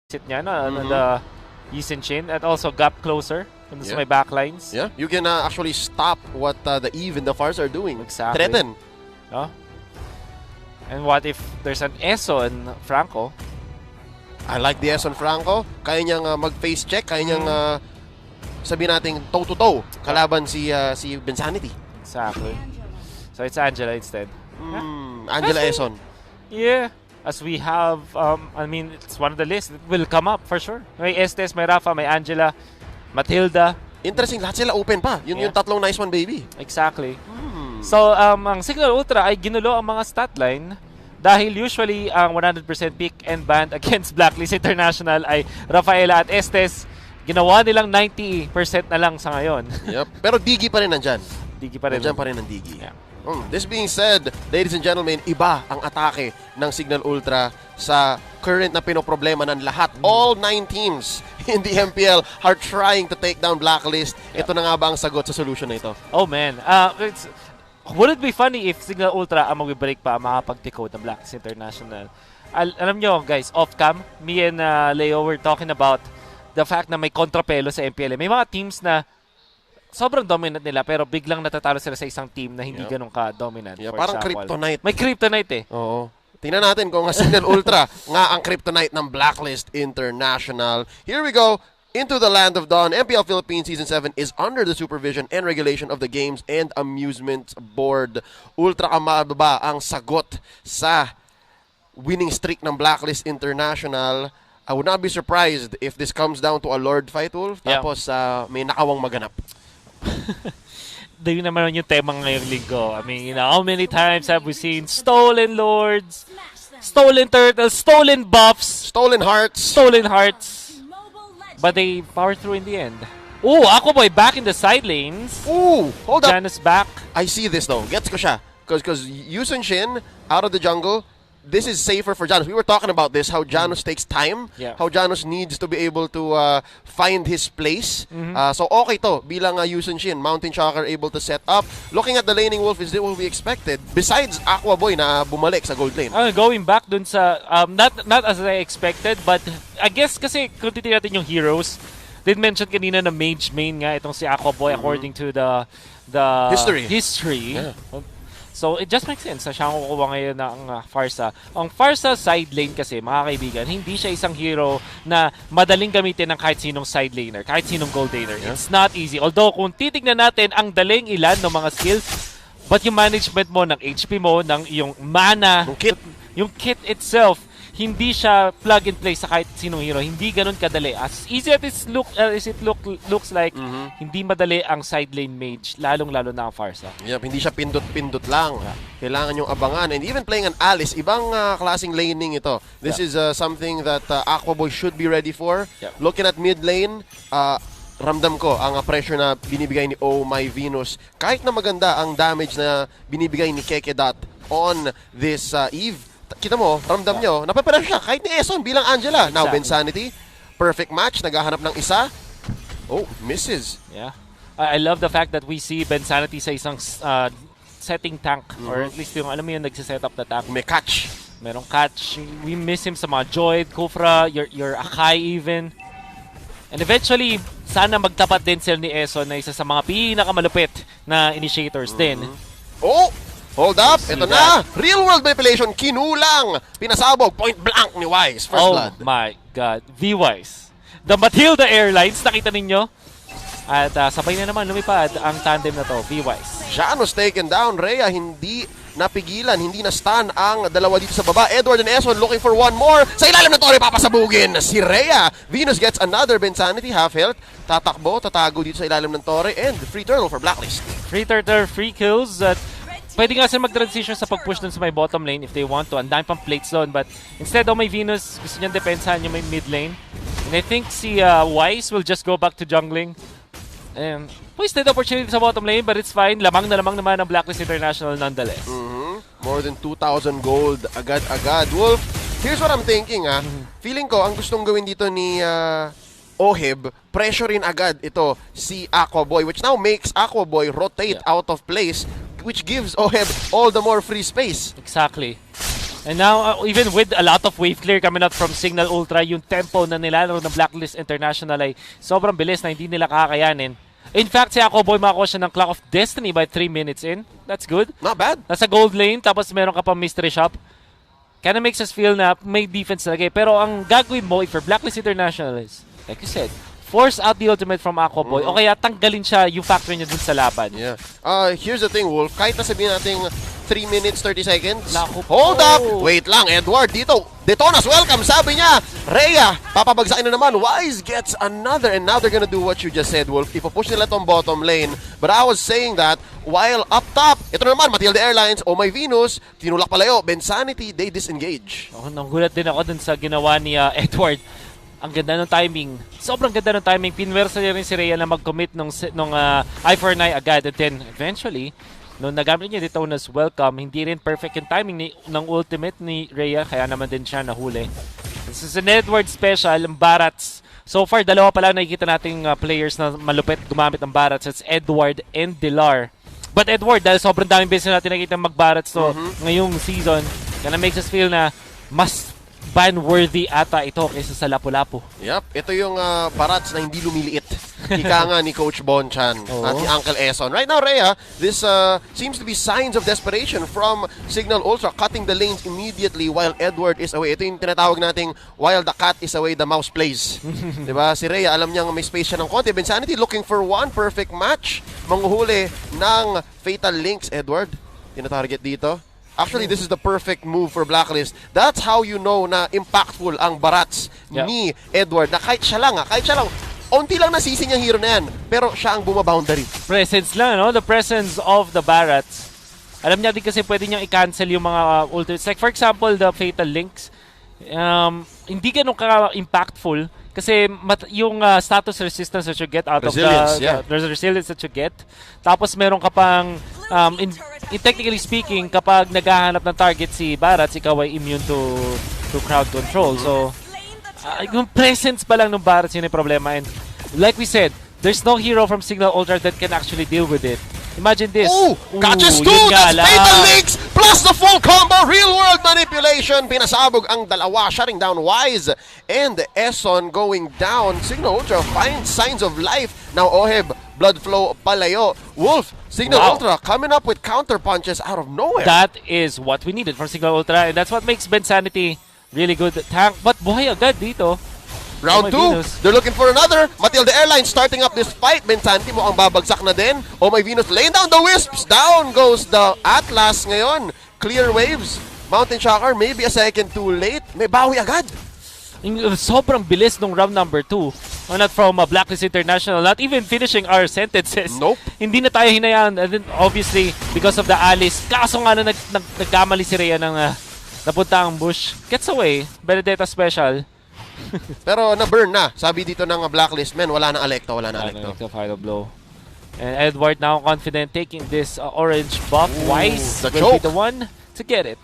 sit niya na the Yisin Chin at also gap closer sa may backlines. Yeah, you can actually stop what the Eve and the Fars are doing. Exactly. Threaten. And what if there's an Eso and Franco? I like the S on Franco. Kaya niyang mag-face check, kaya niyang sabihin natin toe-to-toe kalaban si Bensanity. Exactly. So it's Angela instead. Angela Eson. Yeah. As we have, I mean, it's one of the lists. It will come up for sure. May Estes, may Rafa, may Angela, Matilda. Interesting, lahat sila open pa. Yung tatlong nice one, baby. Exactly. So, ang Signal Ultra ay ginulo ang mga stat line dahil usually ang 100% pick and ban against Blacklist International ay Rafaela at Estes. Ginawa nilang 90% na lang sa ngayon. Yep. Pero Digi pa rin nandyan. Digi pa rin. Nandyan pa rin ang Digi. Yeah. This being said, ladies and gentlemen, iba ang atake ng Signal Ultra sa current na pinoproblema ng lahat. All 9 teams in the MPL are trying to take down Blacklist. Ito na nga ba ang sagot sa solution na ito? Oh man, would it be funny if Signal Ultra ang mag-break pa makapag-decode ng Blacklist International? Alam nyo guys, off-cam, me and Leo were talking about the fact na may kontrapelo sa MPL. May mga teams na sobrang dominant nila pero biglang natatalo sila sa isang team na hindi ganun ka-dominant. Yeah, parang example. kryptonite. May kryptonite eh. Oo. Tingnan natin kung ang Signal Ultra nga ang kryptonite ng Blacklist International. Here we go. Into the Land of Dawn. MPL Philippines Season 7 is under the supervision and regulation of the Games and Amusement Board. Ultra kamababa ang sagot sa winning streak ng Blacklist International. I would not be surprised if this comes down to a Lord fight, Wolf. Tapos may nakawang maganap. Yun naman yung tema ngayong linggo. I mean, how many times have we seen stolen lords, stolen turtles, stolen buffs, stolen hearts, but they power through in the end. Oh, Aquaboy back in the side lanes. Ooh, hold up. Janus back. I see this though. Gets ko siya. Because Yusun Shin out of the jungle, this is safer for Janus. We were talking about this, how Janus takes time, how Janus needs to be able to find his place. So okay to, bilang Yusun Shin, Mountain Shocker able to set up. Looking at the laning, Wolf, is this what we expected? Besides Aqua Boy na bumalik sa gold lane. Going back dun sa, not as I expected, but I guess kasi kung titignan natin yung heroes, did mention kanina na mage main nga itong si Aqua Boy according to the history. Yeah. So, it just makes sense na siya ang kukuha ngayon ng Farsa. Ang Farsa side lane kasi, mga kaibigan, hindi siya isang hero na madaling gamitin ng kahit sinong side laner, kahit sinong gold laner. It's not easy. Although, kung titignan natin ang daling ilan ng mga skills, but yung management mo ng HP mo, ng iyong mana, yung kit itself, hindi siya plug and play sa kahit sinong hero. Hindi ganun kadali. As easy as it looks like, hindi madali ang side lane mage, lalong-lalo na ang Farsa. Yep, hindi siya pindot-pindot lang. Kailangan yung abangan. And even playing an Alice, ibang klaseng laning ito. This is something that Aquaboy should be ready for. Looking at mid lane, ramdam ko ang pressure na binibigay ni Oh My Venus. Kahit na maganda ang damage na binibigay ni Kekedot on this Eve, kita mo, ramdam nyo, napaparan siya kahit ni Eson bilang Angela. Now, Bensanity, perfect match, naghahanap ng isa. Oh, misses. Yeah. I love the fact that we see Bensanity sa isang setting tank, or at least yung, alam mo yun, nagsiset up the tank. May catch. Merong catch. We miss him sa mga Joyd, Kufra, your Akai even. And eventually, sana magtapat din sila ni Eson na isa sa mga pinakamalupit na initiators din. Oh! Hold up, ito na! Real world manipulation, kinulang! Pinasabog, point blank ni Wise. First blood. Oh my God. V-Wise. The Matilda Airlines, nakita ninyo? At sabay na naman lumipad ang tandem na to, V-Wise. Janus taken down. Rhea hindi napigilan, hindi na-stun ang dalawa dito sa baba. Edward and Eson looking for one more. Sa ilalim ng Torre, papasabugin si Rhea. Venus gets another Bensanity, half health. Tatakbo, tatago dito sa ilalim ng Torre. And free turtle for Blacklist. Free turtle, free kills. Pwede nga sila mag-transition sa pag-push dun sa may bottom lane if they want to. Ang dami pang plates doon. But instead of may Venus, gusto niyang depensahan yung may mid lane. And I think si Wise will just go back to jungling. And wasted opportunity sa bottom lane, but it's fine. Lamang na lamang naman ang Blacklist International nonetheless. More than 2,000 gold agad-agad. Wolf, here's what I'm thinking. Feeling ko, ang gustong gawin dito ni Oheb, pressurein agad ito si Aquaboy, which now makes Aquaboy rotate out of place, which gives Oheb all the more free space. Exactly. And now, even with a lot of wave clear coming out from Signal Ultra, yung tempo na nilalaro ng Blacklist International ay sobrang bilis na hindi nila kakayanin. In fact, si Aquaboy makakuha siya ng Clock of Destiny by 3 minutes in. That's good. Not bad. Nasa gold lane, tapos meron ka pa mystery shop. Kinda makes us feel na may defense talaga. Pero ang gagawin mo, if you're Blacklist International is, like you said, force out the ultimate from Aquaboy o kaya tanggalin siya yung factor niya dun sa laban. Yeah. Here's the thing, Wolf. Kahit na sabihin natin 3 minutes, 30 seconds. Naku Hold po. up! Wait lang, Edward. Dito, Detonas, welcome. Sabi niya, Rhea, papabagsakin na naman. Wise gets another. And now they're gonna do what you just said, Wolf. Ipapush nila tong bottom lane. But I was saying that, while up top, ito na naman, Matilda Airlines, Oh My Venus, tinulak palayo, Bensanity, they disengage. Nagulat din ako dun sa ginawa ni Edward. Ang ganda ng timing. Sobrang ganda ng timing. Pinwersa niya rin si Rhea na mag-commit nung I-4-9 agad. And then, eventually, nung nagamit niya dito nas welcome, hindi rin perfect yung timing ng ultimate ni Rhea. Kaya naman din siya nahuli. This is an Edward special, ang Barats. So far, dalawa pa lang nakikita nating players na malupit gumamit ng Barats. It's Edward and Dilar. But Edward, dahil sobrang daming beses natin nakikita mag-Barats ngayong season, kaya makes us feel na mas ban-worthy ata ito kaysa sa Lapu-Lapu. Yep, ito yung Barats na hindi lumiliit. Ika nga ni Coach Bonchan at ni Uncle Eson. Right now, Rhea, this seems to be signs of desperation from Signal Ultra, cutting the lanes immediately while Edward is away. Ito yung tinatawag nating while the cat is away, the mouse plays. Diba? Si Rhea, alam niya may space siya ng konti. Bensanity looking for one perfect match. Manguhuli ng Fatal Links, Edward. Tinatarget dito. Actually, this is the perfect move for Blacklist. That's how you know na impactful ang Barats ni Edward. Na kahit siya lang, onti lang nasisi niyang hero na yan. Pero siya ang bumaboundary. Presence lang, no? The presence of the Barats. Alam niya din kasi pwede niyang i-cancel yung mga ultimates. Like for example, the Fatal Links. Hindi ganun ka-impactful. Kasi yung status resistance that you get out resilience, of the resilience that you get. Tapos meron ka pang, in technically speaking, kapag naghahanap ng target si Barats, ikaw ay immune to crowd control. So, yung presence pa lang ng Barats yun yung problema. And like we said, there's no hero from Signal Ultra that can actually deal with it. Imagine this. Ooh, catches two! That's Fatal Links! Plus the full combo! Real-world manipulation! Pinasabog ang dalawa, shutting down Wise. And Eson going down. Signal Ultra finds signs of life. Now Oheb, blood flow palayo. Wolf, Signal Ultra coming up with counter punches out of nowhere. That is what we needed from Signal Ultra. And that's what makes Bensanity really good tank. But buhay agad dito. Round 2, they're looking for another. Matilda Airlines starting up this fight. Bensanity mo ang babagsak na din. Oh My Venus laying down the wisps. Down goes the Atlas ngayon. Clear waves. Mountain Shocker maybe a second too late. May bawi agad. Sobrang bilis nung round number 2. Not from Blacklist International. Not even finishing our sentences. Nope. Hindi na tayo hinayaan. And then obviously, because of the Alice, kaso nga na nagkamali si Rhea ng napunta ang bush. Gets away. Benedetta special. Pero na-burn na. Sabi dito ng Blacklist, men, wala na Alecto, Final blow. And Edward now confident taking this orange buff. Wise the will choke. be the one to get it.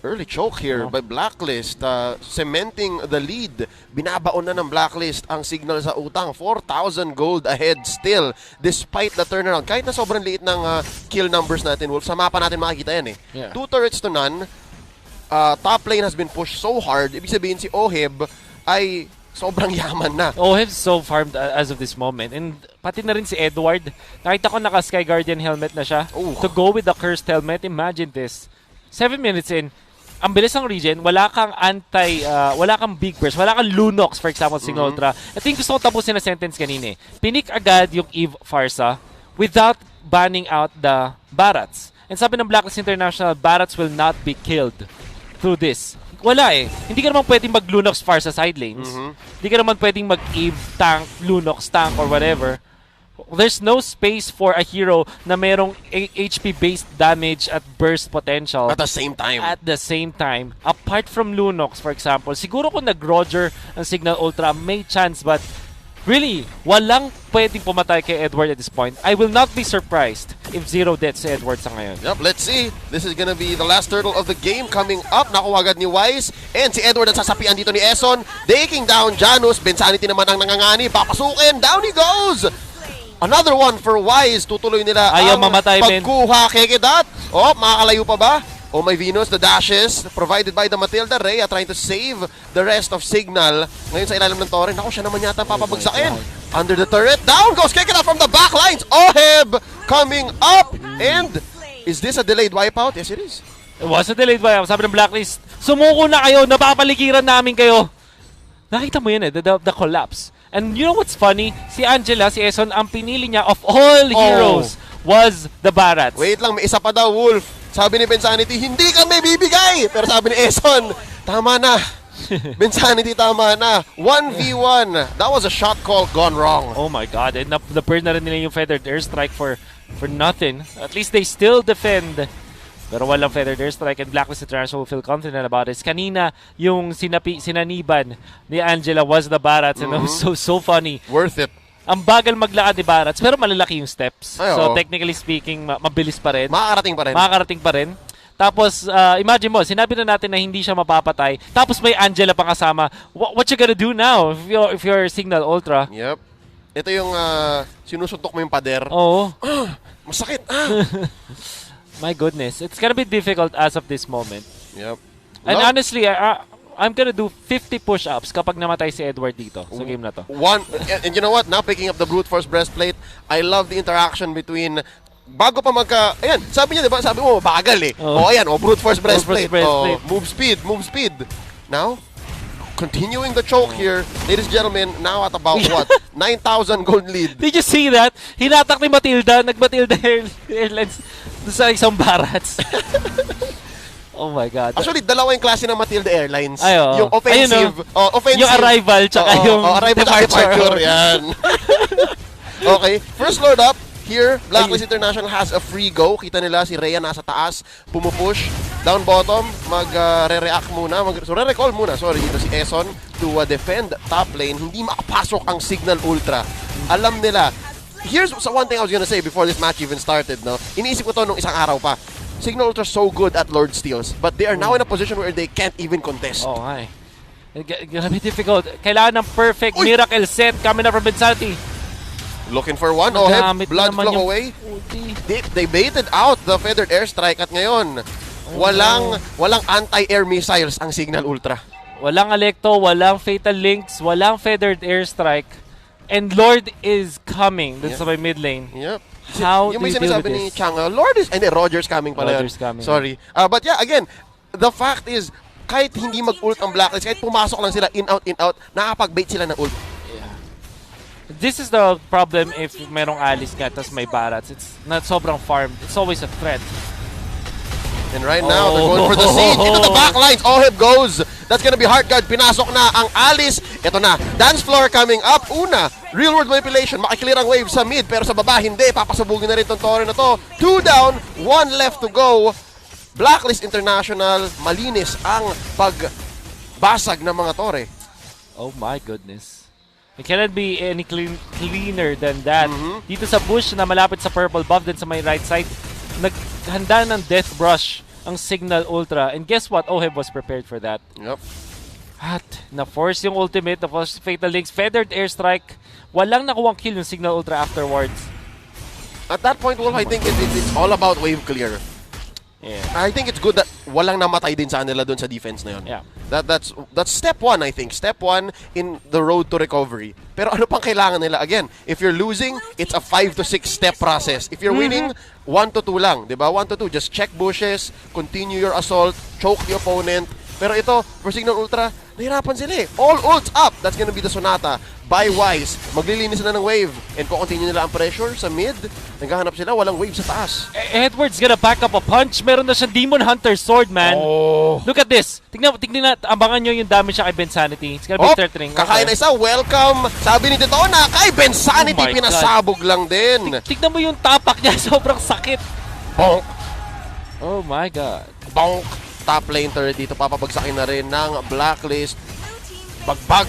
Early choke here by Blacklist, cementing the lead. Binabaon na ng Blacklist ang signal sa utang. 4,000 gold ahead still, despite the turnaround. Kahit na sobrang liit ng kill numbers natin, Wolf, sa mapa natin makikita yan eh. 2 turrets to none. Top lane has been pushed so hard. Ibig sabihin si Oheb ay sobrang yaman na. Oheb's so farmed as of this moment. And pati na rin si Edward. Nakita ko naka Sky Guardian helmet na siya. To go with the cursed helmet, imagine this. 7 minutes in, ang bilis ng regen, wala kang wala kang big burst, wala kang Lunox, for example, Signal Ultra. I think gusto ko tapusin na sentence kanina eh. Pinik agad yung Eve Farsa without banning out the Barats. And sabi ng Blacklist International, Barats will not be killed through this. Wala eh. Hindi ka naman pwedeng mag-Lunox far sa side lanes. Hindi ka naman pwedeng mag-Eve tank, Lunox tank, or whatever. There's no space for a hero na merong HP-based damage at burst potential. At the same time. At the same time. Apart from Lunox, for example, siguro kung nag-Roger ang Signal Ultra, may chance, but really, walang pwedeng pumatay kay Edward at this point. I will not be surprised if 0 deaths si Edward sa ngayon. Yep, let's see. This is gonna be the last turtle of the game coming up. Nakuha agad ni Wise. And si Edward ang sasapian dito ni Eson. Taking down Janus. Bensanity naman ang nangangani. Papasukin. Down he goes. Another one for Wise. Tutuloy nila ayaw ang mamatay, pagkuha. Kekedat. Oh, makakalayo pa ba? Oh my Venus, the dashes provided by the Matilda. Rhea trying to save the rest of Signal. Ngayon sa ilalim ng Torre. Naku, siya naman yata papabagsakin. Under the turret. Down goes. Kick it out from the back lines. Oheb coming up. And is this a delayed wipeout? Yes, it is. It was a delayed wipeout. Sabi ng Blacklist, sumuko na kayo. Napapaligiran namin kayo. Nakita mo yun the collapse. And you know what's funny? Si Angela, si Eson, ang pinili niya of all heroes was the Barats. Wait lang, may isa pa daw, Wolf. Sabi ni Bensanity, hindi kami bibigay! Pero sabi ni Eson, tama na. Bensanity, tama na. 1v1. That was a shot call gone wrong. Oh my God. And na-burn na rin nila yung feathered airstrike for nothing. At least they still defend. Pero walang feathered airstrike, and Blacklist International will feel confident about this. Kanina, yung sinaniban ni Angela was the Barats, and it was so funny. Worth it. Ang bagal maglakad ni Barats, pero malalaki yung steps. Ay, so technically speaking, mabilis pa rin. Makakarating pa rin. Tapos, imagine mo, sinabi na natin na hindi siya mapapatay. Tapos may Angela pang kasama. What you gonna do now if you're Signal Ultra? Yep. Ito yung sinusuntok mo yung pader. Oo. Masakit. My goodness. It's gonna be difficult as of this moment. Yep. And honestly, I'm gonna do 50 push-ups kapag namatay si Edward dito sa game na to. And you know what? Now picking up the brute force breastplate, I love the interaction between bago pa ayan, sabi niya, diba? Sabi mo, bagal eh. Ayan, brute force breastplate. Move speed. Now, continuing the choke here, ladies and gentlemen, now at about what? 9,000 gold lead. Did you see that? Hinatak ni Matilda, nag-Matilda Airlines sa isang Barats. Oh my God. Actually, dalawa yung klase ng Matilda Airlines. Yung offensive. Yung arrival, tsaka yung departure. Yan. Okay, first load up. Here, Blacklist International has a free go. Kita nila si Rhea nasa taas, pumupush. Down bottom, mag-re-react muna. Re-recall muna, dito si Eson to defend top lane. Hindi makapasok ang Signal Ultra. Alam nila. Here's one thing I was gonna say before this match even started. No? Iniisip ko to nung isang araw pa. Signal Ultra so good at Lord Steals, but they are now in a position where they can't even contest. Oh, hi. Gonna be difficult. Kailangan ng perfect miracle set coming up from Bensanity. Looking for one. Blood flow away. They baited out the feathered airstrike at ngayon, walang anti-air missiles ang Signal Ultra. Walang Alecto, walang Fatal Links, walang feathered airstrike, and Lord is coming. That's my mid lane. Yep. How yung do may you deal with sinasabi ni this? Chang, Lord is, and Roger's coming pala yun. Sorry. But yeah, again, the fact is, kahit hindi mag-ult ang Blacklist, kahit pumasok lang sila in out, nakakapag-bait sila ng ult. Yeah. This is the problem if merong Alice ka, tas may Barats. It's not sobrang farmed. It's always a threat. And right now, they're going for the siege. Into the back lines. Oheb goes. That's gonna be hard guard. Pinasok na ang Alice. Ito na. Dance floor coming up. Una, real world manipulation. Makiklear ang wave sa mid. Pero sa baba, hindi. Papasabugin na rin itong Torre na to. 2 down, 1 left to go. Blacklist International. Malinis ang pagbasag ng mga Torre. Oh my goodness. It cannot be any cleaner than that. Dito sa bush na malapit sa purple buff din sa may right side, naghanda ng death brush ang Signal Ultra. And guess what? Oheb was prepared for that. Yep. At na-force yung ultimate, na-force Fatal Links, feathered airstrike. Walang nakuwang kill yung Signal Ultra afterwards. At that point, Wolf, I think it's all about wave clear. Yeah. I think it's good that walang namatay din sa kanila doon sa defense na yun. Yeah. That's step one, I think. Step one in the road to recovery. Pero ano pang kailangan nila? Again, if you're losing, it's a 5 to 6 step process. If you're winning, 1 to 2 lang. Diba? 1 to 2. Just check bushes, continue your assault, choke the opponent. Pero ito, for Signal Ultra, nahirapan sila eh. All ults up. That's gonna be the Sonata. Buy wise. Maglilinis na ng wave. And kung continue nila ang pressure sa mid, naghahanap sila, walang wave sa taas. Edward's gonna back up a punch. Meron na siyang Demon Hunter sword, man. Oh. Look at this. Tingnan na, abangan nyo yung damage siya kay Bensanity. It's gonna be threatening. Kakain na isa. Welcome. Sabi ni Titona, kay Bensanity, pinasabog lang din. Tignan mo yung tapak niya. Sobrang sakit. Bonk. Oh my God. Bonk. Top lane turret dito. Papabagsakin na rin ng Blacklist. Bagbag.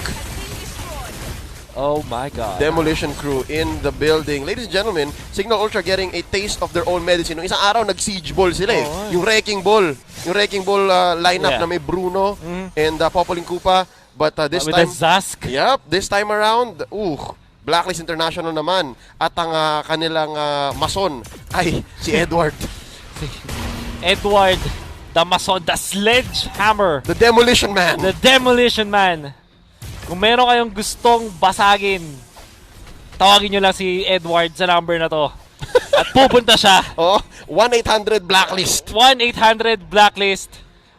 Oh my God. Demolition crew in the building. Ladies and gentlemen, Signal Ultra getting a taste of their own medicine. Nung isang araw, nag-siege ball sila eh. Yung Wrecking Ball. Yung Wrecking Ball lineup na may Bruno and Popolin Kupa. But this with time... With Zask. Yep, this time around, Blacklist International naman. At ang kanilang mason ay si Edward. Edward The Mason, the Sledgehammer. The Demolition Man. The Demolition Man. Kung meron kayong gustong basagin, tawagin nyo lang si Edward sa number na to. At pupunta siya. 1-800 Blacklist. 1-800 Blacklist.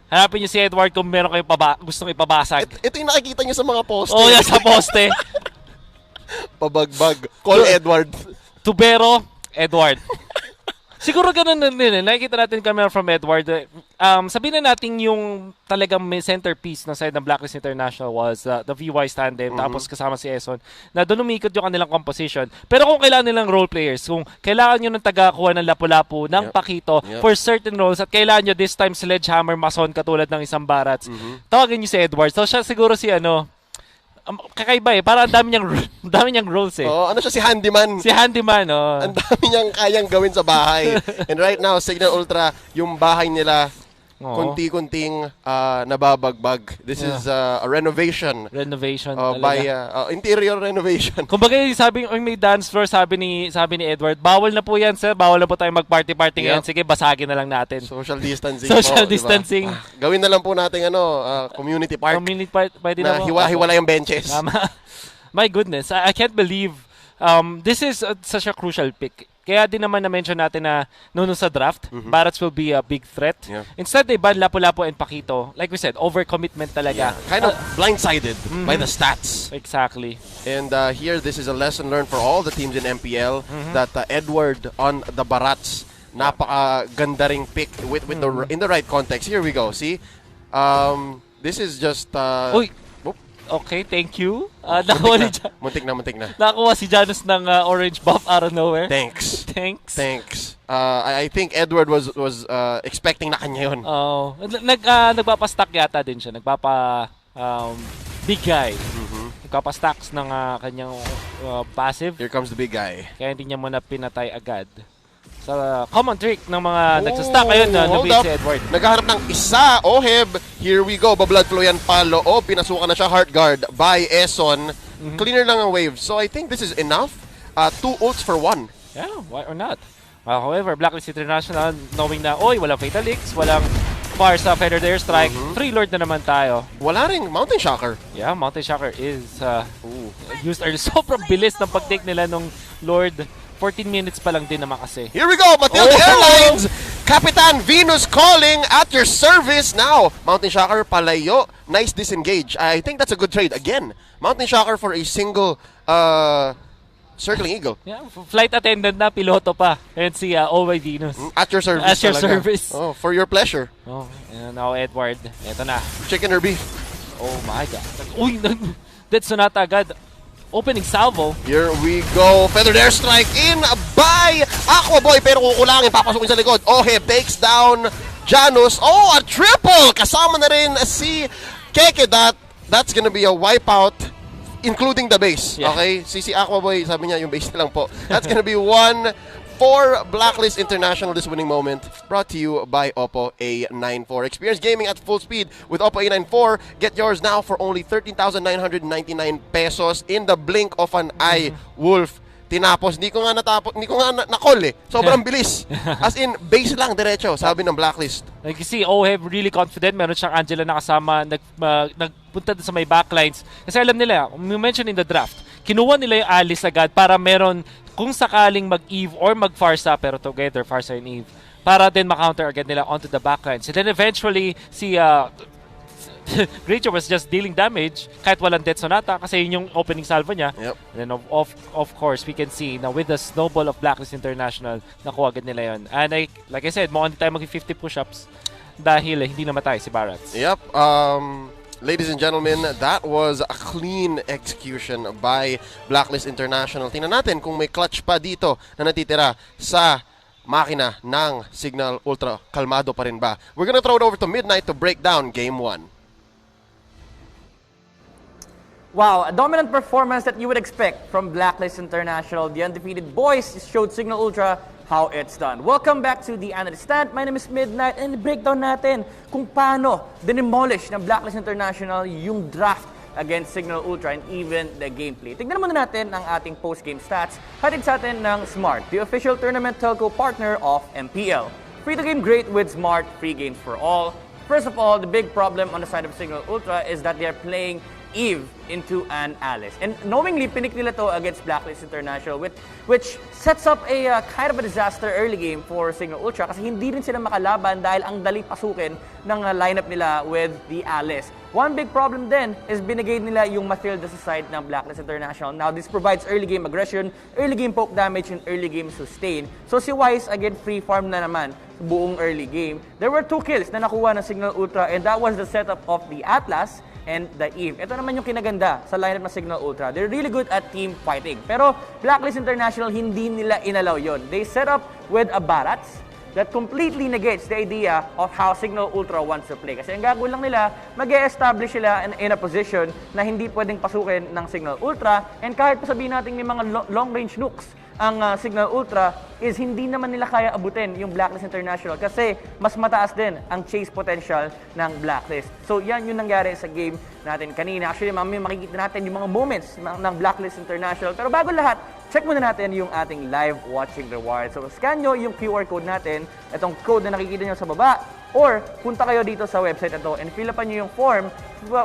Hanapin nyo si Edward kung meron kayong gustong ipabasag. Ito yung nakikita nyo sa mga poste. Yan sa poste. Pabagbag. Call Edward. Tubero, Edward. Siguro ganun din. Nakikita natin camera from Edward. Sabihin na natin yung talagang may centerpiece ng side ng Blacklist International was the VY tandem, tapos kasama si Eson, na doon umikot yung kanilang composition. Pero kung kailangan nilang role players, kung kailangan nyo ng taga-kuha ng lapu-lapu, ng pakito, for certain roles, at kailangan nyo this time Sledgehammer, Mason, katulad ng isang Barats, tawagin nyo si Edward. So siya siguro si kakaiba parang ang dami niyang roles ano siya, si Handyman. Si Handyman, Ang dami niyang kayang gawin sa bahay. And right now, Signal Ultra, yung bahay nila, kunti-kunting nababagbag. This is a renovation. Renovation by interior renovation. Kumbaga may dance floor, sabi ni Edward, bawal na po yan, sir. Bawal na po tayo mag-party-party ngayon. Sige, basagin na lang natin. Social distancing. Social distancing. Diba? Gawin na lang po natin community park. Community park, pwede na hiwa-hiwala yung benches. My goodness, I can't believe this is such a crucial pick. Kaya din naman na-mention natin na noon sa draft, Barats will be a big threat. Yeah. Instead, they ban Lapu-Lapu and Pakito. Like we said, overcommitment talaga. Yeah. Kind of blindsided by the stats. Exactly. And here, this is a lesson learned for all the teams in MPL that Edward on the Barats, napaka-ganda ring pick in the right context. Here we go. See? This is just... Okay, thank you. Muntik na. Nakuha si Janus ng orange buff out of nowhere. Thanks. I think Edward was expecting na kanya yun. Nagpapastack yata din siya. Big guy. Nagpapastacks ng kanyang passive. Here comes the big guy. Kaya hindi niya muna pinatay agad. Sa common trick ng mga nagsastack ayun na nabit si Edward. Naghaharap ng isa. Oheb. Here we go. Ba-blood flow yan palo. Pinasukan na siya. Heart guard by Eson. Cleaner lang ang wave. So I think this is enough. 2 ults for 1. Yeah, why or not? However, Blacklist International knowing na, walang Fatal X, walang far sa Feathered Airstrike, 3 Lord na naman tayo. Wala ring Mountain Shocker. Yeah, Mountain Shocker is used early. Sobrang bilis ng pag-take nila nung Lord. 14 minutes pa lang din naman kasi. Here we go, Matilda Airlines! Kapitan Venus calling at your service now. Mountain Shocker, palayo. Nice disengage. I think that's a good trade. Again, Mountain Shocker for a single Circling Eagle. Yeah, flight attendant na, piloto pa. And si OY Venus. At your service. At your service. For your pleasure. And now Edward. Ito na. Chicken or beef? Oh my God. Uy, that's Sonata agad. Opening salvo. Here we go. Feathered Airstrike in by Aqua Boy. Pero kukulangin. Papasukin sa likod. Oheb takes down Janus. A triple. Kasama na rin si Keke. That's gonna be a wipeout, including the base. Yeah. Okay? Si Aqua Boy, sabi niya yung base lang po. That's gonna be 1 for Blacklist International, this winning moment. Brought to you by Oppo A94. Experience gaming at full speed with Oppo A94. Get yours now for only 13,999 pesos in the blink of an eye. Wolf, tinapos. Hindi ko nga na-call Sobrang bilis. As in, base lang, diretso, sabi ng Blacklist. Like you see, Oheb really confident. Meron siyang Angela na kasama. Nagpunta sa may backlines. Kasi alam nila, we mentioned in the draft, kinuha nila yung Alice agad para meron kung sakaling mag-Eve or mag-Farsa, pero together, Farsa and Eve, para din ma-counter agad nila onto the backlines. And then eventually, si Greater was just dealing damage kahit walang Death Sonata kasi yun yung opening salvo niya. Yep. And then of course, we can see na with the snowball of Blacklist International, nakuha agad nila yun. And like I said, mukhang hindi tayo mag-50 push-ups dahil hindi namatay si Barats. Yep. Ladies and gentlemen, that was a clean execution by Blacklist International. Tingnan natin kung may clutch pa dito na natitira sa makina ng Signal Ultra. Kalmado pa rin ba? We're gonna throw it over to Midnight to break down Game 1. Wow, a dominant performance that you would expect from Blacklist International. The undefeated boys showed Signal Ultra how it's done. Welcome back to the Analyst Stand. My name is Midnight and breakdown natin kung paano demolish ng Blacklist International yung draft against Signal Ultra and even the gameplay. Tignan muna natin ang ating post-game stats hatid sa atin ng Smart, the official tournament telco partner of MPL. free to game great with smart free games for all. First of all, the big problem on the side of Signal Ultra is that they're playing Eve into an Alice. And knowingly, pinik nila to against Blacklist International, which sets up a kind of a disaster early game for Signal Ultra kasi hindi rin sila makalaban dahil ang dali pasukin ng lineup nila with the Alice. One big problem then is binigay nila yung Mathilda sa side ng Blacklist International. Now, this provides early game aggression, early game poke damage, and early game sustain. So si Wise, again, free farm na naman buong early game. There were 2 kills na nakuha ng Signal Ultra and that was the setup of the Atlas and the Eve. Ito naman yung kinaganda sa lineup ng Signal Ultra. They're really good at team fighting. Pero Blacklist International, hindi nila inalaw yon. They set up with a Barats that completely negates the idea of how Signal Ultra wants to play. Kasi ang gagawin lang nila, mag-e-establish sila in a position na hindi pwedeng pasukin ng Signal Ultra. And kahit pa sabihin natin may mga long-range nukes ang Signal Ultra, is hindi naman nila kaya abutin yung Blacklist International kasi mas mataas din ang chase potential ng Blacklist. So yan yung nangyari sa game natin kanina. Actually, mamaya makikita natin yung mga moments ng Blacklist International. Pero bago lahat, check muna natin yung ating live watching reward. So scan nyo yung QR code natin, itong code na nakikita nyo sa baba, or punta kayo dito sa website ito and fill upan nyo yung form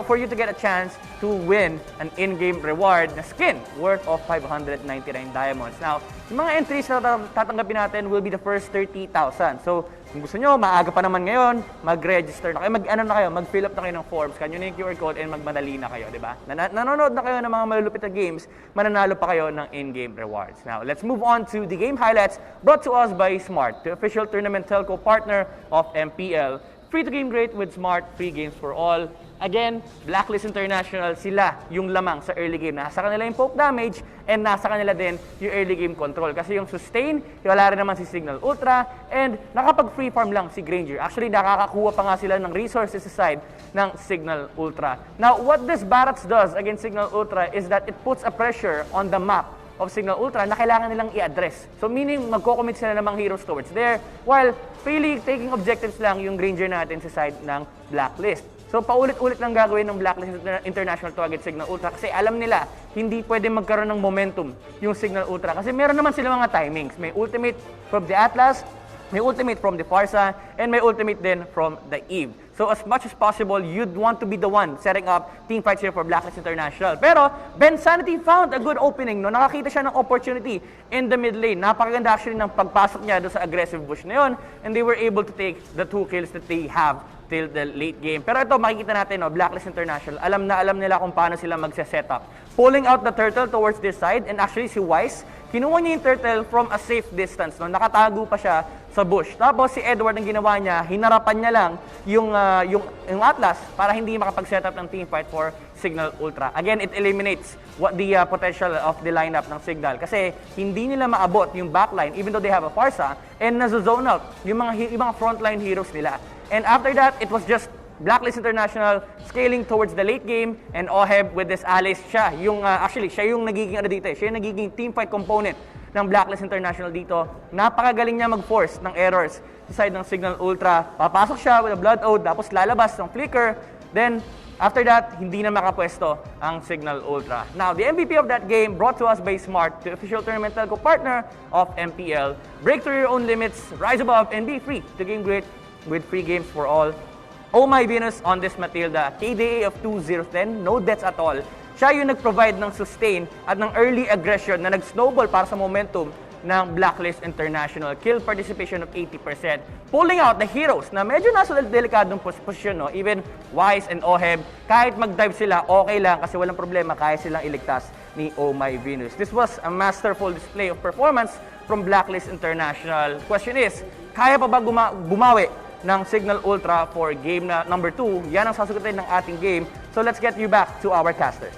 for you to get a chance to win an in-game reward na skin worth of 599 diamonds. Now, yung mga entries na tatanggapin natin will be the first 30,000. So, kung gusto nyo, maaga pa naman ngayon, mag-register na kayo, mag-fill up na kayo ng forms, kanyo na yung QR code and magmadali na kayo, di ba? Nanonood na kayo ng mga malulupit na games, mananalo pa kayo ng in-game rewards. Now, let's move on to the game highlights brought to us by Smart, the official tournament telco partner of MPL. Free to game great with Smart, free games for all. Again, Blacklist International, sila yung lamang sa early game. Nasa kanila yung poke damage and nasa kanila din yung early game control. Kasi yung sustain, wala rin naman si Signal Ultra and nakapag-free farm lang si Granger. Actually, nakakakuha pa nga sila ng resources sa side ng Signal Ultra. Now, what this Barats does against Signal Ultra is that it puts a pressure on the map of Signal Ultra na kailangan nilang i-address. So meaning, magko-commit sila ng mga heroes towards there while really taking objectives lang yung Granger natin sa side ng Blacklist. So paulit-ulit lang gagawin ng Blacklist International to against Signal Ultra kasi alam nila hindi pwede magkaroon ng momentum yung Signal Ultra kasi meron naman sila mga timings. May ultimate from the Atlas, may ultimate from the Farsa, and may ultimate din from the Eve. So as much as possible, you'd want to be the one setting up team fights here for Blacklist International. Pero Ben Sanity found a good opening. No? Nakakita siya ng opportunity in the mid lane. Napakaganda actually ng pagpasok niya doon sa aggressive bush na yun. And they were able to take the 2 kills that they have till the late game. Pero ito, makikita natin, no, Blacklist International, alam nila kung paano sila magse-setup. Pulling out the turtle towards this side, and actually si Wise, kinuha niya yung turtle from a safe distance. No? Nakatago pa siya sa bush. Tapos si Edward, ang ginawa niya, hinarapan niya lang yung Atlas para hindi makapag-setup ng teamfight for Signal Ultra. Again, it eliminates what the potential of the lineup ng Signal. Kasi hindi nila maabot yung backline, even though they have a Farsa, and nazo-zone out yung mga frontline heroes nila. And after that, it was just Blacklist International scaling towards the late game, and Oheb with this Alice, siya yung nagiging siya yung nagiging teamfight component ng Blacklist International dito. Napakagaling niya mag-force ng errors sa side ng Signal Ultra. Papasok siya with a Blood Ode, tapos lalabas ng Flicker. Then, after that, hindi na makapwesto ang Signal Ultra. Now, the MVP of that game brought to us by Smart, the official tournament telco partner of MPL. Break through your own limits, rise above, and be free to game great with free games for all. Oh my Venus on this Matilda, KDA of 2-0-10, no deaths at all. Siya yung nag-provide ng sustain at ng early aggression na nag-snowball para sa momentum ng Blacklist International. Kill participation of 80%. Pulling out the heroes na medyo nasa delikadong posisyon, no? Even Wise and Oheb, kahit mag-dive sila, okay lang kasi walang problema, kaya silang iligtas ni Oh my Venus. This was a masterful display of performance from Blacklist International. Question is, kaya pa ba bumawi ng Signal Ultra for game na number 2? Yan ang sasagutin ng ating game. So let's get you back to our casters.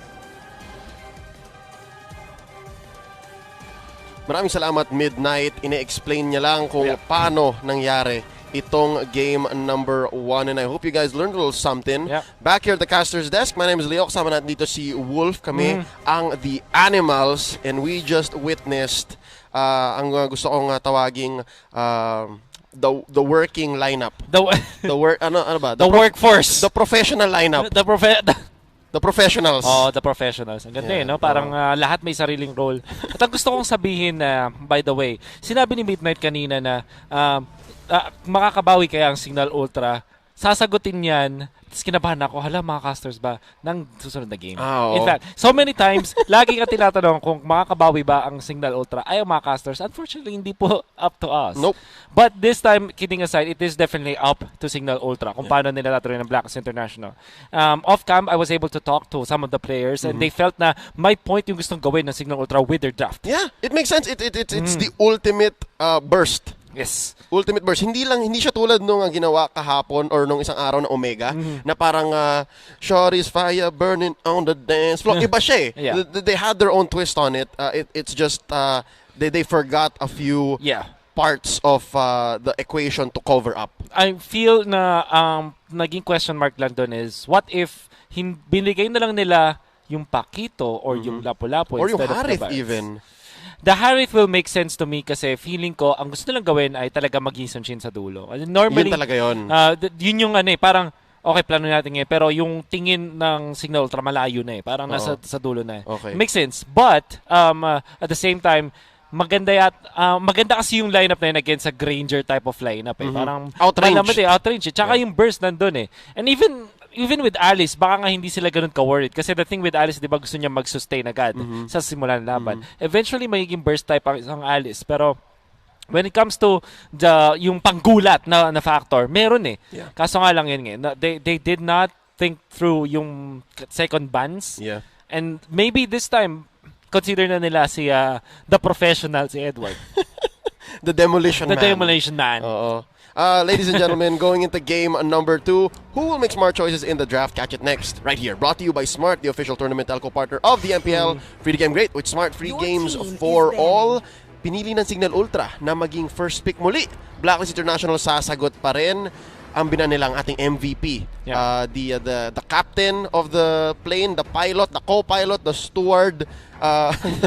Maraming salamat, Midnight. Ine-explain niya lang kung paano nangyari itong game number 1. And I hope you guys learned a little something. Back here at the caster's desk, my name is Leo. Kasama natin dito si Wolf. Kami ang The Animals. And we just witnessed ang gusto kong tawaging the working lineup. The workforce. The professional lineup. The professionals. Oh, the professionals. Ang ganda no? Parang lahat may sariling role. At ang gusto kong sabihin na, by the way, sinabi ni Midnight kanina na makakabawi kaya ang Signal Ultra? Sasagutin yan. Tapos kinabahan ako, hala mga casters ba ng susunod na game? In fact, so many times, lagi ka tinatanong kung makakabawi ba ang Signal Ultra ay ang mga casters. Unfortunately, hindi po up to us. Nope. But this time, kidding aside, it is definitely up to Signal Ultra kung paano nila natuloy ng Blacklist International. Off-cam, I was able to talk to some of the players and they felt na may point yung gustong gawin ng Signal Ultra with their draft. Yeah, it makes sense. It's the ultimate burst. Yes. Ultimate burst. Hindi siya tulad nung ginawa kahapon or nung isang araw na Omega na parang Shorty's fire burning on the dance floor. Iba siya eh. Yeah. They had their own twist on it. It's just they forgot a few parts of the equation to cover up. I feel na naging question mark lang doon is what if binigay na lang nila yung Pakito or yung Lapu-Lapu or yung instead of Harith the Vibes. even. The Harith will make sense to me kasi feeling ko, ang gusto nilang gawin ay talaga maging Sunshin sa dulo. Normally, yun talaga yun. Yun yung parang, okay, plano natin ngayon, pero yung tingin ng Signal Ultra malayo na parang nasa sa dulo na Okay. Makes sense. But, at the same time, maganda kasi yung lineup na yun against a Granger type of lineup Parang, outrange. Outrange. Tsaka yung burst nandun And even with Alice, baka nga hindi sila ganun ka-worried. Kasi the thing with Alice, di ba gusto niya mag-sustain agad sa simula ng laban. Eventually, magiging burst type ang Alice. Pero when it comes to yung panggulat na factor, meron Yeah. Kaso nga lang yun they did not think through yung second bans. Yeah. And maybe this time, consider na nila si the professional, si Edward. The Demolition Man. The Demolition Man. Oo. Ladies and gentlemen, going into game number 2, who will make smart choices in the draft? Catch it next, right here. Brought to you by Smart, the official tournament telco partner of the MPL. Free to game great with Smart free games for all. Pinili ng Signal Ultra na maging first pick muli. Blacklist International sasagot pa rin. Ang binanilang ating MVP. The captain of the plane, the pilot, the co-pilot, the steward,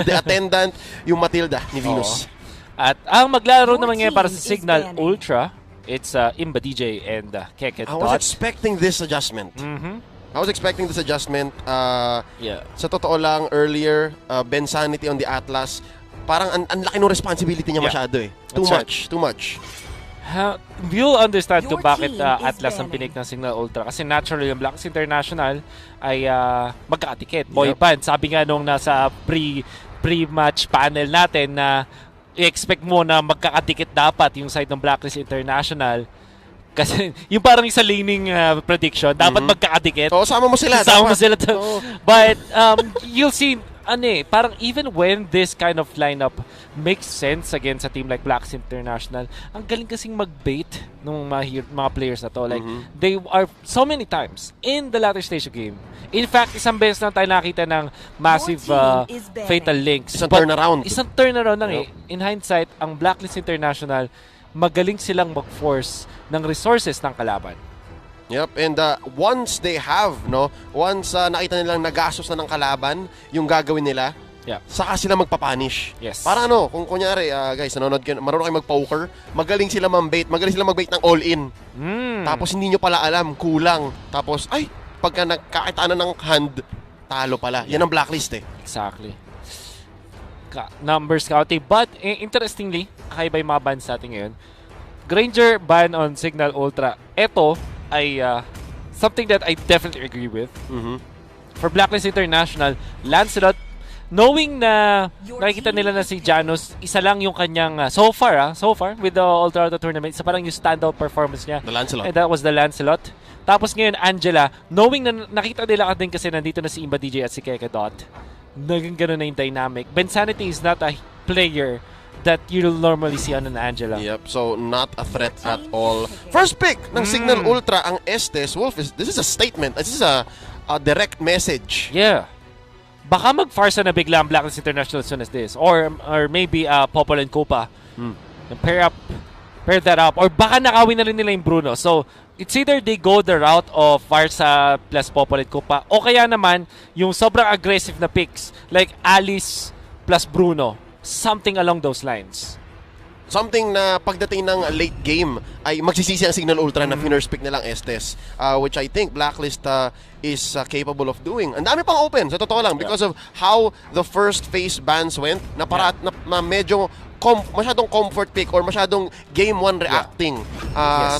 the attendant, yung Matilda ni Venus. At ang maglaro naman ngayon para sa Signal Ultra, it's Imba DJ and Keket. I was expecting this adjustment. I was expecting this adjustment. Sa totoo lang, earlier, Ben Sanity on the Atlas, parang ang laki ng responsibility niya masyado Too much. You'll understand kung bakit Atlas ang pinik ng Signal Ultra. Kasi naturally, yung Blacklist International ay magkakatikit. Boy band. Sabi nga nung nasa pre-match panel natin na i-expect mo na magkakadikit dapat yung side ng Blacklist International. Kasi yung parang isa laning prediction, dapat magkakadikit. Sama mo sila. But you'll see, parang even when this kind of lineup makes sense against a team like Blacklist International, ang galing kasing mag-bait ng mga players na to. Like, they are so many times in the latter stage of game. In fact, isang beses lang tayo nakita ng massive fatal links. Isang turnaround. Isang turnaround lang In hindsight, ang Blacklist International, magaling silang mag-force ng resources ng kalaban. Yep, and once they have, once nakita nilang nagastos na ng kalaban, yung gagawin nila, saka sila magpapanish. Yes. Para kung kunyari, guys, marunong kayo mag-poker, magaling sila mag-bait ng all-in. Tapos hindi nyo pala alam, kulang. Tapos, pagka nagkakitaan na ng hand, talo pala. Yan ang blacklist Exactly. Numbers counting. But, interestingly, kakaiba yung mga bans natin ngayon. Granger ban on Signal Ultra. Ito ay something that I definitely agree with. For Blacklist International, Lancelot, knowing na nakikita nila na si Janus, isa lang yung kanyang, so far with the Ultra tournament, isa parang yung standout performance niya. The Lancelot. And that was the Lancelot. Tapos ngayon, Angela, knowing na nakita nila din kasi nandito na si Imba DJ at si Keke Dot, naging gano'n na yung dynamic. Ben Sanity is not a player that you'll normally see on an Angela. Yep, so not a threat at all. First pick ng Signal Ultra, ang Estes Wolf. This is a statement. This is a direct message. Yeah. Baka mag-farsa na bigla ang Blacklist International as soon as this. Or maybe Popol and Copa. Pair that up. Or baka nakawin na rin nila yung Bruno. So, it's either they go the route of Farsa plus Popol and Copa, o kaya naman, yung sobrang aggressive na picks, like Alice plus Bruno. Something along those lines. something na pagdating ng late game ay magsisisi ang Signal Ultra na first pick nilang Estes, which I think Blacklist is capable of doing. Ang dami pang open, sa totoo lang, because of how the first phase bans went, na medyo masyadong comfort pick or masyadong game 1 reacting.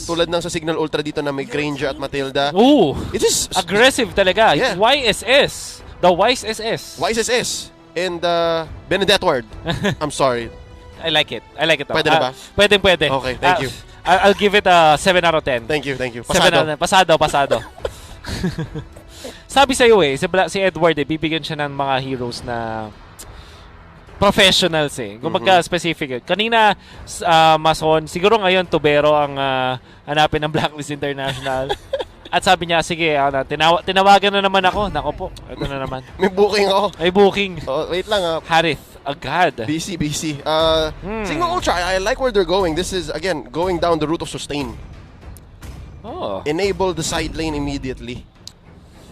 Tulad ng sa Signal Ultra dito na may Granger at Matilda. Ooh, it is aggressive talaga. Yeah. YSS. The Wise SS. YSS. And Benedette Ward. I'm sorry. I like it. I like it. Pwede na ba? Pwede. Okay, thank you. I'll give it a 7 out of 10. Thank you. 7 Pasado. Sabi sa'yo si Edward bibigyan siya ng mga heroes na professionals Kumbaga specific. Kanina, Mason, siguro ngayon Tubero ang hanapin ng Blacklist International. At sabi niya, sige, tinawagan na naman ako. Nako po, ito na naman. May booking ako. May booking. Wait lang Harith, agad. BC. Signal Ultra, I like where they're going. This is, again, going down the route of sustain. Enable the side lane immediately.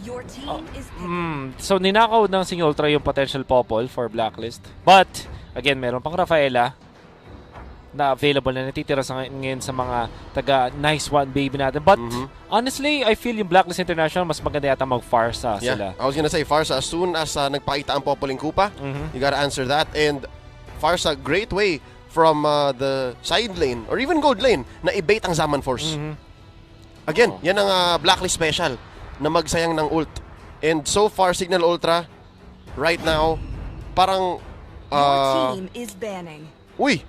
Your team is So, ninakaw ng Signal Ultra yung potential popol for Blacklist. But, again, meron pang Rafaela na available na natitira ngayon sa mga taga Nice One Baby natin. But honestly, I feel yung Blacklist International mas maganda yata mag-Farsa sila. I was gonna say Farsa, as soon as nagpakita ang Popoling Kupa, you gotta answer that. And Farsa, great way from the side lane or even gold lane na i-bait ang Zaman Force. Again, yan ang Blacklist special na magsayang ng ult. And so far, Signal Ultra, right now, parang your team is banning. Uy!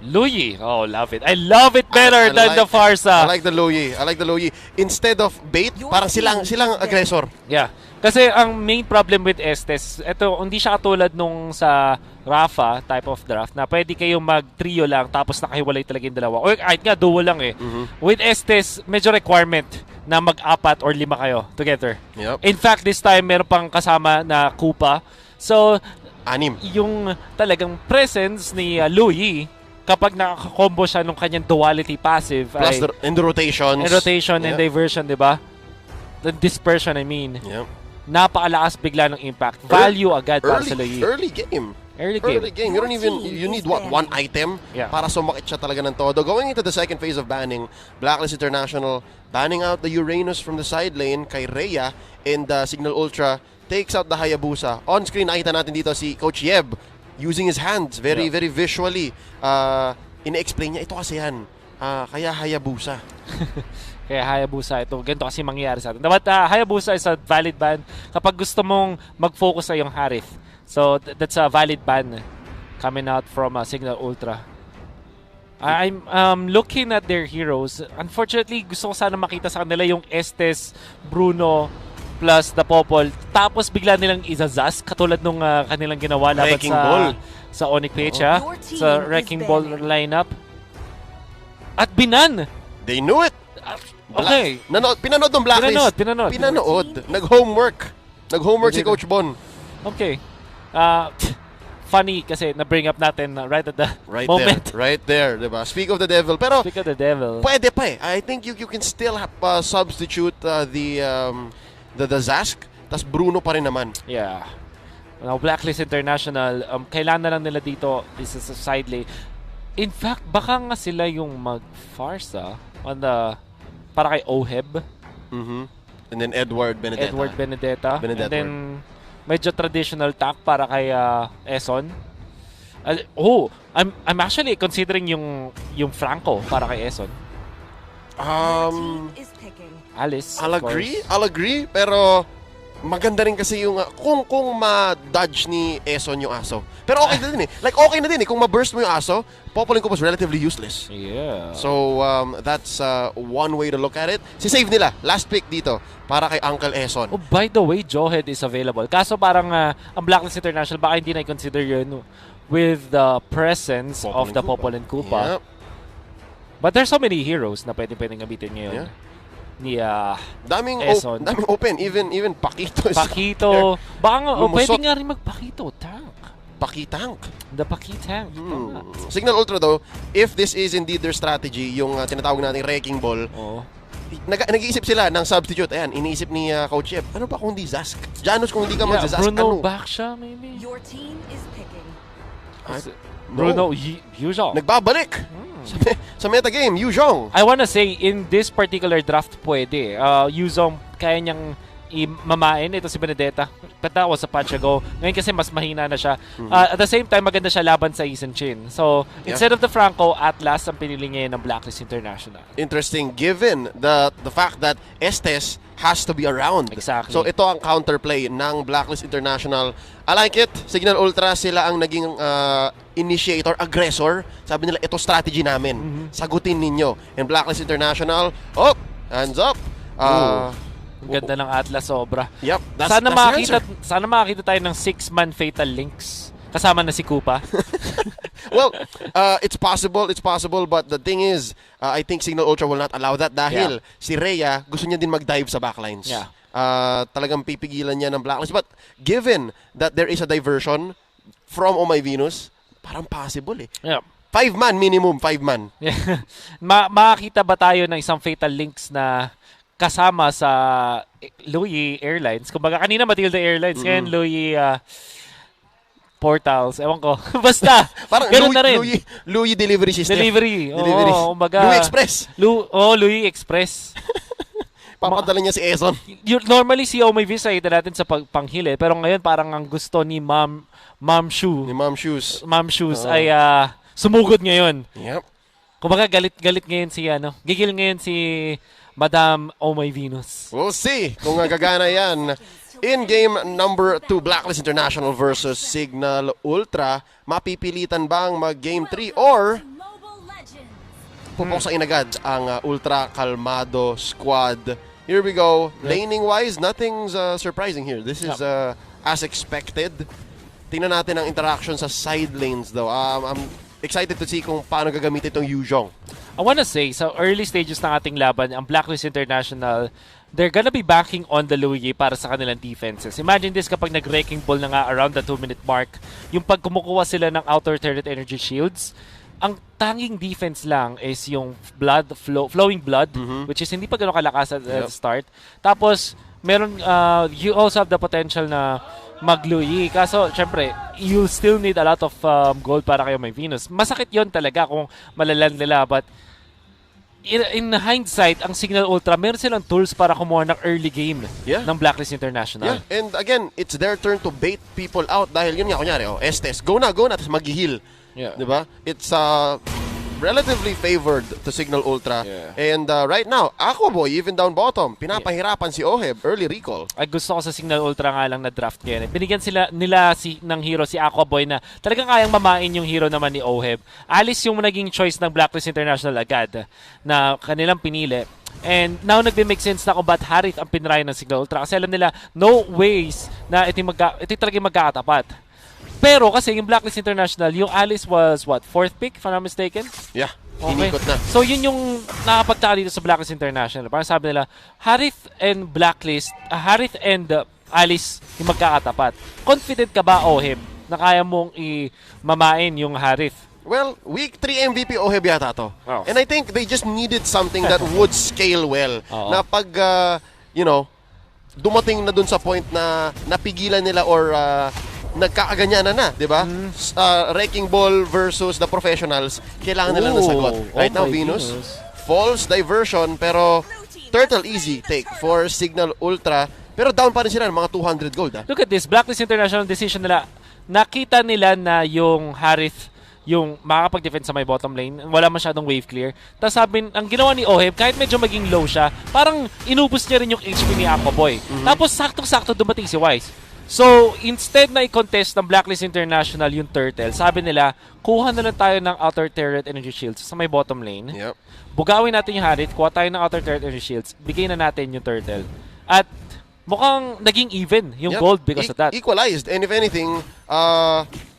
Luyi. Oh, love it. I love it better than the Farsa. I like the Luyi. Instead of bait, parang silang aggressor. Yeah. Kasi ang main problem with Estes, ito, hindi siya katulad nung sa Rafa type of draft na pwede kayong mag-trio lang tapos nakahiwalay talaga yung dalawa. O kahit nga, duo lang With Estes, medyo requirement na mag-apat or 5 kayo together. Yep. In fact, this time, meron pang kasama na Kupa. So, 6. Yung talagang presence ni Luyi, kapag nakaka-combo siya nung kanyang duality passive plus in the rotations. And diversion, di ba? The dispersion, I mean. Yep. Napakalakas bigla ng impact. Value agad para sa Luyi. Early game. You need what? 1 item para sumakit siya talaga ng todo. Going into the second phase of banning, Blacklist International banning out the Uranus from the side lane kay Rhea, and Signal Ultra takes out the Hayabusa. On screen nakita natin dito si Coach Yeb using his hands very visually. Ina-explain niya, ito kasi yan. Kaya Hayabusa. Kaya Hayabusa, ito. Ganito kasi mangyayari sa atin. But Hayabusa is a valid ban kapag gusto mong mag-focus sa yung Harith. So, that's a valid ban coming out from Signal Ultra. I'm looking at their heroes. Unfortunately, gusto ko sana makita sa kanila yung Estes, Bruno, plus the Popol. Tapos bigla nilang izazask katulad nung kanilang ginawa laban sa Mpl-Ph sa Wrecking Ball lineup. At binan! They knew it! Okay. Pinanood ng Blacklist. Pinanood. Nag-homework si Coach Bon. Okay. Funny kasi na-bring up natin right at the moment. Right there, diba? Speak of the devil. Pero, pwede pa I think you can still substitute the Zask, tas Bruno pa rin naman. Yeah. Now, Blacklist International, kailangan na lang nila dito is sa side lane. In fact, baka nga sila yung mag-Farsa on the, para kay Oheb. And then Edward Benedetta. And then, medyo traditional tack para kay Eson. I'm actually considering yung Franco para kay Eson. Alice. I'll agree, pero maganda rin kasi yung kung ma-dodge ni Eson yung aso. Pero okay na din okay na din kung ma-burst mo yung aso, Popoling Kupa was relatively useless. Yeah. So that's one way to look at it. Si save nila, last pick dito para kay Uncle Eson. Oh, by the way, Jawhead is available. Kaso parang ang Blacklist International baka hindi na consider yun with the presence of the Popoling Kupa. Yep. But there's so many heroes na pwedeng gamitin ngayon. Yeah. Daming open, even Pakito. Baka nga pwede nga rin mag-Pakito tank. Paki-tank. The Paki-tank. Signal Ultra though, if this is indeed their strategy, yung tinatawag nating wrecking ball, nag-iisip sila ng substitute. Ayan, iniisip ni Coach Yeb, ano ba kung di Zask? Janus kung hindi ka mag-Zask, Bruno back siya maybe. Your team is picking. Bruno Yuzhong. Nagbabalik sa metagame, Yuzhong. I wanna say, in this particular draft, pwede. Yuzhong, kaya niyang mamain. Ito si Benedetta. But that was a patch ago. Ngayon kasi mas mahina na siya. At the same time, maganda siya laban sa Eason Chin. So, instead of the Franco, Atlas ang pinili niya ng Blacklist International. Interesting, given the fact that Estes has to be around. Exactly. So, ito ang counterplay ng Blacklist International. I like it. Signal Ultra, sila ang naging initiator, aggressor. Sabi nila, ito strategy namin. Sagutin ninyo. And Blacklist International, hands up. Ang ganda ng Atlas, sobra. Yep, sana makakita tayo ng 6-man Fatal Links. Kasama na si Koopa. Well, it's possible, but the thing is, I think Signal Ultra will not allow that dahil si Rhea gusto niya din mag-dive sa backlines. Yeah. Talagang pipigilan niya ng Blacklist. But given that there is a diversion from Oh My Venus, parang possible eh. Yeah. 5-man minimum, 5-man. Yeah. Makakita ba tayo ng isang Fatal Links na kasama sa Louis Airlines? Kumbaga, kanina Matilda Airlines, ngayon Louis Portals. Ewan ko. Basta, parang ganun na rin. Louis Delivery System. Delivery. Kumbaga, Louis Express. Louis Express. Papadala niya si Eson. Normally, si Omay Visa ito natin sa panghili. Pero ngayon, parang ang gusto ni Ma'am Shoes ay sumugod ngayon. Yep. Kumbaga, galit ngayon si gigil ngayon si Madam Oh My Venus. We'll see kung gagana yan. In game number 2, Blacklist International versus Signal Ultra, mapipilitan bang mag-game 3 or pupuksain agad ang Ultra Kalmado squad? Here we go. Laning-wise, nothing's surprising here. This is as expected. Tingnan natin ang interaction sa side lanes though. I'm excited to see kung paano gagamitin itong Yuzhong. I wanna say, sa early stages ng ating laban, ang Blacklist International, they're gonna be backing on the Louis para sa kanilang defenses. Imagine this kapag nag-wrecking ball na nga around the 2-minute mark, yung pag kumukuha sila ng outer turret energy shields, ang tanging defense lang is yung flowing blood, which is hindi pa gano'ng kalakas at the start. Tapos, meron, you also have the potential na mag-Louis. Kaso, syempre, you'll still need a lot of gold para kayo may Venus. Masakit yon talaga kung malalan nila, but in hindsight, ang Signal Ultra, meron silang tools para kumuha ng early game ng Blacklist International. Yeah, and again, it's their turn to bait people out dahil yun nga, kunyari, Estes, go na, tapos mag-heal. Yeah. Diba? It's relatively favored to Signal Ultra. Yeah. And right now, Aquaboy, even down bottom, pinapahirapan si Oheb, early recall. Ay, gusto ko sa Signal Ultra nga lang na draft ngayon. Binigyan nila ng hero si Aquaboy na talagang kayang mamain yung hero naman ni Oheb. Alice yung naging choice ng Blacklist International agad na kanilang pinili. And now nagbe-make sense na kung ba't Harith ang pinray ng Signal Ultra. Kasi alam nila, no ways na ito talagang magkakatapat. Pero kasi yung Blacklist International, yung Alice was what? 4th pick, if I'm not mistaken? Yeah, okay. Inikot na. So yun yung nakapagtaka dito sa Blacklist International. Parang sabi nila, Harith and Alice yung magkakatapat. Confident ka ba, Oheb, na kaya mong mamain yung Harith? Well, week 3 MVP Oheb yata to. Oh. And I think they just needed something that would scale well. Na pag, dumating na dun sa point na napigilan nila or nagkakaganyanan na, di ba? Wrecking Ball versus the professionals, kailangan nila ng sagot. Right now, Venus, false diversion, pero Turtle easy take for Signal Ultra. Pero down pa rin sila ng mga 200 gold. Look at this, Blacklist International decision nila. Nakita nila na yung Harith, yung makakapag-defend sa may bottom lane, wala masyadong wave clear. Tapos sabi, ang ginawa ni Oheb, kahit medyo maging low siya, parang inubos niya rin yung HP ni Aquaboy. Tapos saktong-sakto dumating si Wise. So, instead na i-contest ng Blacklist International yung Turtle, sabi nila, kuha na lang tayo ng outer turret energy shields sa may bottom lane. Yep. Bugawin natin yung Harith, kuha tayo ng outer turret energy shields, bigay na natin yung Turtle. At mukhang naging even yung gold because of that. Equalized. And if anything,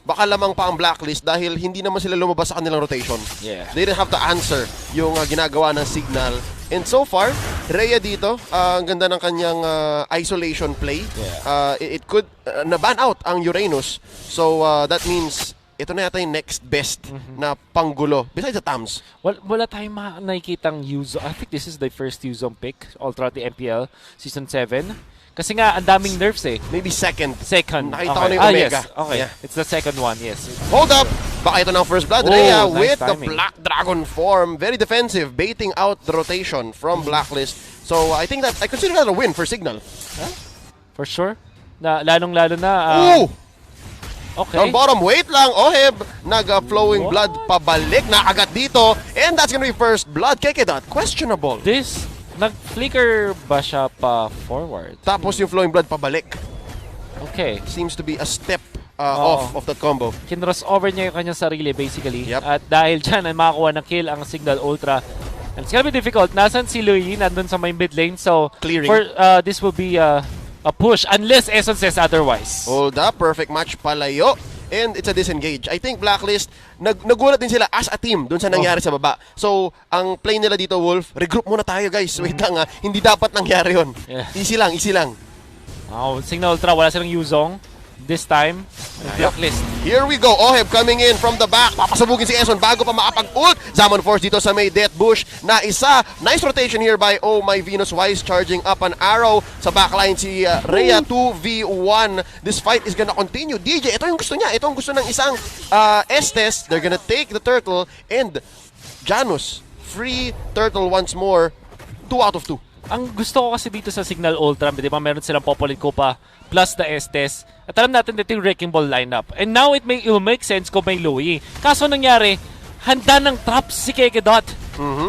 baka lamang pa ang Blacklist dahil hindi naman sila lumabas sa kanilang rotation. Yeah. They didn't have to answer yung ginagawa ng Signal. And so far, Rhea dito, ang ganda ng kanyang isolation play. Yeah. It could na-ban out ang Uranus. So that means ito na yata yung next best na panggulo. Besides the Tams. Wala tayong nakikitang Yuzo. I think this is the first Yuzo pick all throughout the MPL Season 7. Kasi nga, ang daming nerfs eh. Maybe second. Second. Nakita ko na yung Omega. Yes. Okay. Yeah. It's the second one, yes. Hold up! Baka ito ng first blood. Oh, Rhea nice with the timing. Black Dragon form. Very defensive, baiting out the rotation from Blacklist. So I think that, I consider that a win for Signal. For sure. Lalong-lalo na. Ooh! Okay. Down bottom, wait lang. Oheb, nag-flowing blood pabalik. Nakagat dito. And that's gonna be first blood. Kekedot, questionable. This, nag-flicker ba siya pa forward? Tapos yung flowing blood pabalik. Okay. Seems to be a step off of that combo. Kinross over niya yung kanyang sarili basically. Yep. At dahil dyan ay makakuha ng kill ang Signal Ultra. And it's gonna be difficult. Nasan si Louis? Nandun sa may mid lane. So, Clearing. this will be a push unless Eson says otherwise. Hold up, perfect match palayo. And it's a disengage. I think Blacklist, nagulat din sila as a team dun sa nangyari sa baba. So, ang play nila dito, Wolf, regroup muna tayo guys. Wait lang hindi dapat nangyari yun. Yeah. Easy lang, easy lang. Signal Ultra, wala silang Yuzong this time. Blacklist. Here we go. Oheb coming in from the back. Papasabugin si Eson bago pa makapag-ult. Zaman Force dito sa may Death Bush na isa. Nice rotation here by Oh My Venus Wise, charging up an arrow. Sa backline si Rhea 2v1. This fight is gonna continue. DJ, ito yung gusto niya. Ito yung gusto ng isang Estes. They're gonna take the turtle and Janus. Free turtle once more. 2 out of 2. Ang gusto ko kasi dito sa Signal Ultra, di ba meron silang Popolin Kupa plus the Estes. At alam natin dito yung Wrecking Ball lineup. And now it will make sense kung may Louis. Kaso nangyari, handa ng traps si Kekedot.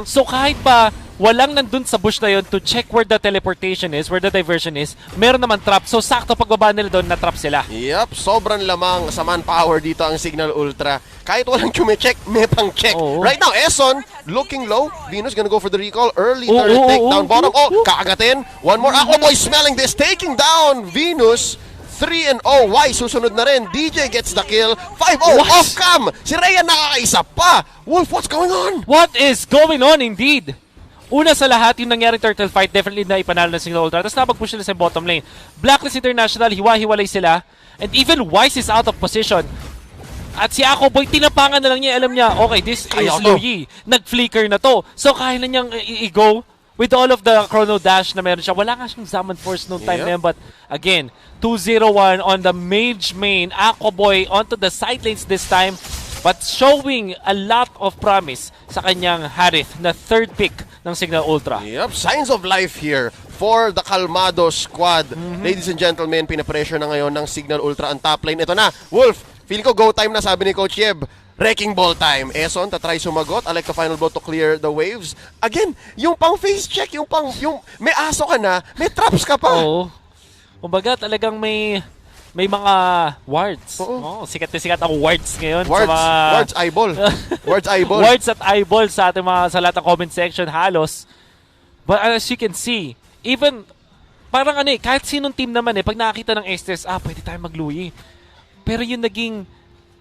So kahit pa walang nandun sa bush na yun to check where the teleportation is, where the diversion is, meron naman trap. So sakto pagbaba nila doon, na-trap sila. Yep, sobrang lamang sa manpower dito ang Signal Ultra. Kahit walang check, may pang-check. Right now, Eson, looking low. Venus gonna go for the recall. Early third take down bottom. Kakagatin. One more. Aquaboy smelling this. Taking down Venus. 3-0. Why? Susunod na rin. DJ gets the kill. 5-0. Off cam. Si Rhea nakakaisa pa. Wolf, what's going on? What is going on indeed? Una sa lahat, yung nangyaring turtle fight, definitely na ipanalo ng Signal Ultra. Tapos napag-push nila sa bottom lane. Blacklist International, hiwa-hiwalay sila. And even Wise is out of position. At si Aquaboy, tinapangan na lang niya. Alam niya, okay, this is Louis. Nag-flicker na to. So kaya na niyang i-go with all of the chrono dash na meron siya. Wala nga siyang Zaman Force noong time na yun. But again, 2-0-1 on the mage main. Aquaboy onto the side lanes this time. But showing a lot of promise sa kanyang Harith na third pick ng Signal Ultra. Yep, signs of life here for the Calmado squad. Ladies and gentlemen, pinapressure na ngayon ng Signal Ultra ang top lane. Ito na, Wolf, feeling ko go time na, sabi ni Coach Yeb. Wrecking ball time. Eson, tatry sumagot. I like the final blow to clear the waves. Again, yung pang face check, yung may aso ka na, may traps ka pa. Oo. Kumbaga talagang may mga wards. Sikat na sikat ang wards ngayon. Wards, sa mga wards eyeball. Wards eyeball. Wards at eyeball sa ating sa lahat ng comment section halos. But as you can see, even parang kahit sinong team naman pag nakakita ng Estes, pwede tayo mag-Louis. Pero yung naging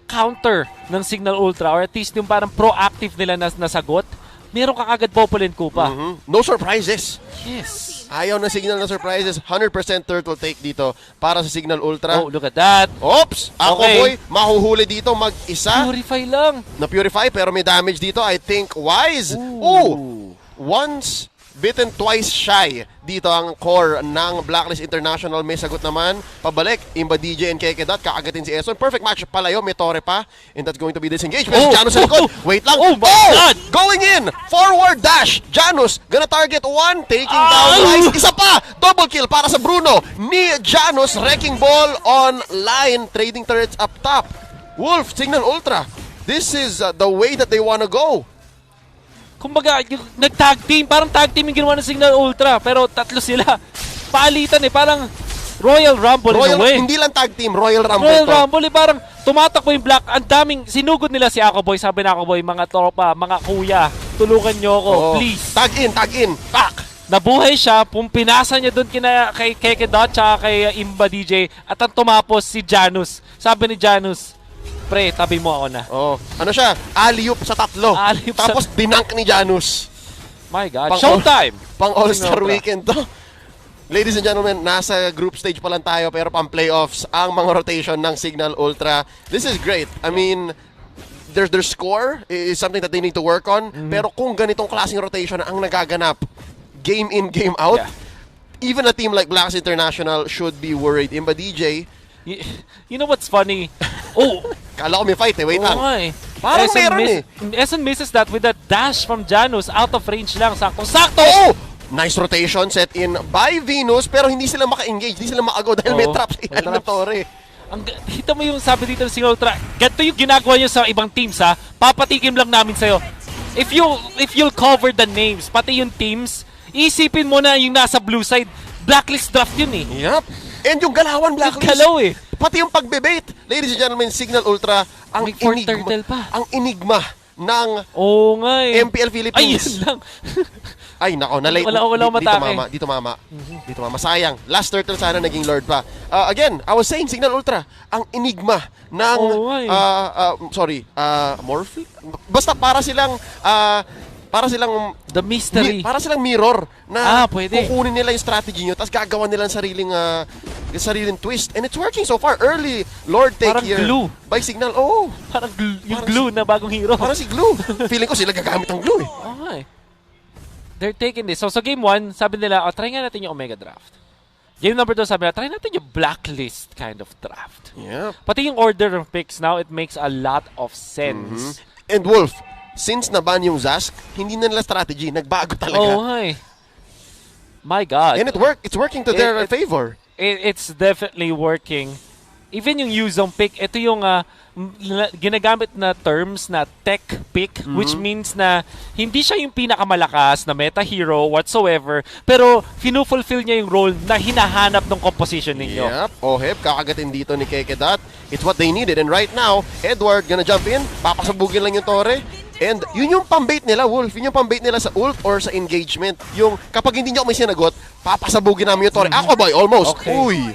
counter ng Signal Ultra or at least yung parang proactive nila na nasagot, meron kang agad Popolin Kupa. No surprises. Yes. Ayaw na Signal na surprises. 100% turtle take dito para sa Signal Ultra. Oh, look at that. Oops! Aquaboy, mahuhuli dito mag-isa. Purify lang. Na-purify pero may damage dito. I think Wise. Ooh! Once bitten, twice shy. Dito ang core ng Blacklist International. May sagot naman. Pabalik. Imba DJ and Kekedot. Kakagatin si Eson. Perfect match. Palayo. May tore pa. And that's going to be disengaged. Pero Janus sa likod. Wait lang. Oh my God! Going in. Forward dash. Janus gonna target one. Taking down Wise. Isa pa. Double kill para sa Bruno. Ni Janus. Wrecking ball on line. Trading turrets up top. Wolf, Signal Ultra. This is the way that they wanna go. Kumbaga, nag-tag team. Parang tag team yung ginawa ng Signal Ultra. Pero tatlo sila. Palitan Parang Royal Rumble in a way. Hindi lang tag team, Royal Rumble. Royal Rumble parang tumatakbo yung Black. Ang daming sinugod nila si Aquaboy. Sabi na Aquaboy, mga tropa, mga kuya, tulungan nyo ako, please. Tag in, pak! Nabuhay siya, pinasa niya doon kay Kekedot tsaka kay Imba DJ. At ang tumapos si Janus. Sabi ni Janus, pre, tabi mo ako na. Ano siya? Alley-oop sa tatlo. Tapos dinunk ni Janus. My God. Showtime! Pang All-Star Weekend to. Ladies and gentlemen, nasa group stage pa lang tayo pero pang playoffs ang mga rotation ng Signal Ultra. This is great. I mean, their score is something that they need to work on. Pero kung ganitong klaseng rotation ang nagaganap, game in, game out, even a team like Blacklist International should be worried. Imba DJ, You know what's funny? Kala ko may fight eh. Wait lang. Parang meron eh. Essen misses that with a dash from Janus. Out of range lang. Sakto-sakto! Oh! Nice rotation set in by Venus pero hindi sila maka-engage. Hindi sila maka-go dahil may traps si Torre. Kita mo yung sabi dito ng Signal Ultra. Ganito yung ginagawa nyo sa ibang teams ha. Papatikim lang namin sa'yo. If you'll cover the names, pati yung teams, isipin mo na yung nasa blue side. Blacklist draft yun eh. Yup. And yung galawan blacklist. Galaw eh. Pati yung pagbebait. Ladies and gentlemen, Signal Ultra, ang enigma ng Mpl-Philippines. Ay, yun lang. Ay, nako. Dito mama. Sayang. Last turtle sana naging Lord pa. Again, I was saying, Signal Ultra, ang enigma ng... Morphe? Basta para silang The mystery. Para silang mirror na pwede. kukunin nila yung strategy nyo tapos gagawa nila ng sariling twist. And it's working so far. Early Lord take parang here glue. By Signal. Oh. Parang yung glue na bagong hero. Parang si glue. Feeling ko sila gagamit ng glue eh. Okay. They're taking this. So sa game 1, sabi nila, try nga natin yung Omega Draft. Game number 2, sabi nila, try natin yung Blacklist kind of draft. Yeah. Pati yung order of picks now, it makes a lot of sense. And Wolf, since naban yung Zask, hindi na nila strategy. Nagbago talaga. My God. And it's working to their favor. It's definitely working. Even yung Yuzong pick, ito yung ginagamit na terms na tech pick, which means na hindi siya yung pinakamalakas na meta hero whatsoever, pero finufulfill niya yung role na hinahanap ng composition ninyo. Yep. Oheb, kakagatin dito ni Kekedat. It's what they needed. And right now, Edward gonna jump in. Papasabugin lang yung Torre. And yun yung pambait nila, Wolf. Yun yung pambait nila sa ult or sa engagement. Yung kapag hindi nyo may sinagot, papasabugin namin yung Torre. Aqua Boy, almost. Okay. Uy.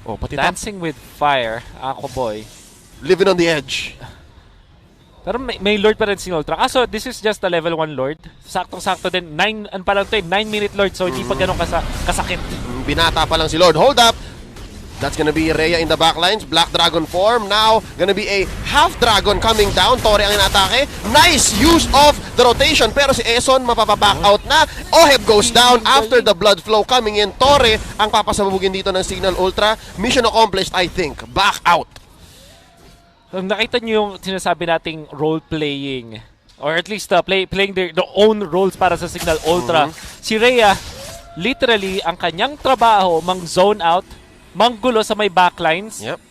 Oh, pati Dancing with Fire, Aqua Boy. Living on the edge. Pero may Lord pa rin si Ultra. So this is just a level 1 Lord. Saktong-sakto din. 9-minute Lord. So hindi pa ganun kasakit. Binata pa lang si Lord. Hold up. That's gonna be Rhea in the backlines. Black Dragon form. Now, gonna be a half dragon coming down. Torre ang inatake. Nice use of the rotation. Pero si Eson mapapaback out na. Oheb goes down after the blood flow coming in. Torre ang papasabugin dito ng Signal Ultra. Mission accomplished, I think. Back out. Nakita niyo yung sinasabi nating role-playing. Or at least playing their own roles para sa Signal Ultra. Si Rhea, literally, ang kanyang trabaho, mang-zone out, manggulo sa may backlines. Yep.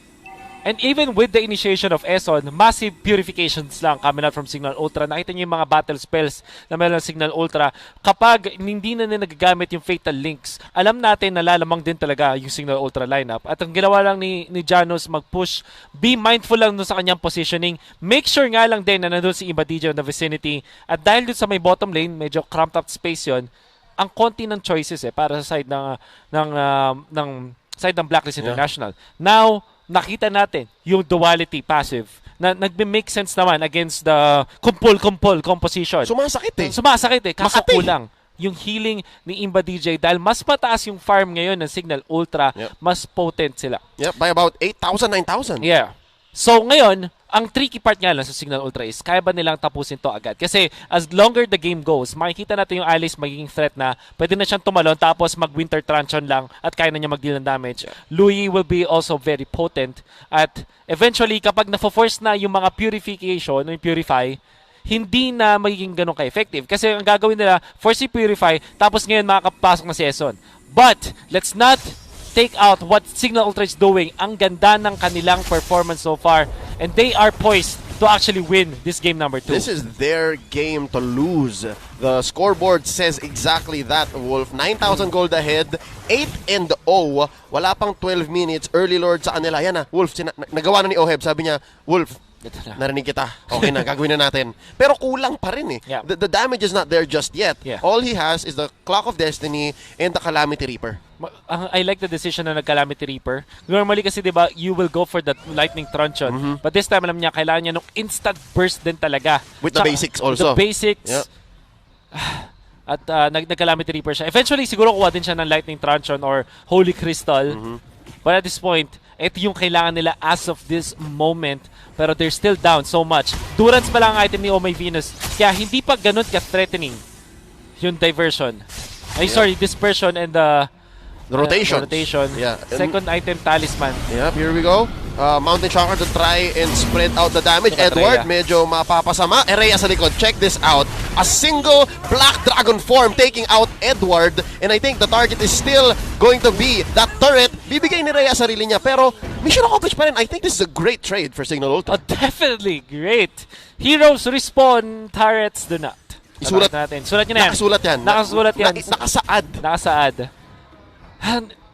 And even with the initiation of Eson, massive purifications lang coming out from Signal Ultra. Nakita niyo yung mga battle spells na meron ng Signal Ultra. Kapag hindi na nagagamit yung Fatal Links, alam natin na lalamang din talaga yung Signal Ultra lineup. At ang ginawa lang ni Janus mag-push, be mindful lang dun sa kanyang positioning. Make sure nga lang din na nandun si Imbadija in the vicinity. At dahil dun sa may bottom lane, medyo cramped up space yon, ang konti ng choices para sa side ng Blacklist International. Now, nakita natin yung duality passive na nagbe-make sense naman against the kumpul composition. Sumasakit eh. Kaso kulang yung healing ni Imba DJ dahil mas mataas yung farm ngayon ng Signal Ultra, mas potent sila. Yep, by about 8,000, 9,000. Yeah. So ngayon, ang tricky part nga lang sa Signal Ultra is kaya ba nilang tapusin to agad? Kasi as longer the game goes, makikita natin yung Alice magiging threat na pwede na siyang tumalon tapos mag-Winter Truncheon lang at kaya na niya mag-deal ng damage. Louis will be also very potent at eventually kapag na-force na yung mga purification, yung purify, hindi na magiging ganun ka-effective. Kasi ang gagawin nila, force si purify tapos ngayon makakapasok na si Eson. But let's not take out what Signal Ultra is doing. Ang ganda ng kanilang performance so far. And they are poised to actually win this game number 2. This is their game to lose. The scoreboard says exactly that, Wolf. 9,000 gold ahead, 8-0. Wala pang 12 minutes. Early Lord sa kanila. Yan na, Wolf. Nagawa na ni Oheb. Sabi niya, Wolf, narinig kita. Okay na, gagawin na natin. Pero kulang pa rin eh. Yeah. The damage is not there just yet. Yeah. All he has is the Clock of Destiny and the Calamity Reaper. I like the decision na nag-Calamity Reaper. Normally kasi diba, you will go for the Lightning Truncheon. But this time, alam niya, kailangan niya ng instant burst din talaga. With the basics also. The basics. Yep. At nag-Calamity Reaper siya. Eventually, siguro kuha din siya ng Lightning Truncheon or Holy Crystal. But at this point, ito yung kailangan nila as of this moment. Pero they're still down so much. Durance pa lang ang item ni Oh My Venus. Kaya hindi pa ganun ka-threatening yung diversion. Sorry, dispersion and the rotation. Yeah. Second item, Talisman. Yep, here we go. Mountain Shocker to try and spread out the damage. Edward, medyo mapapasama. Rhea sa likod. Check this out. A single Black Dragon form taking out Edward. And I think the target is still going to be that turret. Bibigay ni Rhea sarili niya. Pero mission accomplished pa rin. I think this is a great trade for Signal Ultra. Definitely great. Heroes respawn, turrets do not. Isulat natin. Sulat niyo na yan. Nakasulat yan. Nakasulat yan. Nakasaad. Nakasaad.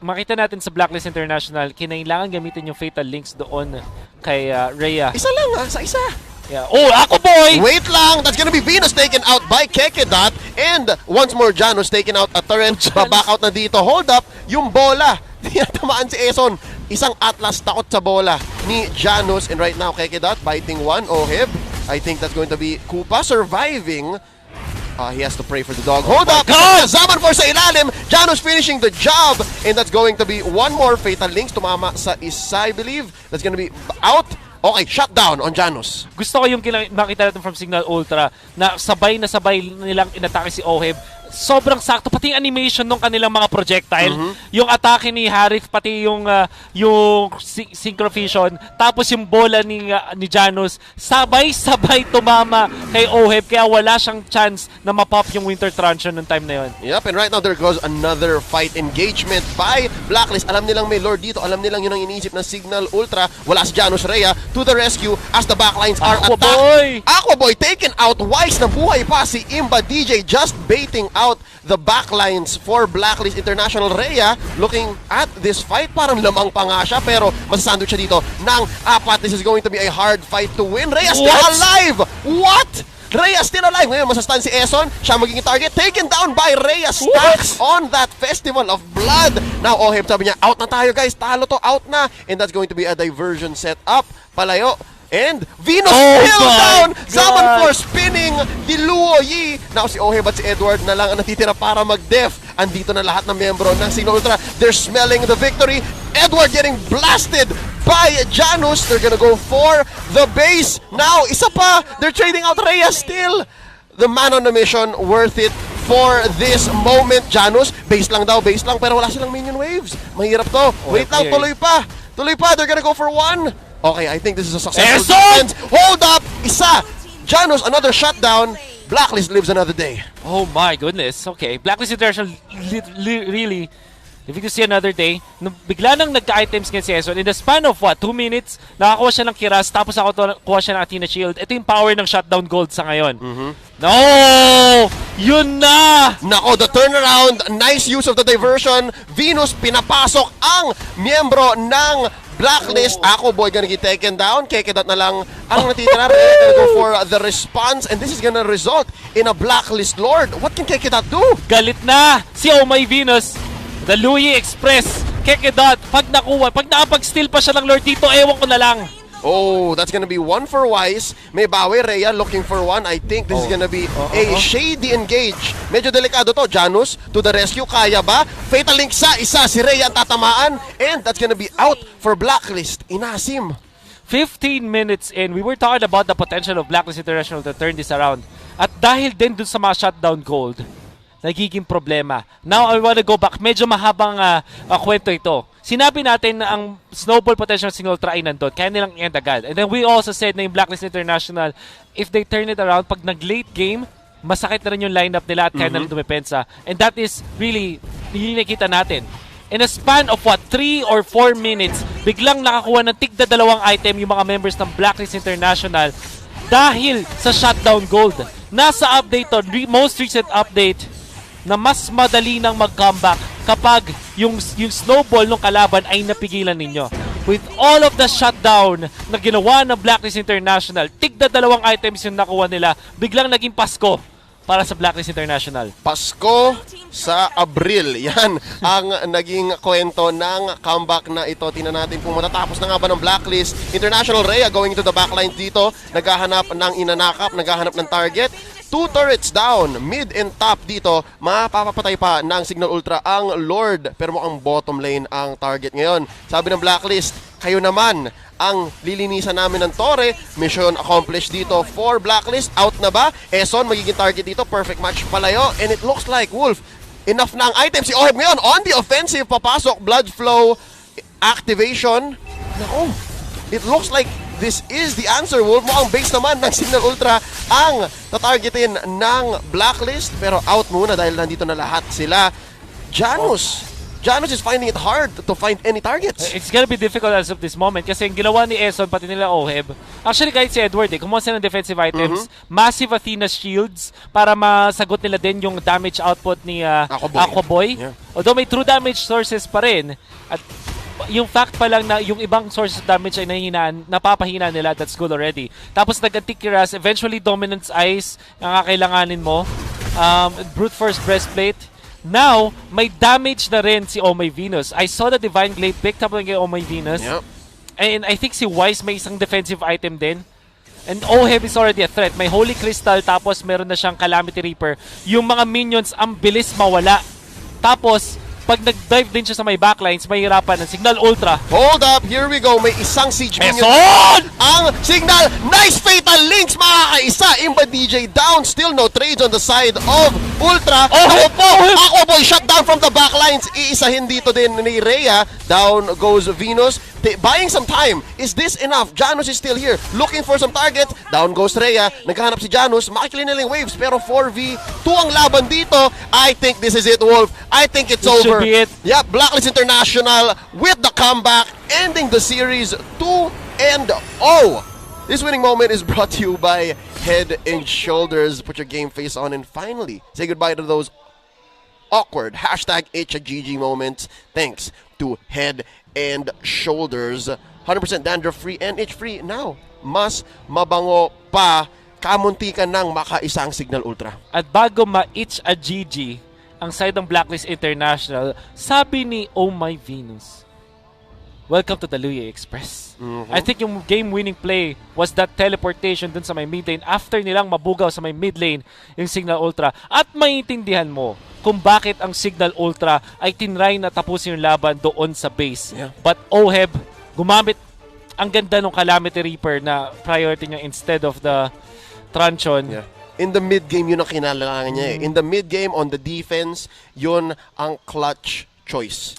Makita natin sa Blacklist International, kinailangan gamitin yung Fatal Links doon kay Rhea. Isa lang sa isa. Yeah. Oh, ako boy! Wait lang! That's gonna be Venus taken out by Kekedot. And once more, Janus taken out a turret. Back out na dito. Hold up, yung bola. Tinatamaan si Eson. Isang Atlas takot sa bola ni Janus. And right now, Kekedot biting one. Oheb. I think that's going to be Koopa surviving. He has to pray for the dog. Hold up! Zaman for sa ilalim! Janus finishing the job! And that's going to be one more Fatal Links. Tumama sa isa, I believe. That's gonna be out. Okay, shutdown on Janus. Gusto ko yung makita natin from Signal Ultra na sabay nilang inatake si Oheb. Sobrang sakto, pati yung animation ng kanilang mga projectile, yung atake ni Harith, pati yung synchrofusion, tapos yung bola ni Janus, sabay-sabay tumama kay Oheb, kaya wala siyang chance na mapop yung Winter Truncheon noong time na yun. Yep, and right now there goes another fight engagement by Blacklist. Alam nilang may Lord dito, alam nilang yun ang iniisip ng Signal Ultra. Wala si Janus. Rhea to the rescue as the backlines are attacked. Aquaboy taken out. Wise na buhay pa si Imba DJ, just baiting out the backlines for Blacklist International. Rhea looking at this fight, parang lamang pa nga siya, pero masasandwich siya dito ng apat. This is going to be a hard fight to win. Rhea still alive! What? Rhea still alive. Ngayon masastan si Eson, siya magiging target, taken down by Rhea. Stacks on that Festival of Blood. Now Oheb sabi niya, out na tayo guys, talo to, out na. And that's going to be a diversion set up. Palayo. And Venus still down! Zaman for spinning Diluo Yi. Now si Oheb at si Edward na lang ang natitira para mag-def. Andito na lahat ng miyembro ng Signal Ultra. They're smelling the victory. Edward getting blasted by Janus. They're gonna go for the base. Now, isa pa. They're trading out Rhea still. The man on the mission, worth it for this moment. Janus, base lang daw, base lang. Pero wala silang minion waves. Mahirap to. Wait lang, tuloy pa. Tuloy pa. They're gonna go for one. Okay, I think this is a successful defense. Hold up! Isa! Janus, another shutdown. Blacklist lives another day. Oh my goodness. Okay, Blacklist International really living to see another day. Bigla nang nagka-items ngayon si Eson. In the span of what, 2 minutes, nakakuha siya ng Kiras, tapos kuha siya ng Athena Shield. Ito yung power ng shutdown gold sa ngayon. No! Yun na! Nako, the turnaround. Nice use of the diversion. Venus, pinapasok ang miyembro ng Blacklist. Aquaboy gonna get taken down. Kekedot na lang ang natitira. Gonna go for the response. And this is gonna result in a Blacklist Lord. What can Kekedot do? Galit na si Oh My Venus. The Louis Express. Kekedot, pag nakapag-steal pa siya ng Lord dito, ewan ko na lang. Oh, that's gonna be one for Wise. May bawi, Rhea looking for one. I think this is gonna be a shady engage. Medyo delikado to. Janus to the rescue. Kaya ba? Fatal Link sa isa. Si Rhea tatamaan. And that's gonna be out for Blacklist. Inasim. 15 minutes in, we were talking about the potential of Blacklist International to turn this around. At dahil din dun sa mga shutdown gold, nagiging problema. Now, I wanna go back. Medyo mahabang kwento ito. Sinabi natin na ang snowball potential ng Signal Ultra ay nandun. Kaya nilang end agad. And then we also said na yung Blacklist International, if they turn it around, pag nag-late game, masakit na rin yung lineup nila at kaya na rin dumepensa. And that is really nakita natin. In a span of what, 3 or 4 minutes, biglang nakakuha ng tigda 2 item yung mga members ng Blacklist International dahil sa shutdown gold. Nasa update to, most recent update, na mas madali nang mag-comeback kapag yung snowball ng kalaban ay napigilan ninyo. With all of the shutdown na ginawa ng Blacklist International, tigda 2 items yung nakuha nila, biglang naging Pasko para sa Blacklist International. Pasko sa Abril. Yan ang naging kwento ng comeback na ito. Tingnan natin kung matatapos na nga ba ng Blacklist International. Rhea going to the backline dito. Naghahanap ng inanakap, naghahanap ng target. 2 turrets down, mid and top dito. Mapapatay pa ng Signal Ultra ang Lord. Pero mukhang bottom lane ang target ngayon. Sabi ng Blacklist, kayo naman ang lilinisan namin ng Torre. Mission accomplished dito for Blacklist. Out na ba? Eson magiging target dito. Perfect match palayo. And it looks like, Wolf, enough na ang item. Si Oheb ngayon on the offensive. Papasok. Blood flow activation. Nako. it looks like this is the answer, Wolf. Mukhang base naman ng Signal Ultra ang tatargetin ng Blacklist. Pero out muna dahil nandito na lahat sila. Janus is finding it hard to find any targets. It's gonna be difficult as of this moment kasi yung ginawa ni Eson, pati nila Oheb. Actually, kahit si Edward, kumuha sila ng defensive items, massive Athena shields para masagot nila din yung damage output ni Aquaboy. Yeah. Although may true damage sources pa rin. At yung fact pa lang na yung ibang sources of damage ay napapahina nila, that's good already. Tapos nag-antikiras, eventually Dominance Eyes ang kakailanganin mo. Brute Force Breastplate. Now, may damage na rin si Oh My Venus. I saw the Divine Glaive picked up ng Oh My Venus. Yep. And I think si Wise may isang defensive item din. And Oheb is already a threat. May Holy Crystal, tapos meron na siyang Calamity Reaper. Yung mga minions, ang bilis mawala. Tapos, pag nag-dive din siya sa may backlines, mahirapan ng Signal Ultra. Hold up, here we go. May isang siege minion. Eson! Ang Signal. Nice Fatal Links, mga kaisa. Imba DJ down. Still no trades on the side of Ultra. Oheb! Aquaboy shut down from the backlines. Iisahin dito din ni Rhea. Down goes Venus. Buying some time. Is this enough? Janus is still here. Looking for some targets. Down goes Rhea. Naghahanap si Janus. Makikilin nila yung waves. Pero 4v2 ang laban dito. I think this is it, Wolf. I think it's over. Should be it. Yeah, Blacklist International with the comeback. Ending the series 2-0. This winning moment is brought to you by Head and Shoulders. Put your game face on and finally say goodbye to those awkward #HGG moments. Thanks to Head and Shoulders. 100% dandruff-free and itch-free. Now, mas mabango pa, kamuntikan ng makaisang Signal Ultra. At bago ma-itch a GG, ang side ng Blacklist International, sabi ni Oh My Venus, welcome to the Luya Express. I think yung game-winning play was that teleportation dun sa may mid lane after nilang mabugaw sa may mid lane yung Signal Ultra. At maintindihan mo kung bakit ang Signal Ultra ay tinry na tapusin yung laban doon sa base. Yeah. But Oheb, gumamit ang ganda ng Calamity Reaper na priority niya instead of the Truncheon. Yeah. In the mid-game, yun ang kinalalangan niya eh. In the mid-game, on the defense, yun ang clutch choice.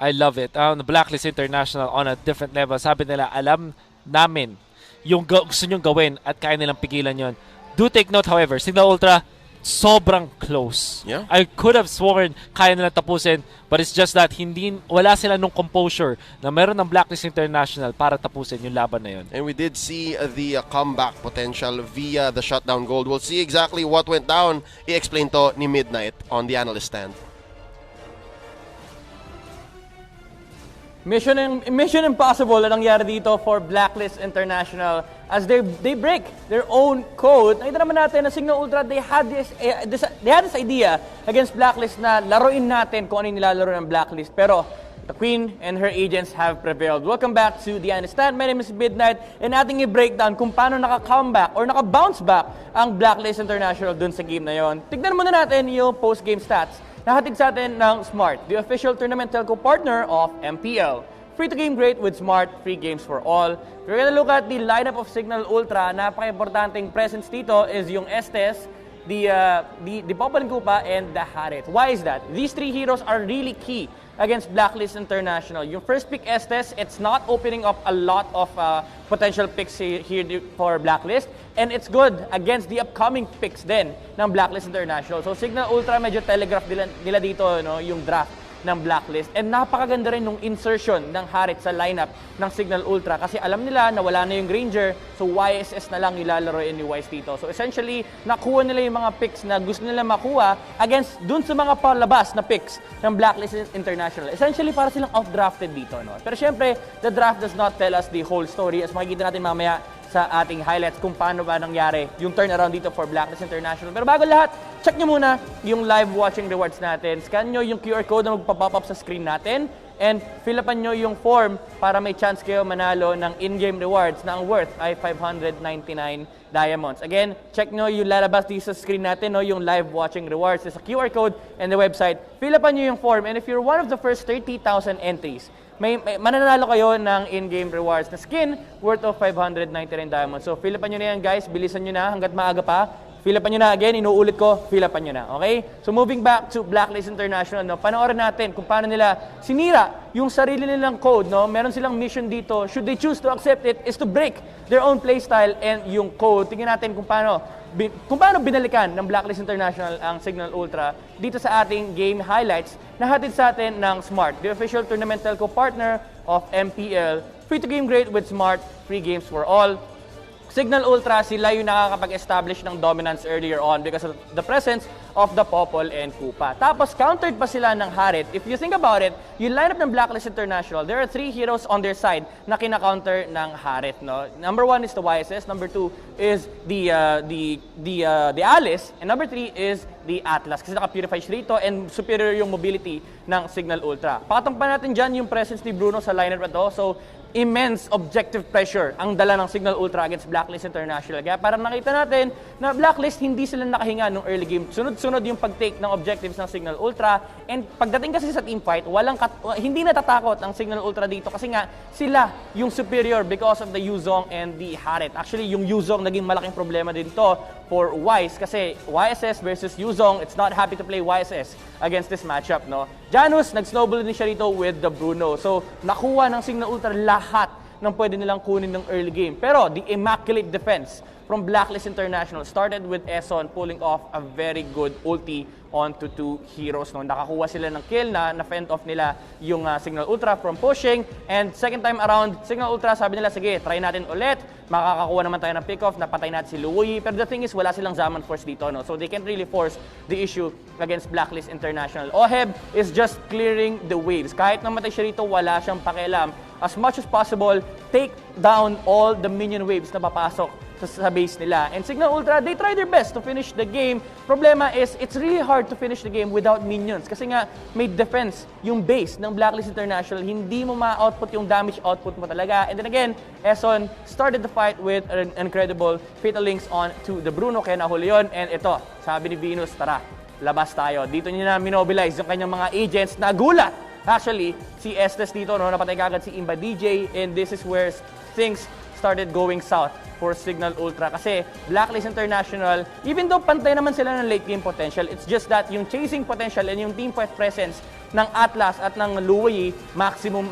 I love it. The Blacklist International on a different level. Sabi nila, alam namin yung gusto nyong gawin at kaya nilang pigilan yon. Do take note, however, Signal Ultra, sobrang close. Yeah. I could have sworn kaya nilang tapusin, but it's just that wala sila nung composure na meron ng Blacklist International para tapusin yung laban na yun. And we did see the comeback potential via the shutdown gold. We'll see exactly what went down. I-explain to ni Midnight on the analyst stand. Mission impossible ang nangyari dito for Blacklist International as they break their own code. Nakita naman natin na Signal Ultra, they had this idea against Blacklist na laruin natin kung ano yung nilalaro ng Blacklist. Pero the Queen and her agents have prevailed. Welcome back to The Understand. My name is Midnight and ating i-breakdown kung paano naka-comeback or naka-bounce back ang Blacklist International dun sa game na yon. Tignan muna natin yung post-game stats. Nahatid sa atin ng Smart, the official tournament telco partner of MPL. Free to game great with Smart, free games for all. If you're gonna look at the lineup of Signal Ultra, napaka-importanting presence dito is yung Estes, the Popan Kupa, and the Harit. Why is that? These three heroes are really key against Blacklist International. Yung first pick Estes, it's not opening up a lot of potential picks here for Blacklist. And it's good against the upcoming picks din ng Blacklist International. So Signal Ultra, medyo telegraph nila dito yung draft ng Blacklist. And napakaganda rin nung insertion ng Harit sa lineup ng Signal Ultra kasi alam nila na wala na yung Ranger, so YSS na lang ilalaroin ni Wise dito. So essentially, nakuha nila yung mga picks na gusto nila makuha against dun sa mga palabas na picks ng Blacklist International. Essentially, para silang outdrafted dito. No? Pero syempre, the draft does not tell us the whole story as makikita natin mamaya sa ating highlights kung paano ba nangyari yung turnaround dito for Blacklist International. Pero bago lahat, check nyo muna yung live watching rewards natin. Scan nyo yung QR code na magpa-pop up sa screen natin and fill upan nyo yung form para may chance kayo manalo ng in-game rewards na ang worth ay 599 diamonds. Again, check nyo yung lalabas dito sa screen natin, yung live watching rewards. There's a QR code and the website. Fill upan nyo yung form and if you're one of the first 30,000 entries, may mananalo kayo ng in-game rewards na skin worth of 599 diamonds. So, fill upan nyo na yan guys. Bilisan nyo na hanggat maaga pa. Fill upan nyo na again, inuulit ko, fill upan nyo na, okay? So moving back to Blacklist International, no, panoorin natin kung paano nila sinira yung sarili nilang code, no? Meron silang mission dito, should they choose to accept it, is to break their own playstyle and yung code. Tingnan natin kung paano binalikan ng Blacklist International ang Signal Ultra dito sa ating game highlights na hatid sa atin ng Smart, the official tournament telco partner of MPL. Free to game great with Smart, free games for all. Signal Ultra, sila yung nakakapag-establish ng dominance earlier on because of the presence of the Popol and Kupa. Tapos, countered pa sila ng Harit. If you think about it, yung lineup ng Blacklist International, there are 3 heroes on their side na kina-counter ng Harit. No? Number 1 is the YSS, number 2 is the Alice, and number 3 is the Atlas. Kasi naka-purify siya rito and superior yung mobility ng Signal Ultra. Pakatong pa natin dyan yung presence ni Bruno sa lineup na to. So, immense objective pressure ang dala ng Signal Ultra against Blacklist International. Kaya parang nakita natin na Blacklist hindi sila nakahinga nung early game. Sunod-sunod yung pag-take ng objectives ng Signal Ultra. And pagdating kasi sa team fight, hindi natatakot ang Signal Ultra dito kasi nga sila yung superior because of the Yuzong and the Harit. Actually, yung Yuzong naging malaking problema din to for Wise kasi YSS versus Yuzong, it's not happy to play YSS against this matchup, no? Janus, nag-snowball din siya rito with the Bruno. So, nakuha ng Signal Ultra lahat ng pwede nilang kunin ng early game. Pero, the immaculate defense from Blacklist International started with Eson pulling off a very good ulti onto 2 heroes. No? Nakakuha sila ng kill na fend off nila yung Signal Ultra from pushing. And second time around, Signal Ultra, sabi nila, sige, try natin ulit. Makakakuha naman tayo ng pick-off, napatay natin si Luoyi. Pero the thing is, wala silang Zaman Force dito. No? So they can't really force the issue against Blacklist International. Oheb is just clearing the waves. Kahit namatay siya rito, wala siyang pakialam. As much as possible, take down all the minion waves na papasok sa base nila. And Signal Ultra, they try their best to finish the game. Problema is, it's really hard to finish the game without minions. Kasi nga, may defense yung base ng Blacklist International. Hindi mo ma-output yung damage output mo talaga. And then again, Eson started the fight with an incredible fatal links on to the Bruno. Kaya nahuli yun. And ito, sabi ni Venus, tara, labas tayo. Dito niya na minobilize yung kanyang mga agents na gulat. Actually, si Estes dito, no, napatay kagad si Imba DJ. And this is where things started going south for Signal Ultra kasi Blacklist International, even though pantay naman sila ng late game potential, it's just that yung chasing potential and yung team fight presence ng Atlas at ng Luoyi, maximum,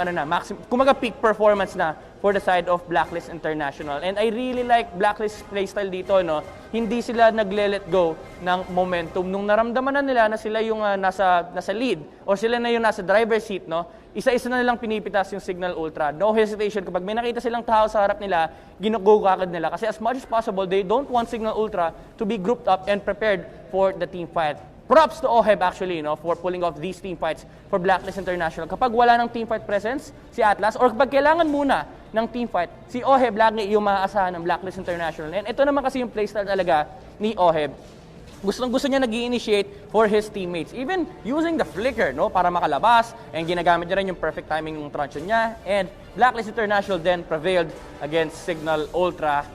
kumaga peak performance na for the side of Blacklist International. And I really like Blacklist playstyle dito, no? Hindi sila nagle-let go ng momentum. Nung naramdaman na nila na sila yung nasa lead o sila na yung nasa driver's seat, no? Isa-isa na nilang pinipitas yung Signal Ultra. No hesitation. Kapag may nakita silang tao sa harap nila, ginugo agad nila. Kasi as much as possible, they don't want Signal Ultra to be grouped up and prepared for the team fight. Props to Oheb actually, no, for pulling off these team fights for Blacklist International. Kapag wala ng team fight presence, si Atlas, or kapag kailangan muna ng team fight, si Oheb lagi yung maaasahan ng Blacklist International. And ito naman kasi yung playstyle talaga ni Oheb. Gustong-gusto niya nag-i-initiate for his teammates. Even using the flicker, no, para makalabas. And ginagamit niya rin yung perfect timing ng truncheon niya. And Blacklist International then prevailed against Signal Ultra.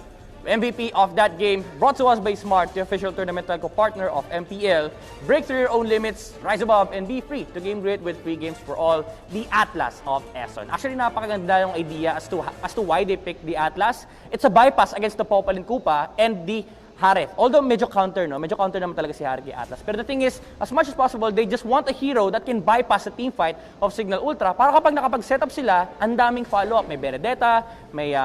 MVP of that game brought to us by Smart, the official tournament telco partner of MPL. Break through your own limits, rise above, and be free to game great with free games for all. The Atlas of Eson. Actually, napakaganda yung idea as to why they picked the Atlas. It's a bypass against the Popol and Kupa and the Harit. Although medyo counter, no? Medyo counter naman talaga si Harit kay Atlas. Pero the thing is, as much as possible, they just want a hero that can bypass the team fight of Signal Ultra para kapag nakapag-set up sila, ang daming follow-up. May Benedetta, may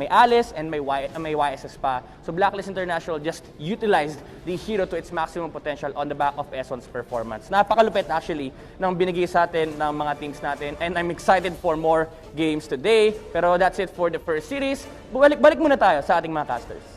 Alice, and may YSS pa. So Blacklist International just utilized the hero to its maximum potential on the back of Eson's performance. Napakalupit actually ng binigay sa atin ng mga teams natin. And I'm excited for more games today. Pero that's it for the first series. Balik muna tayo sa ating mga casters.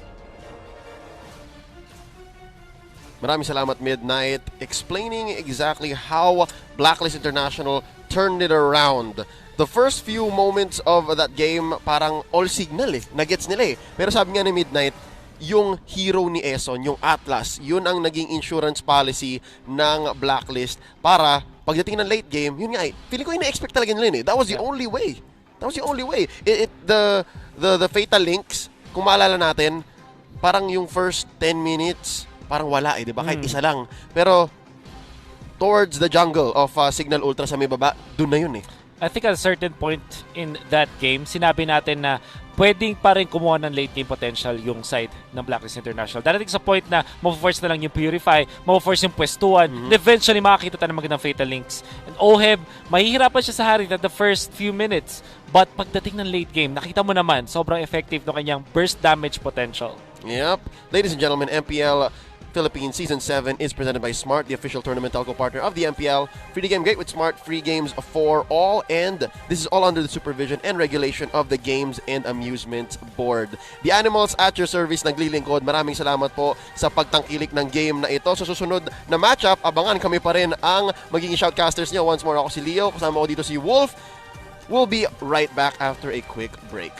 Maraming salamat, Midnight, explaining exactly how Blacklist International turned it around. The first few moments of that game, parang all signal nagets nila Pero sabi nga ni Midnight, yung hero ni Eson, yung Atlas, yun ang naging insurance policy ng Blacklist para pagdating ng late game, yun nga feeling ko ina-expect talaga nila That was the only way. That was the only way. The fatal links, kung maalala natin, parang yung first 10 minutes, parang wala di ba? Kahit isa lang. Pero towards the jungle of Signal Ultra sa may baba, doon na yun I think at a certain point in that game, sinabi natin na pwedeng pa rin kumuha ng late game potential yung side ng Blacklist International. Darating sa point na ma-force na lang yung Purify, ma-force yung pwestuhan, and eventually makakita tayo ng magandang Fatal Links. And Oheb, mahihirapan siya sa Harit at the first few minutes. But pagdating ng late game, nakita mo naman, sobrang effective ng kanyang burst damage potential. Yep. Ladies and gentlemen, MPL Philippines Season 7 is presented by Smart, the official tournament telco partner of the MPL. Free to game great with Smart, free games for all, and this is all under the supervision and regulation of the Games and Amusement Board. The Animals at your service, naglilingkod. Maraming salamat po sa pagtangkilik ng game na ito. Sa susunod na matchup, abangan kami pa rin ang magiging shoutcasters niyo. Once more, ako si Leo, kasama ko dito si Wolf. We'll be right back after a quick break.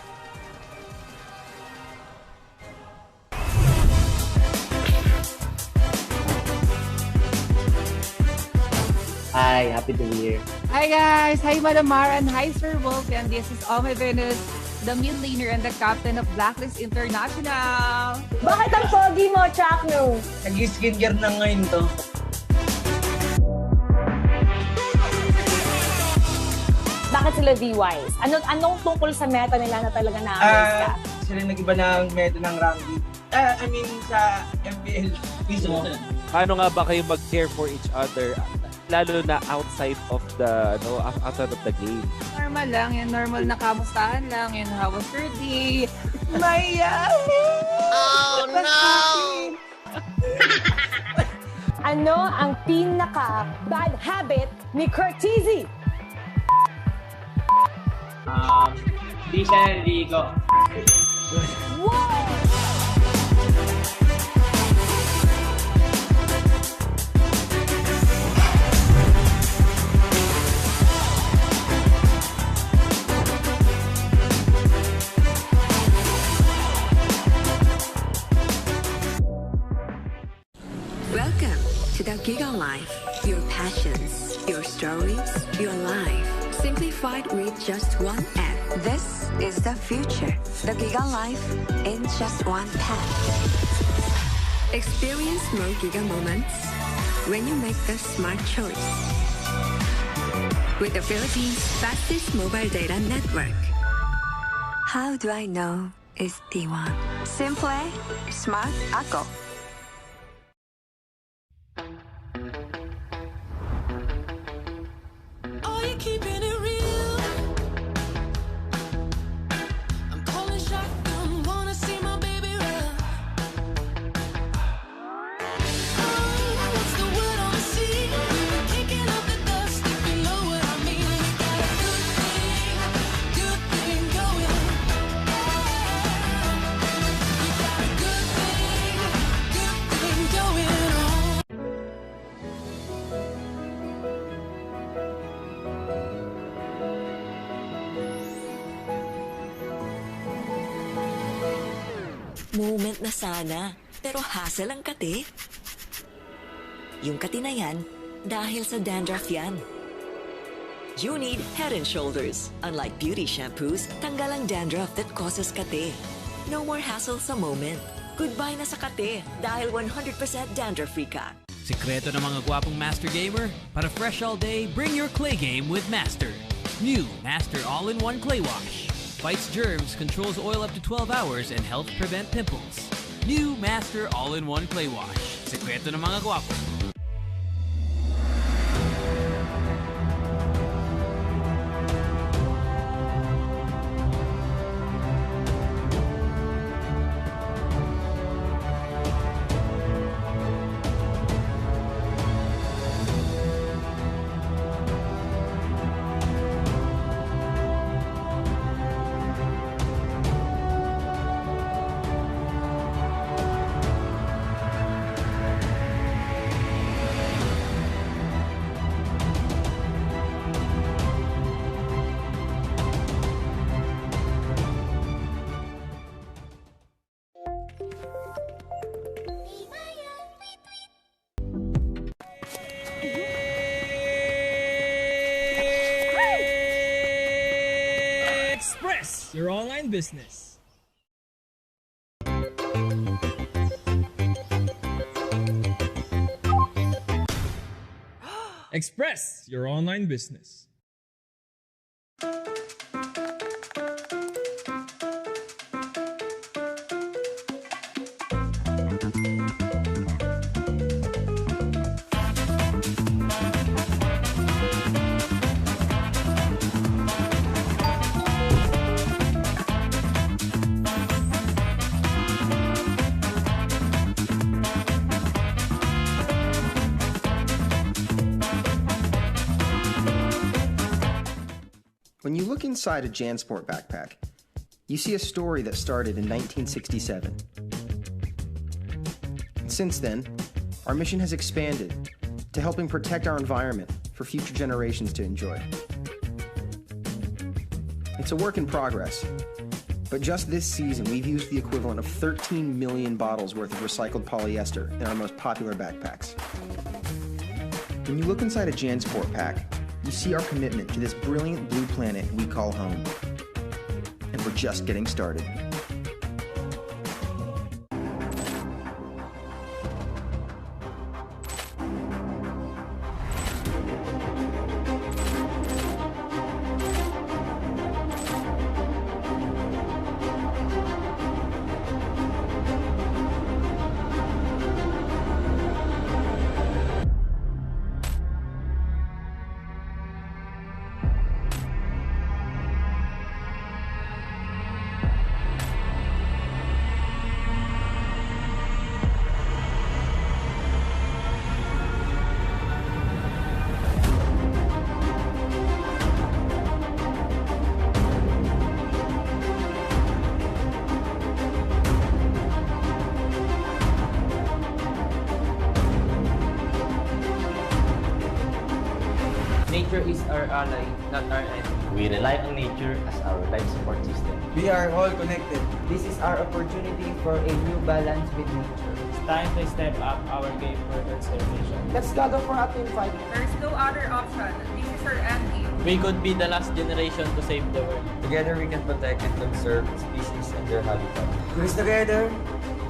Hi, happy to be here. Hi guys! Hi Madam Mara and hi Sir Wolf, and this is Omlet, the mid laner and the captain of Blacklist International. Bakit ang pogi mo, Chuck, no? Nag-skincare na ngayon to. Bakit sila V-wise? Anong tungkol sa meta nila na talaga na-amaze ka? Sila nag-iba ng meta ng ranking. I mean, sa MPL mismo. Paano nga ba kayo mag-care for each other? Lalo na outside of the game. Normal lang, yung normal na kamustahan lang, yung how was your day? Miami! Oh no! Ano ang pinaka-bad habit ni Curtizy? Di siya naligo. Wow! Welcome to the Giga Life. Your passions, your stories, your life. Simplified with just one app. This is the future. The Giga Life in just one tap. Experience more Giga moments when you make the smart choice. With the Philippines' fastest mobile data network. How do I know it's T1? Simple, smart, ako. Moment na sana, pero hassle ang kati. Yung kati na yan, dahil sa dandruff yan. You need Head & Shoulders. Unlike beauty shampoos, tanggal ang dandruff that causes kati. No more hassle sa moment. Goodbye na sa kati, dahil 100% dandruff-free ka. Sikreto ng mga gwapong Master Gamer? Para fresh all day, bring your clay game with Master. New Master All-in-One Clay Wash. Fights germs, controls oil up to 12 hours, and helps prevent pimples. New Master All-in-One Clay Wash. Sekreto ng mga gwapo. Express your online business. Express your online business. When you look inside a JanSport backpack, you see a story that started in 1967. And since then, our mission has expanded to helping protect our environment for future generations to enjoy. It's a work in progress, but just this season we've used the equivalent of 13 million bottles worth of recycled polyester in our most popular backpacks. When you look inside a JanSport pack, you see our commitment to this brilliant blue planet we call home. And we're just getting started. Nature is our ally, not our enemy. We rely on nature as our life support system. We are all connected. This is our opportunity for a new balance with nature. It's time to step up our game for conservation. Let's gather for a team fight. There's no other option. This is our end game. We could be the last generation to save the world. Together we can protect and conserve species and their habitat. Because together,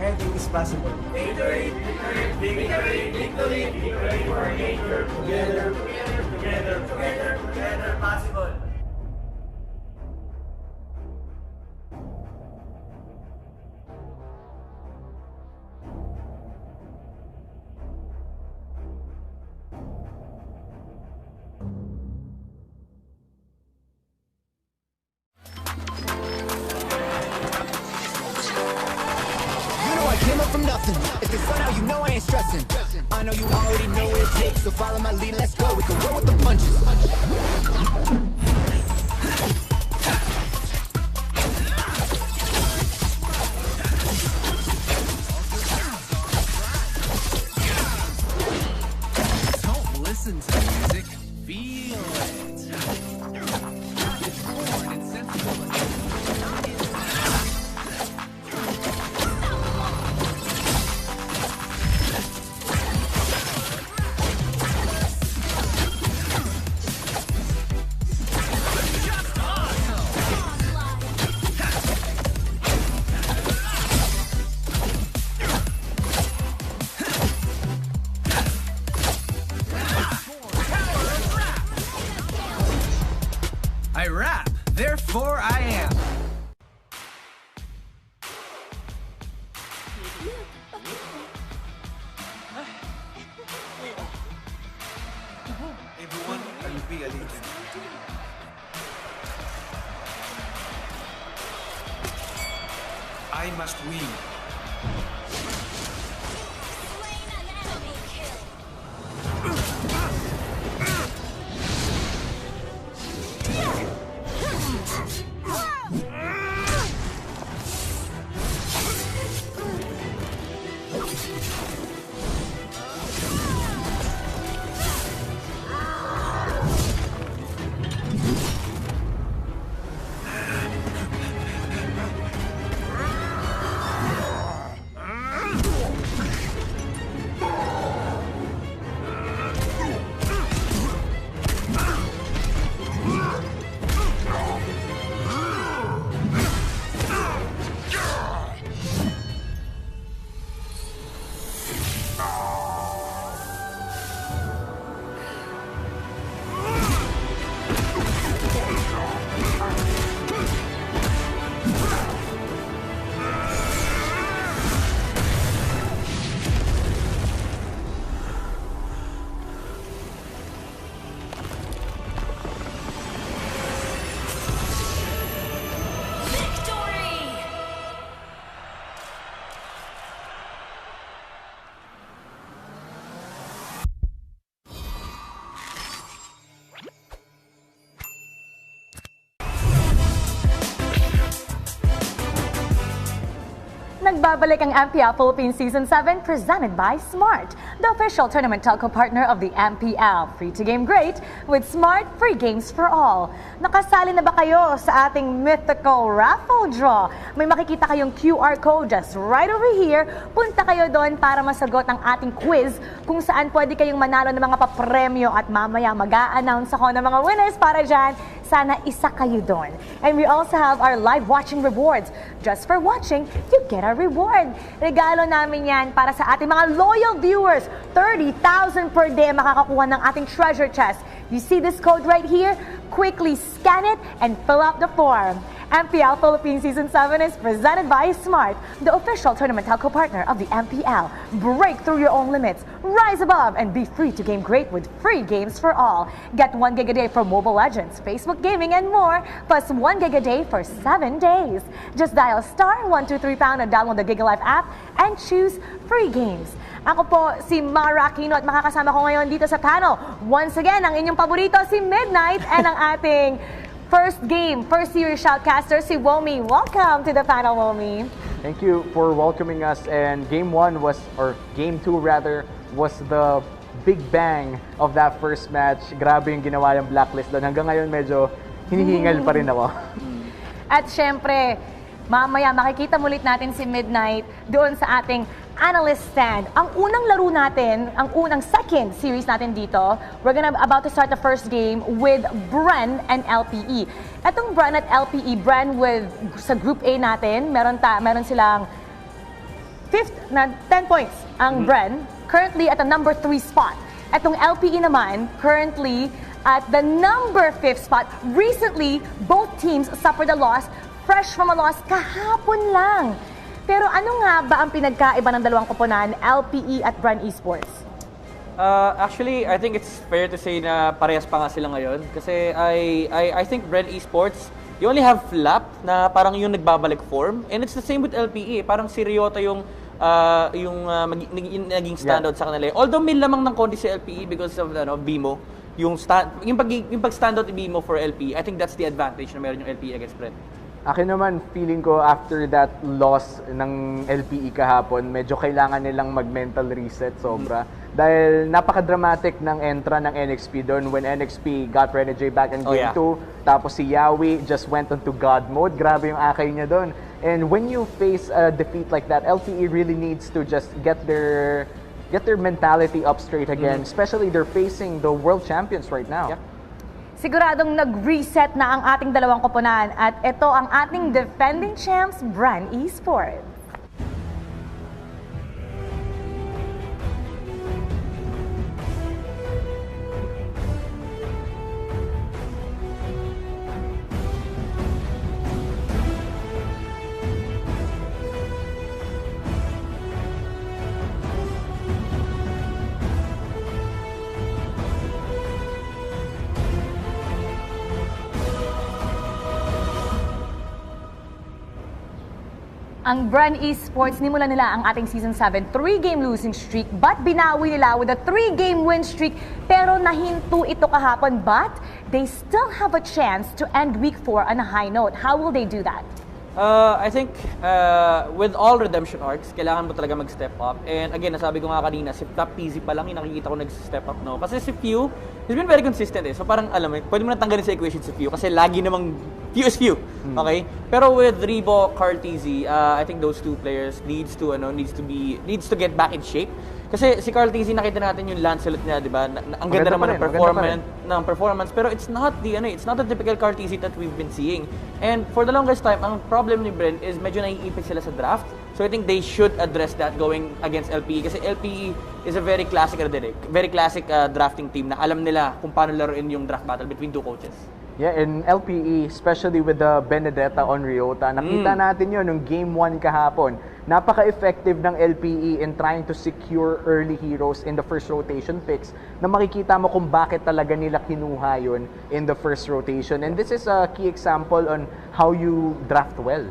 anything is possible. Victory, victory, victory, victory, victory for nature. Together, together, together, together, together, possible. Came up from nothing. If it's fun out, you know I ain't stressing. I know you already know what it takes, so follow my lead, let's go. We can roll with the punches. Don't listen to music, feel it. It's born in sensibility. I rap, therefore I am. Everyone will be a legend. I must win. Nagbabalik ang Mpl-Philippines Season 7 presented by Smart, the official tournament telco partner of the Mpl. Free to game great with Smart, free games for all. Nakasali na ba kayo sa ating mythical raffle draw? May makikita kayong QR code just right over here. Punta kayo doon para masagot ang ating quiz kung saan pwede kayong manalo ng mga papremyo at mamaya mag-a-announce ako ng mga winners para dyan. Sana isa kayo doon. And we also have our live watching rewards. Just for watching, you get a reward. Regalo namin yan para sa ating mga loyal viewers. 30,000 per day makakakuha ng ating treasure chest. You see this code right here? Quickly scan it and fill out the form. Mpl-Philippines Season 7 is presented by Smart, the official tournament telco partner of the Mpl. Break through your own limits, rise above, and be free to game great with free games for all. Get 1 gig a day for Mobile Legends, Facebook Gaming, and more, plus 1 gig a day for 7 days. Just dial *123# and download the GigaLife app and choose free games. Ako po si Mara Aquino at makakasama ko ngayon dito sa panel. Once again, ang inyong paborito si Midnight and ang ating first series shoutcaster, si Womi. Welcome to the panel, Womi. Thank you for welcoming us. And Game 2 was the big bang of that first match. Grabe yung ginawa yung Blacklist doon. Hanggang ngayon medyo hinihingal pa rin ako. At syempre, mamaya makikita mulit natin si Midnight doon sa ating analyst stand. Ang unang laro natin, ang unang second series natin dito, we're about to start the first game with Bren and LPE. Etong Bren at LPE, sa Group A natin, meron silang 10 points ang Bren, currently at the number 3 spot. Etong LPE naman, currently at the number 5th spot. Recently, both teams suffered a loss, fresh from a loss kahapon lang. Pero ano nga ba ang pinagkaiba ng dalawang koponan, LPE at Bren Esports? Actually, I think it's fair to say na parehas pa nga sila ngayon. Kasi I think Bren Esports, you only have Flap na parang yung nagbabalik form. And it's the same with LPE. Parang si Ryota yung naging standout sa kanila. Although may lamang ng konti si LPE because of BMO. Yung pag-standout ni BMO for LPE, I think that's the advantage na meron yung LPE against Bren. Akin naman, feeling ko after that loss ng LPE kahapon, medyo kailangan nilang mag-mental reset sobra. Dahil napaka-dramatic ng entra ng NXP doon when NXP got Renegade back in Game 2. Tapos si Yawi just went into God mode. Grabe yung akay niya doon. And when you face a defeat like that, LPE really needs to just get their mentality up straight again. Especially they're facing the world champions right now. Yeah. Siguradong nag-reset na ang ating dalawang koponan at ito ang ating defending champs, Bren Esports. Ang Bren Esports, nimulan nila ang ating Season 7 3-game losing streak, but binawi nila with a 3-game win streak. Pero nahinto ito kahapon, but they still have a chance to end Week 4 on a high note. How will they do that? I think with all redemption arcs, kailangan mo talaga mag-step up. And again, nasabi ko nga kanina, si Top PZ pa lang yung nakikita ko nag-step up, no? Kasi si Few, he's been very consistent eh. So parang, alam mo, pwede mo na tanggalin sa equation si Few kasi lagi namang Few is Few. Okay? Pero with Rebo, Carl TZ, I think those two players needs to get back in shape. Kasi si Carl TZ, nakita natin yung Lancelot niya, di ba? Ang ganda naman ng performance, pero it's not the typical Carl TZ that we've been seeing. And for the longest time, ang problem ni Bren is medyo naiipit sila sa draft. So I think they should address that going against LPE kasi LPE is a very classic drafting team na alam nila kung paano laruin yung draft battle between two coaches. Yeah, in LPE, especially with the Benedetta on Ryota, nakita natin yun nung Game 1 kahapon. Napaka-effective ng LPE in trying to secure early heroes in the first rotation picks na makikita mo kung bakit talaga nila kinuha yun in the first rotation. And this is a key example on how you draft well.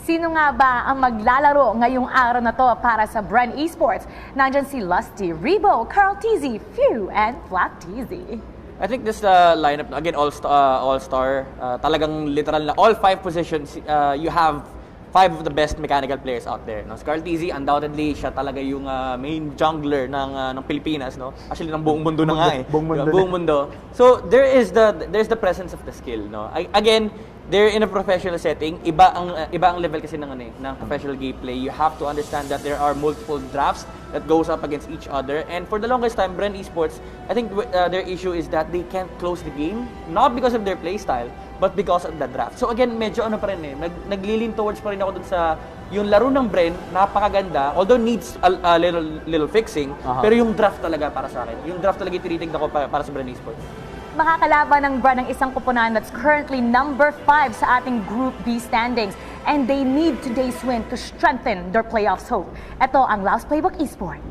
Sino nga ba ang maglalaro ngayong araw na to para sa Bren Esports? Nandyan si Lusty, Rebo, Carl TZ, Few, and Flat TZ. I think this lineup, again, all-star, talagang literal na all 5 positions, you have 5 of the best mechanical players out there. No? Si Carl Tizzy, undoubtedly, siya talaga yung main jungler ng Pilipinas. No? Actually, ng buong mundo na nga eh. Buong mundo. So, there's the presence of the skill. No? Again, they're in a professional setting. Iba ang level kasi ng professional gameplay. You have to understand that there are multiple drafts that goes up against each other. And for the longest time, Bren Esports, I think their issue is that they can't close the game, not because of their playstyle, but because of the draft. So again, medyo ano pa rin eh, naglilin towards pa rin ako dun sa yung laro ng Bren, napakaganda, although needs a little fixing, pero yung draft talaga para sa akin. Yung draft talaga tinitignan ko para sa Bren Esports. Makakalaban ng Bren ang isang koponan that's currently number 5 sa ating Group B standings. And they need today's win to strengthen their playoffs hope. Ito ang Laos Playbook Esports.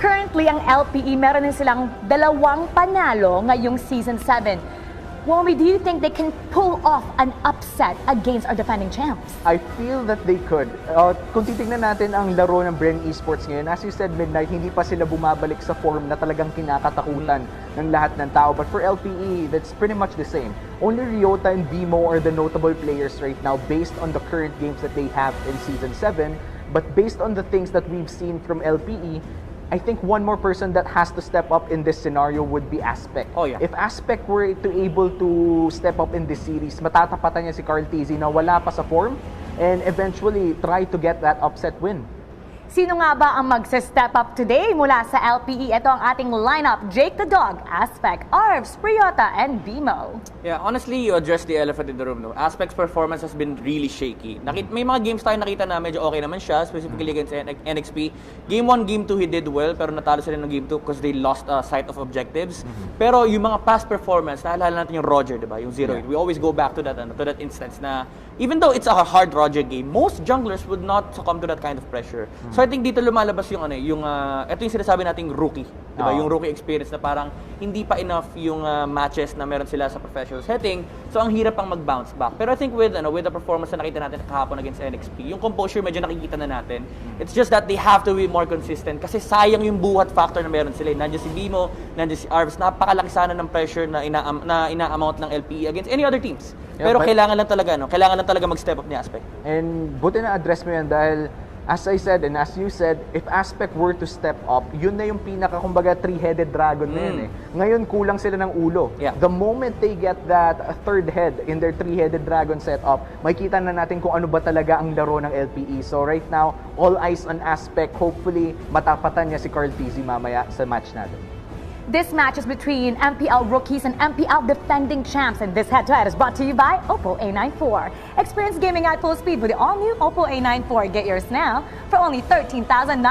Currently, ang LPE, meron din silang 2 panalo ngayong Season 7. Womi, do you think they can pull off an upset against our defending champs? I feel that they could. Kung titignan natin ang laro ng Bren Esports ngayon, as you said, Midnight, hindi pa sila bumabalik sa form na talagang kinakatakutan ng lahat ng tao. But for LPE, that's pretty much the same. Only Ryota and Bimo are the notable players right now based on the current games that they have in Season 7. But based on the things that we've seen from LPE, I think one more person that has to step up in this scenario would be Aspect. Oh, yeah. If Aspect were able to step up in this series, matatapatan niya si Carl Tizzy na wala pa sa form and eventually try to get that upset win. Sino nga ba ang magse-step up today mula sa LPE? Ito ang ating lineup: Jake the Dog, Aspect, Arvs, Priota, and Bimo. Yeah, honestly, you address the elephant in the room. No? Aspect's performance has been really shaky. May mga games tayo nakita na medyo okay naman siya, specifically against NXP. Game 1, Game 2, he did well, pero natalo sila ng Game 2 because they lost sight of objectives. Pero yung mga past performance, naalala natin yung Roger, diba? Yung 0-8. We always go back to that instance na even though it's a hard Roger game, most junglers would not succumb to that kind of pressure. So I think dito lumalabas yung ito yung sinasabi nating rookie, 'di ba? Yung rookie experience na parang hindi pa enough yung matches na meron sila sa professional setting. So ang hirap pang mag-bounce back. Pero I think with the performance na nakita natin kahapon against NXP, yung composure medyo nakikita na natin. It's just that they have to be more consistent kasi sayang yung buhat factor na meron sila. Nandiyan si Bimo, nandiyan si Arvs, napakalaki sana ng pressure na ina-amount ng LPE against any other teams. Pero kailangan lang talaga mag-step up ni Aspect. And buti na address mo yan dahil as I said and as you said, if Aspect were to step up, yun na yung kumbaga three-headed dragon na yun eh. Ngayon kulang sila ng ulo. Yeah. The moment they get that third head in their three-headed dragon setup, makikita na natin kung ano ba talaga ang laro ng LPE. So right now, all eyes on Aspect. Hopefully, matapatan niya si Carl Tizzy mamaya sa match natin. This match is between MPL rookies and MPL defending champs, and this head-to-head is brought to you by Oppo A94. Experience gaming at full speed with the all-new Oppo A94. Get yours now for only 13,999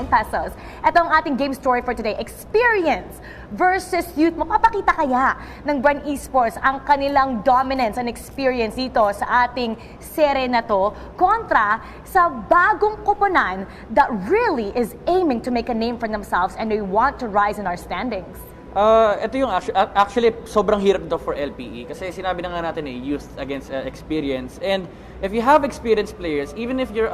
pesos. Ito ang ating game story for today. Experience versus youth. Mapapakita kaya ng Bren Esports ang kanilang dominance and experience dito sa ating sere na to kontra sa bagong koponan that really is aiming to make a name for themselves and they want to rise in our standings? Ito yung actually sobrang hirap ito for LPE kasi sinabi na nga natin youth against experience, and if you have experienced players, even if you're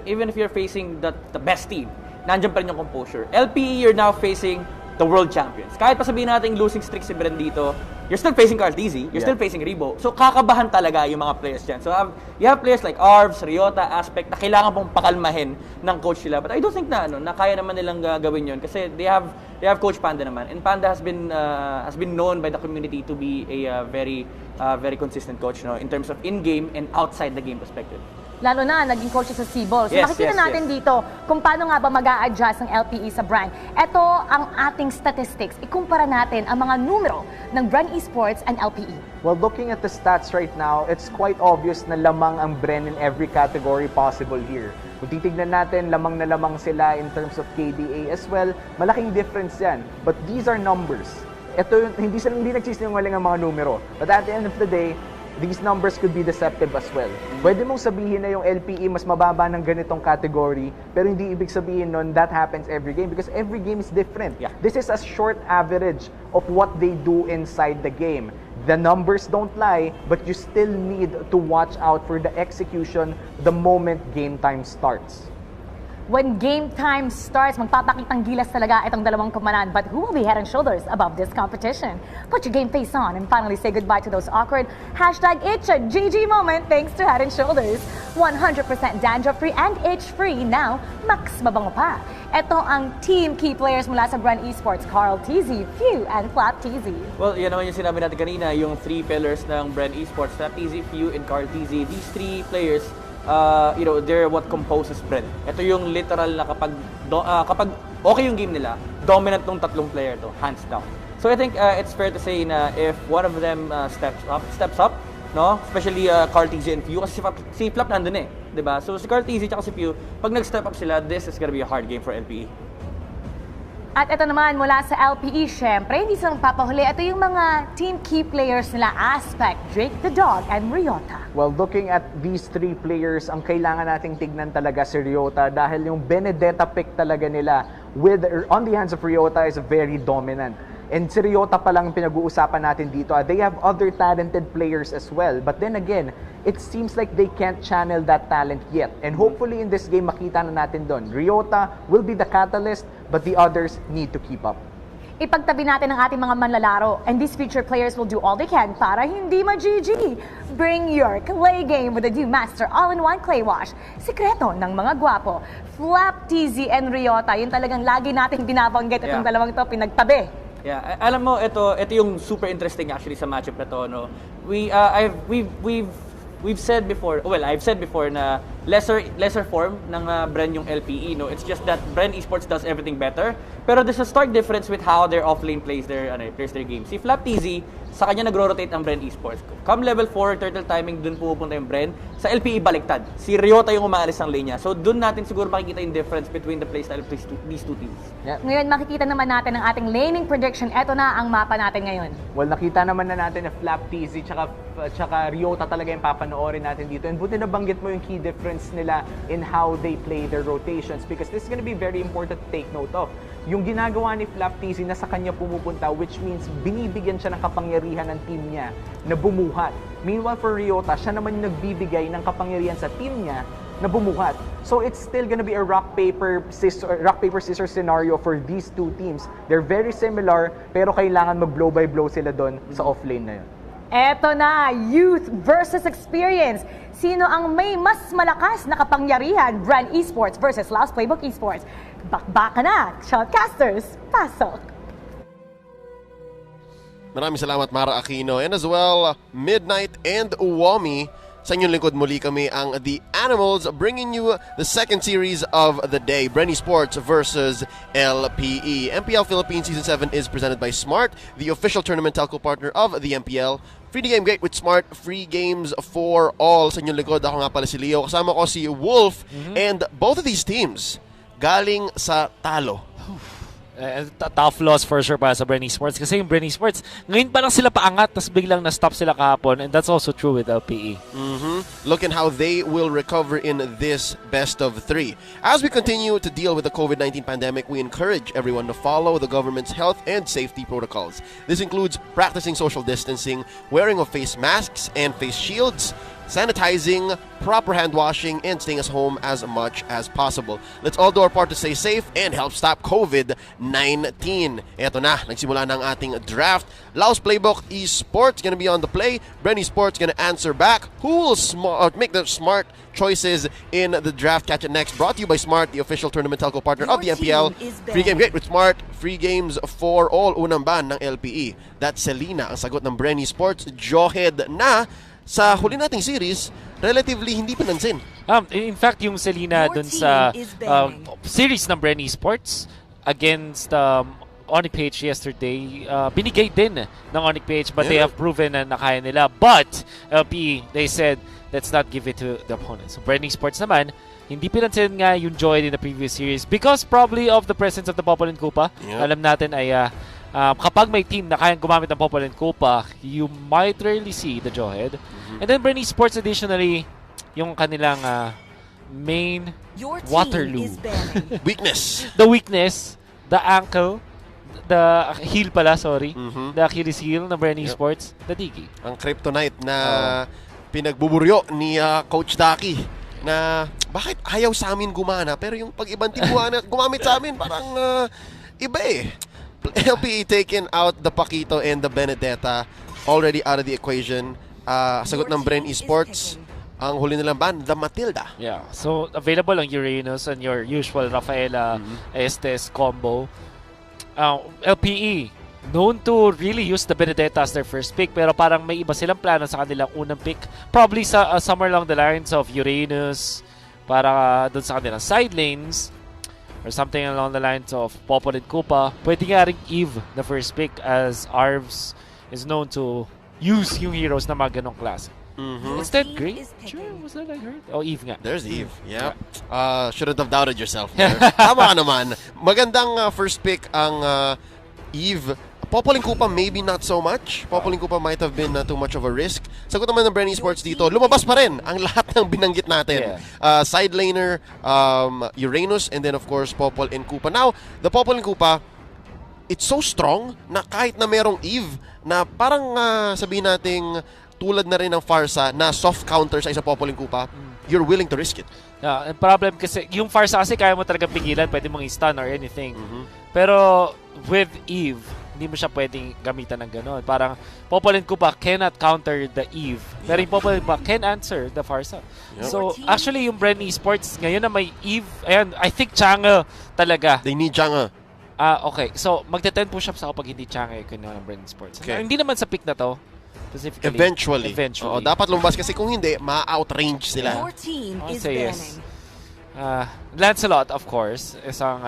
even if you're facing the best team, nandiyan pa rin yung composure. LPE, you're now facing the world champions. Kahit pa sabihin natin losing streak si Bren dito, you're still facing Carl Tizzy, you're still facing Rebo. So kakabahan talaga yung mga players dyan. So you have players like Arvs, Ryota, Aspect na kailangan pong pakalmahin ng coach nila. But I don't think na kaya naman nilang gawin yun kasi they have Coach Panda naman. And Panda has been known by the community to be a very consistent coach, in terms of in-game and outside the game perspective. Lalo na, naging coach sa Cebol. So makikita natin dito kung paano nga ba mag-a-adjust ng LPE sa Bren. Ito ang ating statistics. Ikumpara natin ang mga numero ng Bren Esports and LPE. Well, looking at the stats right now, it's quite obvious na lamang ang Bren in every category possible here. Kung titignan natin, lamang na lamang sila in terms of KDA as well. Malaking difference yan. But these are numbers. Ito, hindi nagsisinungaling ang mga numero. But at the end of the day, these numbers could be deceptive as well. Pwede mong sabihin na yung LPE mas mababa ng ganitong category, pero hindi ibig sabihin nun that happens every game because every game is different. This is a short average of what they do inside the game. The numbers don't lie, but you still need to watch out for the execution the moment game time starts. When game time starts, magpapakitang gilas talaga itong dalawang kumanan. But who will be head and shoulders above this competition? Put your game face on and finally say goodbye to those awkward #itch-a-GG moment thanks to Head and Shoulders. 100% dandruff-free and itch-free. Now, max mabango pa. Ito ang team key players mula sa Bren Esports, Carl TZ, Few, and Flap TZ. Well, yan naman yung sinabi natin kanina, yung 3 pillars ng Bren Esports, Flap TZ, Few, and Carl TZ. These 3 players, they're what composes Bren. Ito yung literal na kapag okay yung game nila, dominant ng 3 player to, hands down. So I think it's fair to say na if one of them steps up, no? Especially Carl TZ and Few, kasi si Flap nandun diba? So si Carl TZ at si Few, pag nag-step up sila, this is gonna be a hard game for LPE. At ito naman mula sa LPE, syempre, hindi sila magpapahuli. Ito yung mga team key players nila, Aspect, Drake the Dog, and Ryota. Well, looking at these 3 players, ang kailangan nating tignan talaga si Ryota dahil yung Benedetta pick talaga nila on the hands of Ryota is very dominant. And si Ryota pa lang pinag-uusapan natin dito. They have other talented players as well. But then again, it seems like they can't channel that talent yet. And hopefully in this game, makita na natin doon. Ryota will be the catalyst, but the others need to keep up. Ipagtabi natin ang ating mga manlalaro, and these future players will do all they can para hindi ma-GG. Bring your clay game with the new Master All-in-One Clay Wash. Sikreto ng mga gwapo. Flap, TZ, and Ryota, yun talagang lagi nating binabanggit itong dalawang to, pinagtabi. Yeah, alam mo, ito yung super interesting actually sa matchup na to, no? We've said before, I've said before na lesser form ng Bren yung LPE, no? It's just that Bren Esports does everything better. Pero there's a stark difference with how their offlane plays their game. Si Flap TZ, sa kanya nagro-rotate ang Bren Esports. Come level 4, turtle timing, dun pupunta yung Bren. Sa LPE, baliktad. Si Ryota yung umaalis ng lane niya. So dun natin siguro makikita yung difference between the playstyle of these two teams. Yeah. Ngayon, makikita naman natin ang ating laning prediction. Eto na ang mapa natin ngayon. Well, nakita naman na natin na Flap TZ tsaka Ryota talaga yung papanoorin natin dito. And buti nabanggit mo yung key difference nila in how they play their rotations because this is gonna be very important to take note of. Yung ginagawa ni Flap TZ na sa kanya pumupunta, which means binibigyan siya ng kapangyarihan ng team niya na bumuhat. Meanwhile for Ryota, siya naman yung nagbibigay ng kapangyarihan sa team niya na bumuhat. So it's still gonna be a rock paper scissors scenario for these two teams. They're very similar, pero kailangan mag blow by blow sila doon sa offlane na yun. Eto na, youth versus experience. Sino ang may mas malakas na kapangyarihan? Bren Esports versus Laos Playbook Esports. Bakbaka na, Shotcasters, pasok! Maraming salamat Mara Aquino and as well Midnight and Uwami. Sa inyong lingkod muli kami ang The Animals bringing you the second series of the day, Bren Esports versus LPE. MPL Philippines Season 7 is presented by Smart, the official tournament telco partner of the MPL. Free game great with Smart, free games for all. Sa inyong lingkod, ako nga pala si Leo. Kasama ko si Wolf and both of these teams galing sa talo. Tough loss for sure para sa Bren Esports kasi yung Bren Esports ngayon pa lang sila paangat tapos biglang na-stop sila kahapon and that's also true with LPE. Look at how they will recover in this best of 3. As we continue to deal with the COVID-19 pandemic, we encourage everyone to follow the government's health and safety protocols. This includes practicing social distancing, wearing of face masks and face shields, sanitizing, proper hand washing, and staying at home as much as possible. Let's all do our part to stay safe and help stop COVID-19. Eto na, nagsimula na ang ating draft. Laos Playbook Esports gonna be on the play. Bren Esports gonna answer back. Who will make the smart choices in the draft? Catch it next. Brought to you by Smart, the official tournament telco partner of the MPL. Free game great with Smart. Free games for all. Unang ban ng LPE. That's Selena, ang sagot ng Bren Esports. Johed na sa huli nating series, relatively hindi pinansin. In fact, yung Selena dun sa series ng Bren Esports against Mpl-Ph yesterday, binigay din ng Mpl-Ph but they have proven na nakaya nila. But LP, they said, let's not give it to the opponent. So Bren Esports naman, hindi pinansin nga yung Joy in the previous series because probably of the presence of the Popolin Kupa. Alam natin ay kapag may team na kayang gumamit ng Popol and Kupa, you might rarely see the Jawhead. And then Bren Esports additionally, yung kanilang main Waterloo. Weakness. The weakness, the ankle, the heel pala, sorry. The Achilles heel ng Bren Esports, the Digi. Ang kryptonite na pinagbuburyo ni Coach Daki na bakit ayaw sa amin gumana pero yung pag-ibang team gumamit sa amin parang iba eh. LPE taken out the Paquito and the Benedetta already out of the equation. Sagot ng Bren Esports, ang huli nilang ban, the Matilda. Yeah, so available ang Uranus and your usual Rafaela Estes combo. LPE, known to really use the Benedetta as their first pick, pero parang may iba silang plano sa kanilang unang pick. Probably somewhere along the lines of Uranus, para dun sa kanilang side lanes, or something along the lines of Popol and Kupa. Pwede nga rin Eve the first pick, as Arvs is known to use yung heroes na mga ganong klase. Instead, Great? Sure, was that I heard? Oh, Eve nga. There's Eve. Yep. Shouldn't have doubted yourself there. Tama ka naman. Magandang first pick ang Eve. Popol and Kupa, maybe not so much. Popol and Kupa might have been too much of a risk. Sagot naman ng Bren Esports dito, lumabas pa rin ang lahat ng binanggit natin. Side laner, Uranus, and then of course, Popol and Kupa. Now, the Popol and Kupa, it's so strong na kahit na merong Eve, na parang sabihin nating tulad na rin ng Farsa na soft counter sa isa Popol and Kupa, you're willing to risk it. Ang problem kasi, yung Farsa kasi kaya mo talaga pigilan, pwede mong i-stun or anything. Pero with Eve, hindi mo siya pwedeng gamitan ng gano'n. Parang Popol and Kupa cannot counter the Eve. Pero yung Popol and Kupa can answer the Farsa. So, actually, yung Bren Esports, ngayon na may Eve, ayan, I think Chang'e talaga. They need Chang'e. Okay. So, magte-10 push-ups ako pag hindi Chang'e ko ng Bren Esports. Okay. Hindi naman sa pick na to. Specifically. Eventually. Oo, dapat lumabas kasi kung hindi, ma-outrange sila. I'll say yes. Lancelot, of course, isang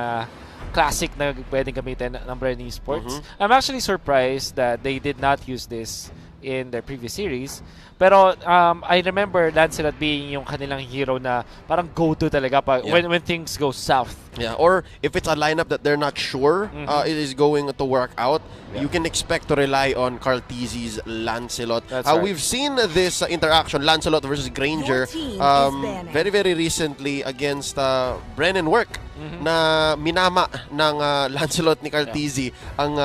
classic na pwedeng gamitin ng Bren Esports. I'm actually surprised that they did not use this in their previous series. Pero I remember Lancelot being yung kanilang hero na parang go-to talaga when things go south. Yeah, or if it's a lineup that they're not sure it is going to work out, you can expect to rely on Carl Tizzi's Lancelot. Right. We've seen this interaction, Lancelot versus Granger, very, very recently against Brennan Work, na minama ng Lancelot ni Carl Tizzi ang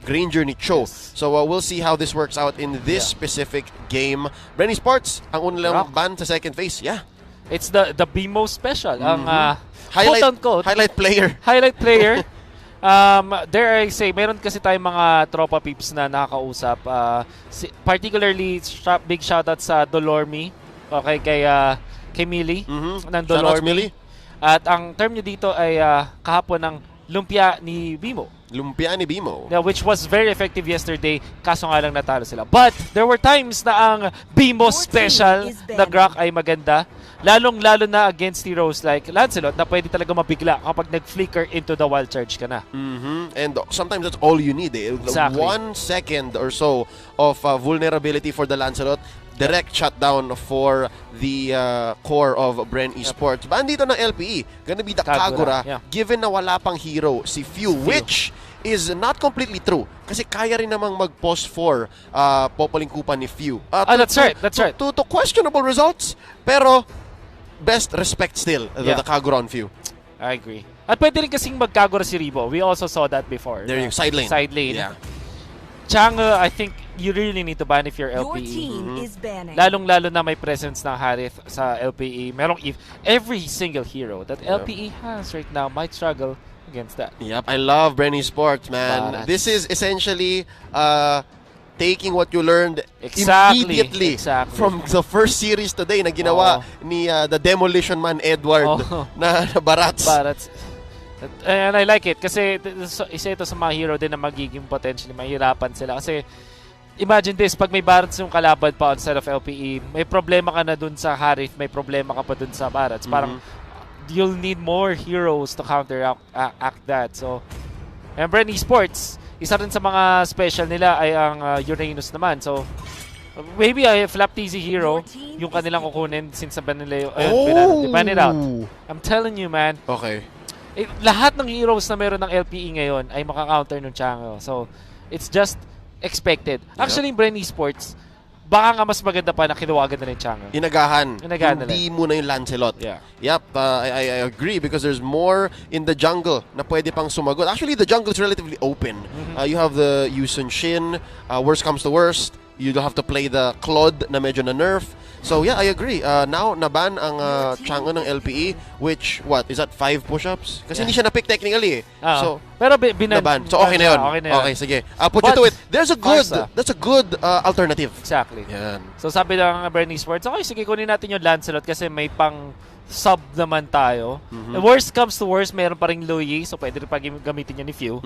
Granger ni Cho. So we'll see how this works out in this specific game. Bren Esports, ang unilang ban sa second phase. Yeah. It's the BMO special. Ang highlight player. Highlight player. Dare I say, meron kasi tayong mga tropa peeps na nakakausap. Particularly, big shoutout sa Dolormi. Okay, kay Millie. Ng Dolormi. At ang term niya dito ay kahapon ng lumpia ni Bimo. Lumpia ni Bimo. Yeah, which was very effective yesterday, kaso nga lang natalo sila. But there were times na ang Bimo special na Grok ay maganda. Lalong-lalo na against heroes like Lancelot na pwede talaga mabigla kapag nag-flicker into the wild charge ka na. And sometimes that's all you need. Exactly. 1 second or so of vulnerability for the Lancelot. Direct shutdown for the core of Bren Esports. Bandito ng LPE, gonna be the Kagura, given na wala pang hero si Few, which is not completely true. Kasi kaya rin namang mag-post for Popol and Kupa ni Few. That's right. To questionable results, pero best respect still, the Kagura on Few. I agree. At pwede rin kasing mag-Kagura si Ribo. We also saw that before. There you go, side lane. Side lane. Yeah. Chang'e, I think you really need to ban if you're LPE. Your team is banning. Lalong-lalo na may presence ng Harith sa LPE. Merong every single hero that LPE has right now might struggle against that. Yep, I love Bren Esports, man. This is essentially taking what you learned immediately from the first series today na ginawa ni the Demolition Man Edward na Barats. And I like it kasi isa ito sa mga hero din na magiging potentially mahirapan sila kasi imagine this, pag may Barats yung kalaban pa instead of LPE, may problema ka na dun sa Harith, may problema ka pa dun sa Barats. Parang you'll need more heroes to counteract that. So, and Bren Esports, isa rin sa mga special nila ay ang Uranus naman. So, maybe a Flap TZ hero yung kanilang kukunin since ban nila ban it out. I'm telling you, man. Okay. lahat ng heroes na meron ng LPE ngayon ay makakounter ng Chango. So, it's just expected. Actually, Bren Esports, baka nga mas maganda pa na kinuwagan na rin Chango. Inagahan. Hindi muna yung Lancelot. Yep, I agree because there's more in the jungle na pwede pang sumagot. Actually, the jungle is relatively open. You have the Yusun Shin. Worst comes to worst, you have to play the Claude na medyo na nerf. So yeah, I agree. Now, naban ang Chango ng LPE, which, is that 5 push-ups? Kasi hindi siya na-pick technically eh. So, pero naban. So okay na yun. Okay, sige. Put you to it. That's a good alternative. Exactly. Yan. So sabi ng Bernie Sports, okay, sige, kunin natin yung Lancelot kasi may pang sub naman tayo. The worst comes to worst, meron pa ring Louis, so pwede rin pa gamitin niya ni Few.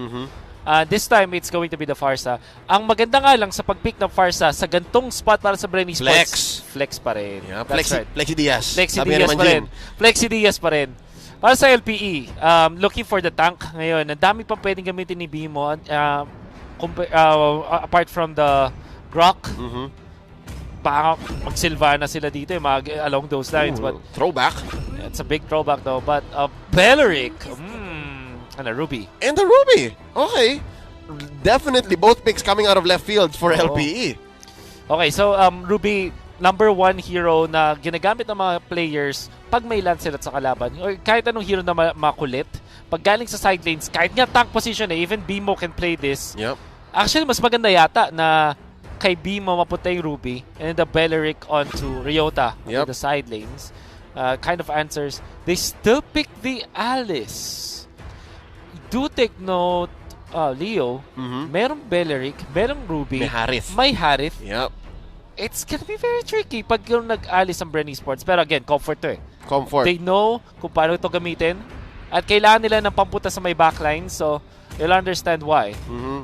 This time, it's going to be the Farsa. Ang maganda nga lang sa pag-pick ng Farsa, sa gantong spot para sa Bren Esports, flex pa rin. Yeah, Flexi Diaz. Flexi Diaz pa rin. Flexi Diaz pa rin. Para sa LPE, looking for the tank ngayon, ang dami pang pwedeng gamitin ni Bimo apart from the Grok. Baka mag-Sylvana sila dito along those lines. But throwback. It's a big throwback though. But Beleric, and a Ruby. And a Ruby! Okay. Definitely both picks coming out of left field for LPE. Okay, so Ruby, number 1 hero na ginagamit ng mga players pag may Lancelot sa kalaban. Or kahit anong hero na makulit. Pag galing sa side lanes, kahit nga tank position even Bimo can play this. Yep. Actually, mas maganda yata na kay Bimo mapunta yung Ruby and the Beleric onto Ryota on the side lanes. Kind of answers. They still pick the Alice. Do take note, Leo, merong Beleric, merong Ruby, may Harith. Yep. It's gonna be very tricky pag yung nag-alis ang Bren Esports. Pero again, comfort to eh. Comfort. They know kung paano ito gamitin. At kailangan nila ng pamputa sa may backline. So, you'll understand why.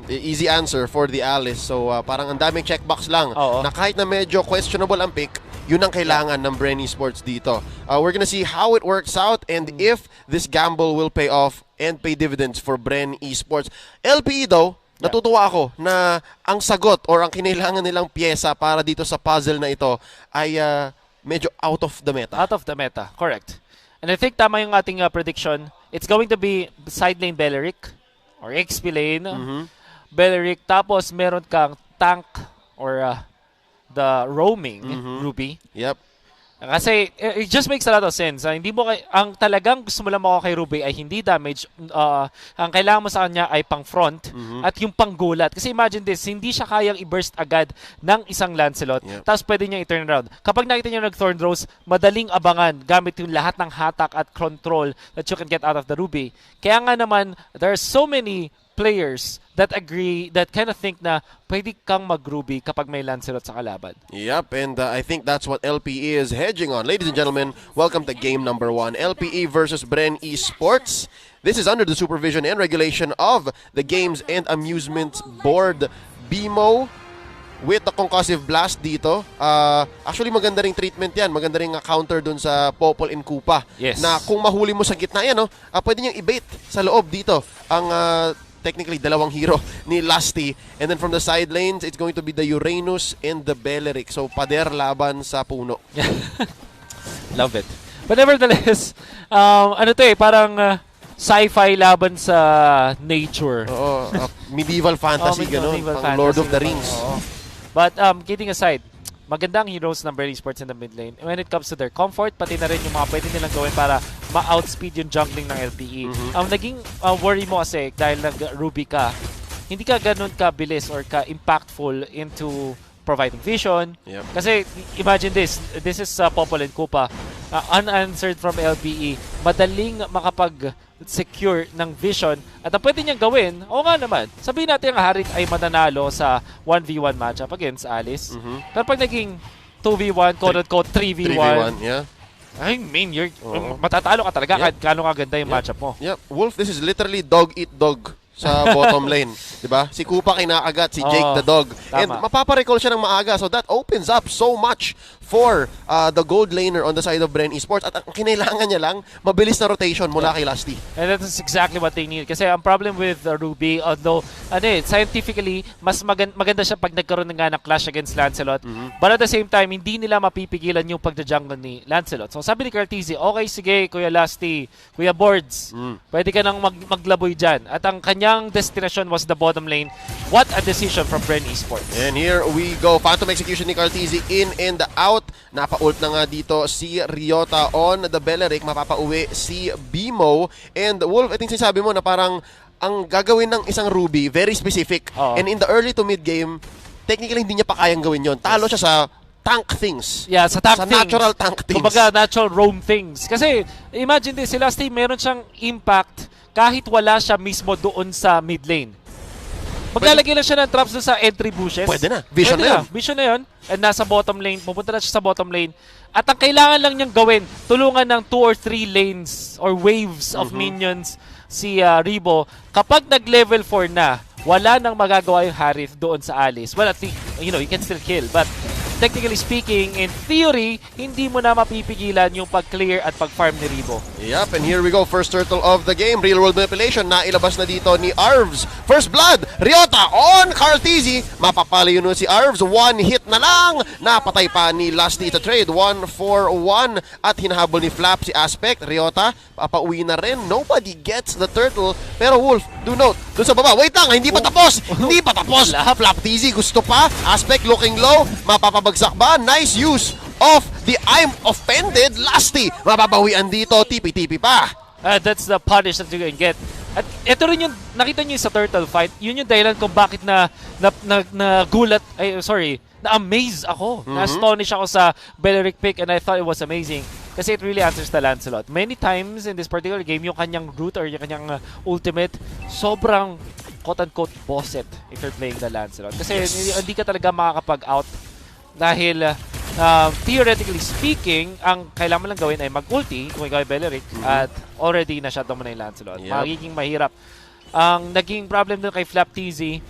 Easy answer for the Alice. So, parang ang daming checkbox lang. Na kahit na medyo questionable ang pick, yun ang kailangan ng Bren Esports dito. We're gonna see how it works out and if this gamble will pay off and pay dividends for Bren Esports. LPE though, natutuwa ako na ang sagot or ang kinailangan nilang pyesa para dito sa puzzle na ito ay medyo out of the meta. Out of the meta, correct. And I think tama yung ating prediction. It's going to be side lane Beleric or XP lane Beleric. Tapos meron kang tank or the roaming Ruby. Yep. Kasi it just makes a lot of sense. Hindi mo ang talagang gusto mo lang makuha kay Ruby ay hindi damage. Ang kailangan mo sa kanya ay pang front at yung panggulat. Kasi imagine this, hindi siya kayang i-burst agad ng isang Lancelot. Tapos pwede niya i-turn around. Kapag nakita niyo nag-Thorn Rose, madaling abangan gamit yung lahat ng hatak at control that you can get out of the Ruby. Kaya nga naman, there are so many players that agree, that kind of think na pwede kang mag-Ruby kapag may Lancelot sa kalaban. Yep, and I think that's what LPE is hedging on. Ladies and gentlemen, welcome to game number 1. LPE versus Bren Esports. This is under the supervision and regulation of the Games and Amusements Board. Bimo with the concussive blast dito. Actually, maganda ring treatment yan. Maganda ring counter dun sa Popol and Koopa. Yes. Na kung mahuli mo sa gitna yan, pwede niyang i-bait sa loob dito. Ang technically dalawang hero ni Lusty. And then from the side lanes, it's going to be the Uranus and the Beleric. So, pader laban sa puno. Love it. But nevertheless, parang sci-fi laban sa nature. Medieval fantasy, gano'n. Lord of the Rings. But kidding aside, magandang heroes ng Bren Esports in the mid lane. When it comes to their comfort, pati na rin yung mga pwede nilang gawin para ma-outspeed yung jungling ng LPE. Ang naging worry mo kasi dahil nag-Ruby ka, hindi ka ganun ka-bilis or ka-impactful into providing vision. Kasi imagine this is Popol and Koopa. Unanswered from LPE, madaling makapag-secure ng vision at ang pwede niyang gawin, nga naman, sabihin natin ang Harith ay mananalo sa 1v1 matchup against Alice. Pero pag naging 2v1, quote-unquote 3v1, I mean, matatalo ka talaga kahit kano kaganda yung matchup mo. Wolf, this is literally dog eat dog sa bottom lane, 'di ba? Si Koopa kinakagat, si Jake the dog. Tama. And mapaparecall siya ng maaga, so that opens up so much for the gold laner on the side of Bren Esports. At ang kinailangan niya lang, mabilis na rotation mula kay Lusty. And that is exactly what they need. Kasi ang problem with Ruby, although scientifically, mas maganda siya pag nagkaroon ng clash against Lancelot. But at the same time, hindi nila mapipigilan yung pagda-jungle ni Lancelot. So sabi ni Carteezy, okay, sige, Kuya Lusty, Kuya Boards, pwede ka nang maglaboy dyan. At ang kanyang destination was the bottom lane. What a decision from Bren Esports. And here we go. Phantom execution ni Carteezy in and out. Napa-ult na nga dito si Ryota on the Beleric. Mapapauwi si Bimo. And Wolf, I think sinasabi mo na parang ang gagawin ng isang Ruby, very specific. And in the early to mid game, technically hindi niya pa kayang gawin yon. Talo siya sa tank things. Yeah, sa tank things. Natural tank things. Kumbaga, natural roam things. Kasi, imagine din, si Lusty, meron siyang impact kahit wala siya mismo doon sa mid lane. Maglalagay lang siya ng traps doon sa entry bushes. Pwede na. Vision na yun. Vision na yun. And nasa bottom lane. Pupunta na siya sa bottom lane. At ang kailangan lang niyang gawin, tulungan ng 2 or 3 lanes or waves of minions si Rebo. Kapag nag-level 4 na, wala nang magagawa yung Harith doon sa Alice. Well, at least, you can still kill. But technically speaking, in theory, hindi mo na mapipigilan yung pag-clear at pag-farm ni Rebo. Yep, and here we go. First turtle of the game. Real world manipulation. Nailabas na dito ni Arvs. First blood. Ryota on Carteezy. Mapapali yun si Arvs. 1 hit na lang. Napatay pa ni Lusty to trade. 1-4-1. At hinahabol ni Flap si Aspect. Ryota, papauwi na rin. Nobody gets the turtle. Pero Wolf, do note, doon sa baba. Wait lang, hindi pa tapos. Hindi pa tapos. Flap-teezy gusto pa. Aspect looking low. Mapapabagsak ba? Nice use of the I'm offended Lusty. Mababawian dito, tipi-tipi pa. That's the punish that you can get. At ito rin yung, nakita nyo sa turtle fight, yun yung dahilan kung bakit na-amaze ako. Na-astonish ako sa Beleric pick and I thought it was amazing. Kasi it really answers the Lancelot. Many times in this particular game, yung kanyang root or yung kanyang ultimate, sobrang quote-unquote boss it if you're playing the Lancelot. Kasi hindi ka talaga makakapag-out dahil theoretically speaking, ang kailangan mo lang gawin ay mag-ulti kung ikaw ay Beleric at already na-shutdown mo na yung Lancelot. Magiging mahirap. Ang naging problem doon kay Flap-teezy,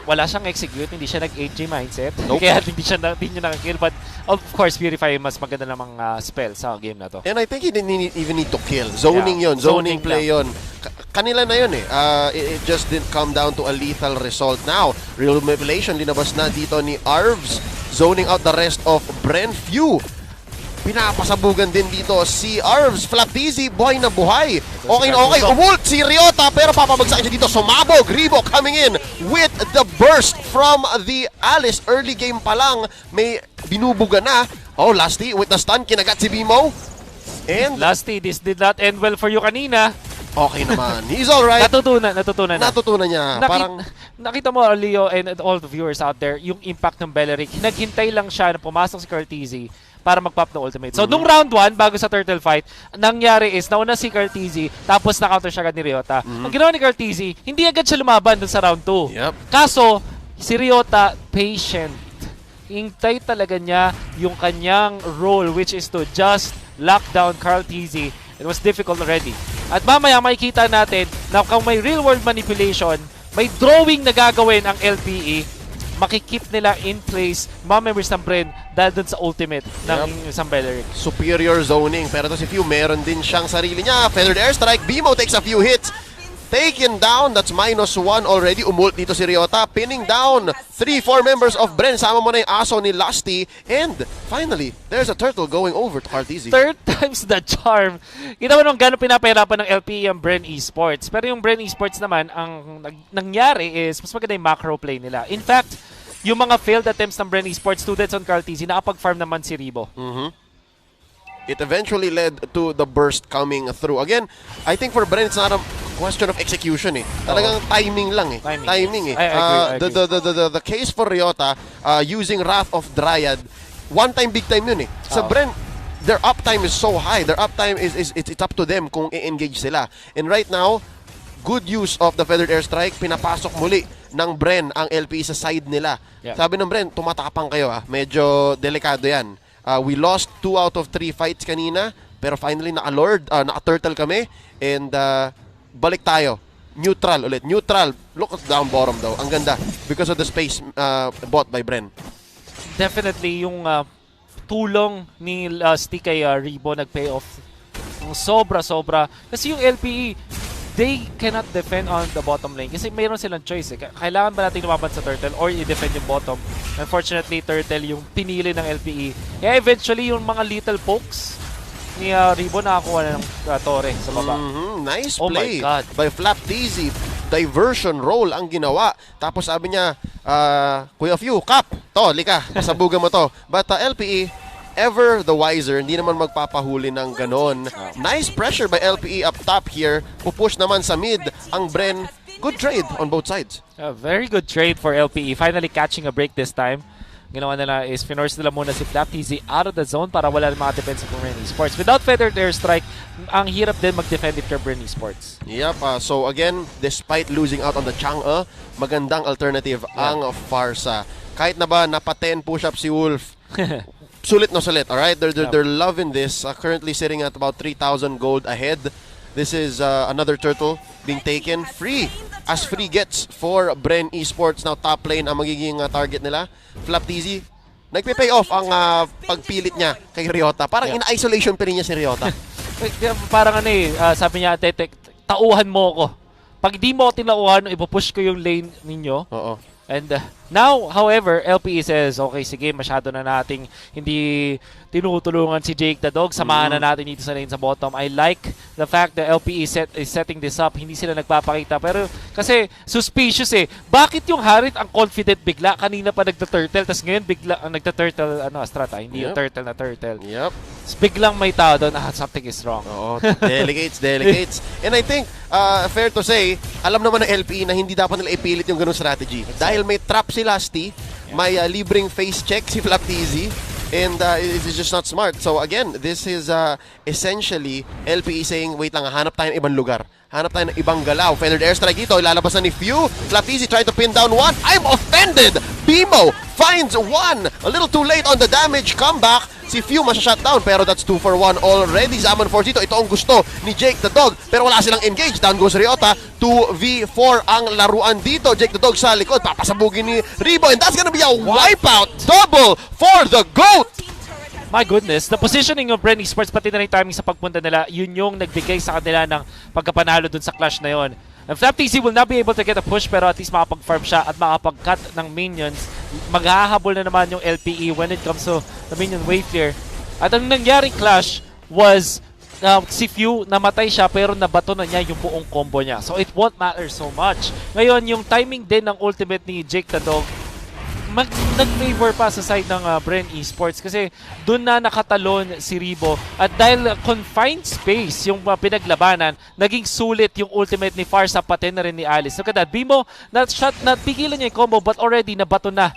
wala siyang execute, hindi siya nag-8G mindset. Kaya hindi niya nakakill. But of course, Purify mas maganda namang spell sa game na to. And I think he didn't even need to kill. Zoning yun. Zoning play yun. Kanila na yun eh. It just didn't come down to a lethal result. Now, real manipulation, linabas na dito ni Arvs. Zoning out the rest of Bren. Few. Pinapasabugan din dito si Arvs. Flap-teezy, buhay na buhay. Okay na okay. Umult si Ryota pero papabagsak siya dito. Sumabog. Rebo coming in with the burst from the Alice. Early game pa lang. May binubuga na. Oh, Lusty with the stun. Kinagat si Bimo. And Lusty, this did not end well for you kanina. Okay naman. He's alright. Natutunan niya. Nakita mo, Leo, and all the viewers out there, yung impact ng Beleric. Naghintay lang siya na pumasok si Carteezy para mag-pop na ultimate. So, nung round 1, bago sa turtle fight, nangyari is, nauna si Carteezy, tapos na-counter siya agad ni Ryota. Ang ginawa ni Carteezy, hindi agad siya lumaban dun sa round 2. Kaso, si Ryota, patient. Hintay talaga niya yung kanyang role, which is to just lock down Carteezy. It was difficult already. At mamaya makikita natin na kung may real-world manipulation, may drawing na gagawin ang LPE, makikip nila in place mga members ng Bren dahil dun sa ultimate ng isang Beleric. Superior zoning. Pero to si Few, meron din siyang sarili niya. Feathered Airstrike. Bimo takes a few hits. Taken down. That's -1 already. Umult dito si Ryota. Pinning down 3-4 members of Bren. Sama mo na yung aso ni Lusty. And finally, there's a turtle going over to Carteezy. Third time's the charm. Kita mo nung gano'ng pinapahirapan ng LPE ang Bren Esports. Pero yung Bren Esports naman, ang nangyari is mas maganda yung macro play nila. In fact, yung mga failed attempts ng Bren Esports students on Carteezy, nakapag-farm naman si Rebo. It eventually led to the burst coming through. Again, I think for Bren, it's not a question of execution eh. Talagang timing lang eh. Timing eh. I agree. The case for Ryota, using Wrath of Dryad, one time, big time yun eh. Sa Bren, their uptime is so high. Their uptime it's up to them kung i-engage sila. And right now, good use of the Feathered Airstrike, pinapasok muli ng Bren ang LP sa side nila. Sabi ng Bren, tumatapang kayo ah. Medyo delikado yan. We lost 2 out of 3 fights kanina, pero finally naka-turtle kami, and balik tayo. Neutral ulit. Neutral. Look at down bottom daw. Ang ganda. Because of the space bought by Bren. Definitely yung tulong ni Sti kay Rebo nag-pay off. Sobra-sobra. Kasi yung LPE, they cannot defend on the bottom lane kasi mayroon silang choice. Kailangan ba natin lumaban sa Turtle or i-defend yung bottom? Unfortunately, Turtle yung pinili ng LPE. Kaya eventually, yung mga little pokes ni Rebo nakakuha na ng Torre sa baba. Nice Oh play my God. by Flapteasy. Diversion roll ang ginawa. Tapos sabi niya, Kuya Few, Cap, to, lika, pasabugan mo to. But LPE, ever the wiser, hindi naman magpapahuli ng ganon. Nice pressure by LPE up top here. Pupush naman sa mid ang Bren. Good trade on both sides. A very good trade for LPE. Finally catching a break this time. Ginawa nila is finorce nila muna si Flapteasy out of the zone para wala mga defensive from Bren Esports. Without feathered airstrike, ang hirap din mag-defend if you're Bren Esports. Yep, so again, despite losing out on the Chang'e, magandang alternative ang Pharsa. Kahit na ba napa 10 push-up si Wolf, sulit na sulit, alright? They're loving this. Currently sitting at about 3,000 gold ahead. This is another turtle being taken free. As free gets for Bren Esports. Now top lane ang magiging target nila. Flapteasy, nagpe-pay off ang pagpilit niya kay Ryota. Parang in isolation pa rin niya si Ryota. Parang sabi niya, tauhan mo ko. Pag di mo tinauhan, ipupush ko yung lane ninyo. Oo. And now, however, LPE says, okay, sige, masyado na nating hindi tinutulungan si Jake the Dog. Samahan na natin dito sa lane sa bottom. I like the fact that LPE is setting this up. Hindi sila nagpapakita. Pero kasi suspicious Bakit yung Harit ang confident bigla? Kanina pa nagta-turtle. Tapos ngayon bigla ang nagta-turtle, Astrata. Hindi yung turtle na turtle. Yep. Biglang may tao doon. Something is wrong. Oo, delegates. And I think, fair to say, alam naman ng LPE na hindi dapat nila ipilit yung ganung strategy. Dahil may trap si Lasty, may libreng face check si Flapteasy, and it's just not smart. So again, this is essentially LPE saying, wait lang, hanap tayo ng ibang lugar. Hanap tayo ng ibang galaw. Feathered airstrike dito, ilalabas na ni Few. Flapteasy trying to pin down one. I'm offended! Bimo finds one. A little too late on the damage comeback. Si Few masya-shutdown, pero that's 2 for 1 already. Zaman Force dito, ito ang gusto ni Jake the Dog, pero wala silang engage. Down goes Ryota. 2v4 ang laruan dito. Jake the Dog sa likod, papasabugin ni Rebo, and that's gonna be a wipeout. Double for the GOAT! My goodness, the positioning of Bren Esports, pati na rin timing sa pagpunta nila, yun yung nagbigay sa kanila ng pagkapanalo dun sa clash na yun. And Flapteasy will not be able to get a push, pero at least makapag-farm siya at makapag-cut ng minions. Maghahabol na naman yung LPE when it comes to the minion wave clear. At ang nangyaring clash was si Few, namatay siya pero nabato na niya yung buong combo niya. So it won't matter so much. Ngayon, yung timing din ng ultimate ni Jake the Dog, nag-favor pa sa side ng Bren Esports kasi doon na nakatalon si Rebo at dahil confined space yung pinaglabanan, naging sulit yung ultimate ni Pharsa pati na rin ni Alice. Look at that, Bimo, napigilan niya yung combo but already nabato na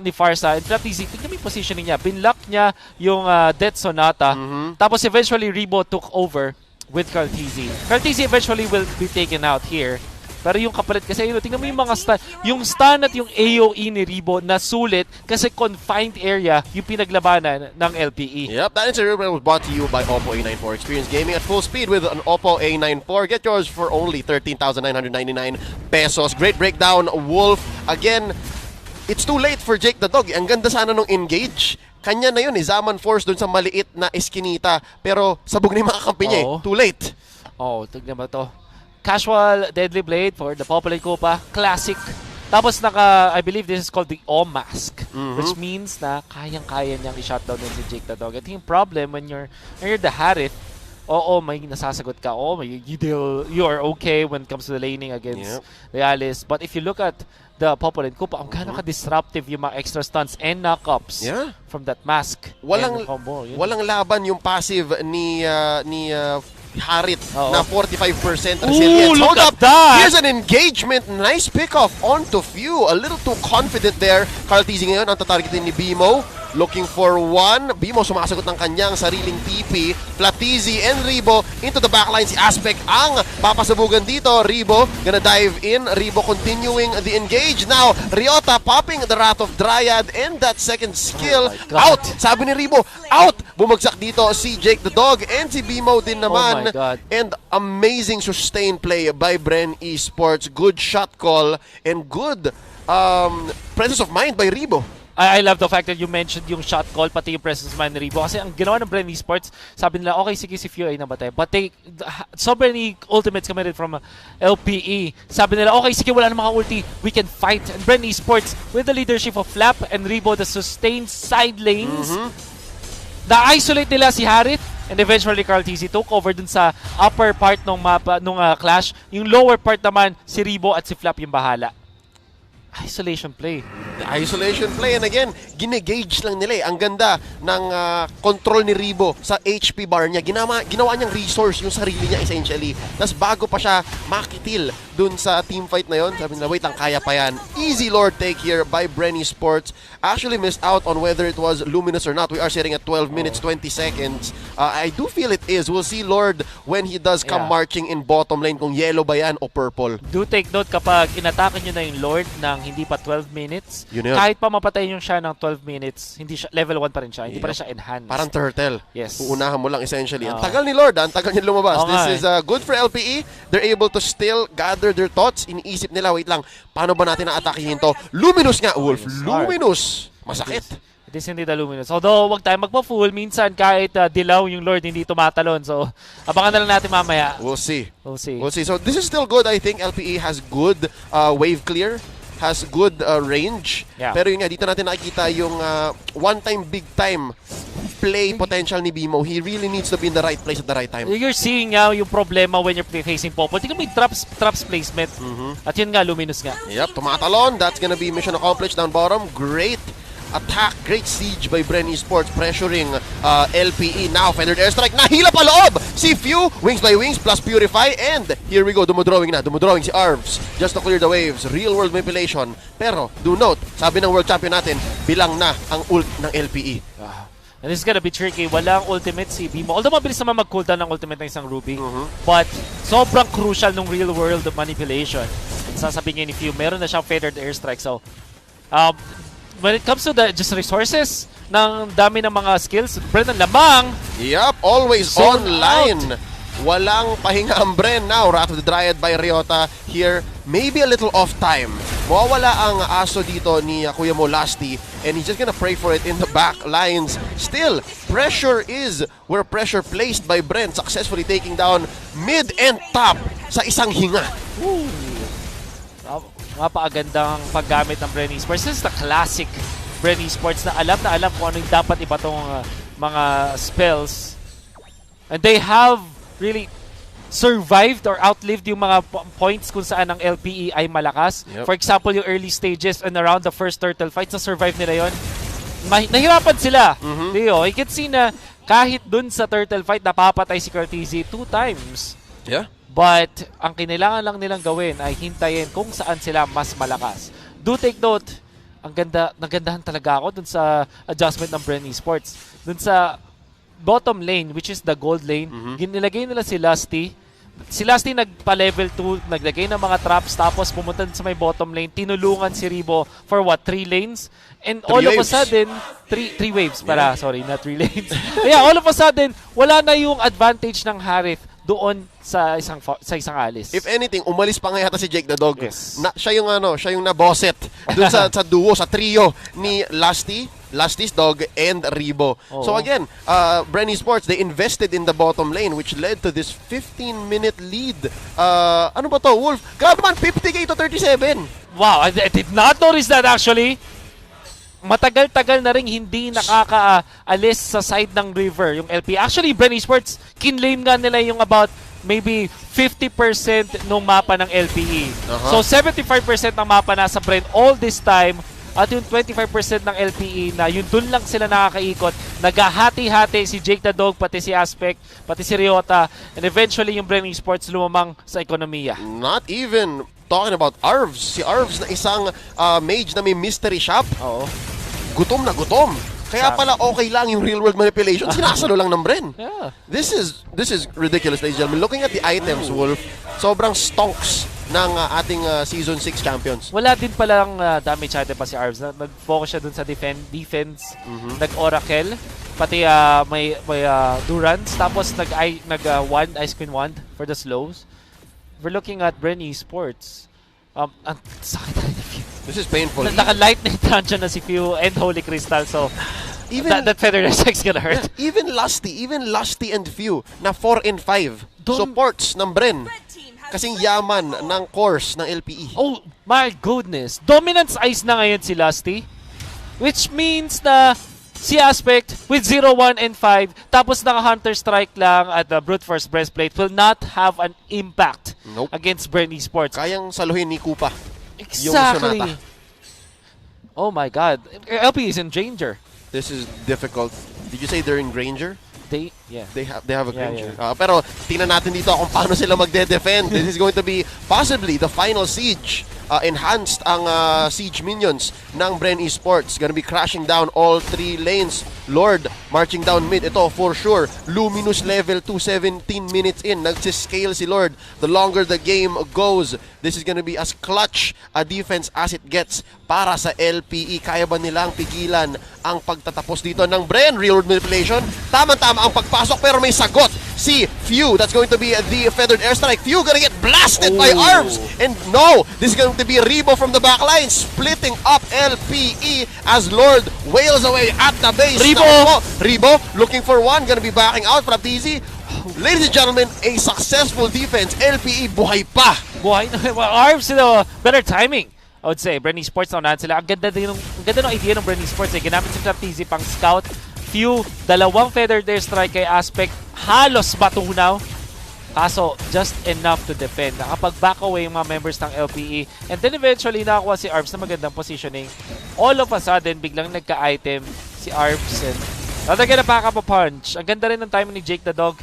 ni Pharsa. And Flapteasy, tignan mo yung positioning niya. Binlock niya yung Death Sonata. Tapos eventually Rebo took over with Karteezy. Karteezy eventually will be taken out here. Pero yung kapalit kasi, tingnan mo yung mga stun. Yung stun at yung AOE ni Rebo na sulit kasi confined area yung pinaglabanan ng LPE. Yep, that interview was brought to you by Oppo A94. Experience gaming at full speed with an Oppo A94. Get yours for only 13,999 pesos. Great breakdown, Wolf. Again, it's too late for Jake the Dog. Ang ganda sana nung engage. Kanya na yun, Zaman Force dun sa maliit na eskinita. Pero sabog na yung mga kampi niya. Too late. Tignan mo to. Casual Deadly Blade for the Popular Copa. Classic. Tapos I believe this is called the O-Mask. Which means na kayang-kaya niyang i-shutdown din si Jake the Dog. I think problem when you're the Harith, may nasasagot ka. You are okay when it comes to the laning against the Alice. But if you look at the Popular Copa, ang gano'n ka-disruptive yung mga extra stunts and knockups from that mask. Walang laban yung passive ni Harit na 45% resilience. Hold up! That! Here's an engagement. Nice pick-off onto Few. A little too confident there. Karteezy ngayon ang tatargetin ni Bimo. Looking for one. Bimo sumasagot ng kanyang sariling TP. Flapteasy and Rebo into the backline. Si Aspect ang papasabugan dito. Rebo gonna dive in. Rebo continuing the engage. Now, Ryota popping the Wrath of Dryad and that second skill. Out! Sabi ni Rebo, out! Bumagsak dito si Jake the Dog and si Bimo din naman. And amazing sustained play by Bren Esports. Good shot call and good presence of mind by Rebo. I love the fact that you mentioned yung shot call, pati yung presence man ni Rebo. Kasi ang ginawa ng Bren Esports, sabi nila, okay, sige si Fury namatay. But so many ultimates committed from LPE. Sabi nila, okay, sige, wala na mga ulti. We can fight. And Bren Esports, with the leadership of Flap and Rebo, the sustained side lanes, na-isolate nila si Harith. And eventually, Carl TZ took over dun sa upper part ng mapa, nung clash. Yung lower part naman, si Rebo at si Flap yung bahala. Isolation play. Isolation play. And again, gine-gauge lang nila eh. Ang ganda ng control ni Rebo sa HP bar niya. Ginawa niyang resource yung sarili niya essentially. Tapos bago pa siya makitil dun sa team fight na yon, sabi nila, wait lang, kaya pa yan. Easy Lord take here by Bren Esports. Actually missed out on whether it was Luminous or not. We are sitting at 12 minutes, 20 seconds. I do feel it is. We'll see Lord when he does come marching in bottom lane kung yellow ba yan o purple. Do take note kapag inatake nyo na yung Lord ng hindi pa 12 minutes, kahit pa mapatay yung siya ng 12 minutes, hindi siya, level 1 pa rin siya. Hindi pa rin siya enhanced. Parang turtle. Yes. Uunahan mo lang essentially. Ang tagal ni Lord, ang tagal niya lumabas. This is good for LPE. They're able to still gather their thoughts. Iniisip nila, wait lang, paano ba natin na-atakihin to? Luminous nga, Wolf. Luminous. Masakit. It is hindi the Luminous. Although, wag tayo magpa-full. Minsan, kahit dilaw yung Lord, hindi tumatalon. So, abangan na lang natin mamaya. We'll see. We'll see. We'll see. So, this is still good. I think LPE has good wave clear. Has good range. Yeah. Pero yun nga, dito natin nakikita yung one-time, big-time play potential ni Bimo. He really needs to be in the right place at the right time. You're seeing nga yung problema when you're facing Popol. Tingnan mo yung traps placement. At yun nga, Luminous nga. Yep, tumatalon. That's gonna be mission accomplished down bottom. Great attack, great siege by Bren Esports, pressuring LPE. Now, feathered airstrike, nahila pa loob! Si Few, wings by wings, plus Purify, and here we go, dumodrawing si Arvs, just to clear the waves, real world manipulation. Pero, do note, sabi ng world champion natin, bilang na ang ult ng LPE. And this is gonna be tricky. Walang ultimate si Bimo. Although mabilis naman mag-cooldown ng ultimate ng isang Ruby. But sobrang crucial ng real world manipulation. And sasabihin niya ni Few, meron na siyang feathered airstrike. So, when it comes to the just resources, ng dami ng mga skills, Bren ang lamang. Yup, always online. Walang pahinga ang Bren now. Wrath of the Dryad by Ryota here. Maybe a little off time. Mawawala ang aso dito ni Kuya Mo Lasty, and he's just gonna pray for it in the back lines. Still, pressure is where pressure placed by Bren, successfully taking down mid and top sa isang hinga. Napakagandang paggamit ng Bren Esports. This is the classic Bren Esports na alam kung ano yung dapat iba tong mga spells. And they have really survived or outlived yung mga points kung saan ang LPE ay malakas. Yep. For example, yung early stages and around the first turtle fights, na-survive nila yon. Nahirapan sila. You can see na kahit dun sa turtle fight, napapatay si Cortese 2 times. Yeah. But ang kailangan lang nilang gawin ay hintayin kung saan sila mas malakas. Do take note, nagandahan talaga ako dun sa adjustment ng Bren Esports. Dun sa bottom lane, which is the gold lane, ginilagay nila si Lusty. Si Lusty nagpa-level 2, naglagay ng mga traps, tapos pumunta sa may bottom lane, tinulungan si Rebo for 3 lanes? And all of a sudden, 3 waves para, sorry, not 3 lanes. Yeah, all of a sudden, wala na yung advantage ng Harith doon sa isang alis. If anything, umalis pa nga yata si Jake the Dog. Yes. Siya yung naboset doon sa duo, sa trio ni Lusty's Dog, and Rebo. So again, Bren Esports, they invested in the bottom lane, which led to this 15-minute lead. Ano ba to, Wolf? Grabe man, 50k to 37. Wow, I did not notice that actually. Matagal-tagal na rin hindi nakakaalis sa side ng river yung LP. Actually, Bren Esports, kinlaim nga nila yung about maybe 50% ng mapa ng LPE. So 75% ng mapa nasa Bren all this time. At yung 25% ng LPE na yun dun lang sila nakakaikot, naghahati-hati si Jake the Dog, pati si Aspect, pati si Ryota, and eventually yung Bren Esports lumamang sa ekonomiya. Not even talking about Arvs. Si Arvs na isang mage na may mystery shop. Gutom na gutom. Kaya pala okay lang yung real world manipulation. Sinasalo lang ng Bren. Yeah. This is ridiculous, ladies and gentlemen. Looking at the items, Wolf, sobrang stonks ng ating Season 6 champions. Wala din palang damage item pa si Arvs. Nag-focus siya dun sa defense. Nag-Oracle. Pati may Durance. Tapos nag-Wand, Ice Queen Wand for the slows. We're looking at Bren Esports. Ang sakit na ni Few. This is painful. Naka-lightning truncheon na si Few and Holy Crystal, so that Feather Strike's gonna hurt. Yeah, even Lusty and Few na 4 and 5 supports ng Bren. Kasing yaman ng course ng LPE. Oh my goodness. Dominance Ice na ngayon si Lusty. Which means na si Aspect with 0, 1, and 5 tapos naka-Hunter Strike lang at the Brute Force Breastplate will not have an impact against Bren Esports. Kayang saluhin ni Kupa. Exactly. Yung Sonata. Oh my god. LPE is in danger. This is difficult. Did you say they're in Granger? They have a Granger. Pero tingnan natin dito kung paano sila magde-defend. This is going to be possibly the final siege. Enhanced ang siege minions ng Bren Esports. Gonna be crashing down all 3 lanes. Lord marching down mid. Ito for sure. Luminous level 2, 17 minutes in. Nagsiscale si Lord. The longer the game goes, this is gonna be as clutch a defense as it gets para sa LPE. Kaya ba nilang pigilan ang pagtatapos dito ng Bren? Real world manipulation. Tama-tama ang pagpasok pero may sagot si Few. That's going to be the feathered airstrike. Few gonna get blasted by arms. And no, this is going to be Rebo from the backline splitting up LPE as Lord wails away at the base. Rebo looking for one. Gonna be backing out from TZ. Ladies and gentlemen, a successful defense. LPE buhay pa. Buhay na. Arms, better timing. I would say, Bren Esports na sila. Ang ganda ng idea ng Bren Esports. Ginamit si TZ pang scout. Few, 2 feathered airstrike kay Aspect. Halos matunaw. Kaso, just enough to defend. Nakapag-back away yung mga members ng LPE. And then eventually, nakakuha si Arbs na magandang positioning. All of a sudden, biglang nagka-item si Arbs. And rather gonna back up a punch. Ang ganda rin ng timing ni Jake the Dog.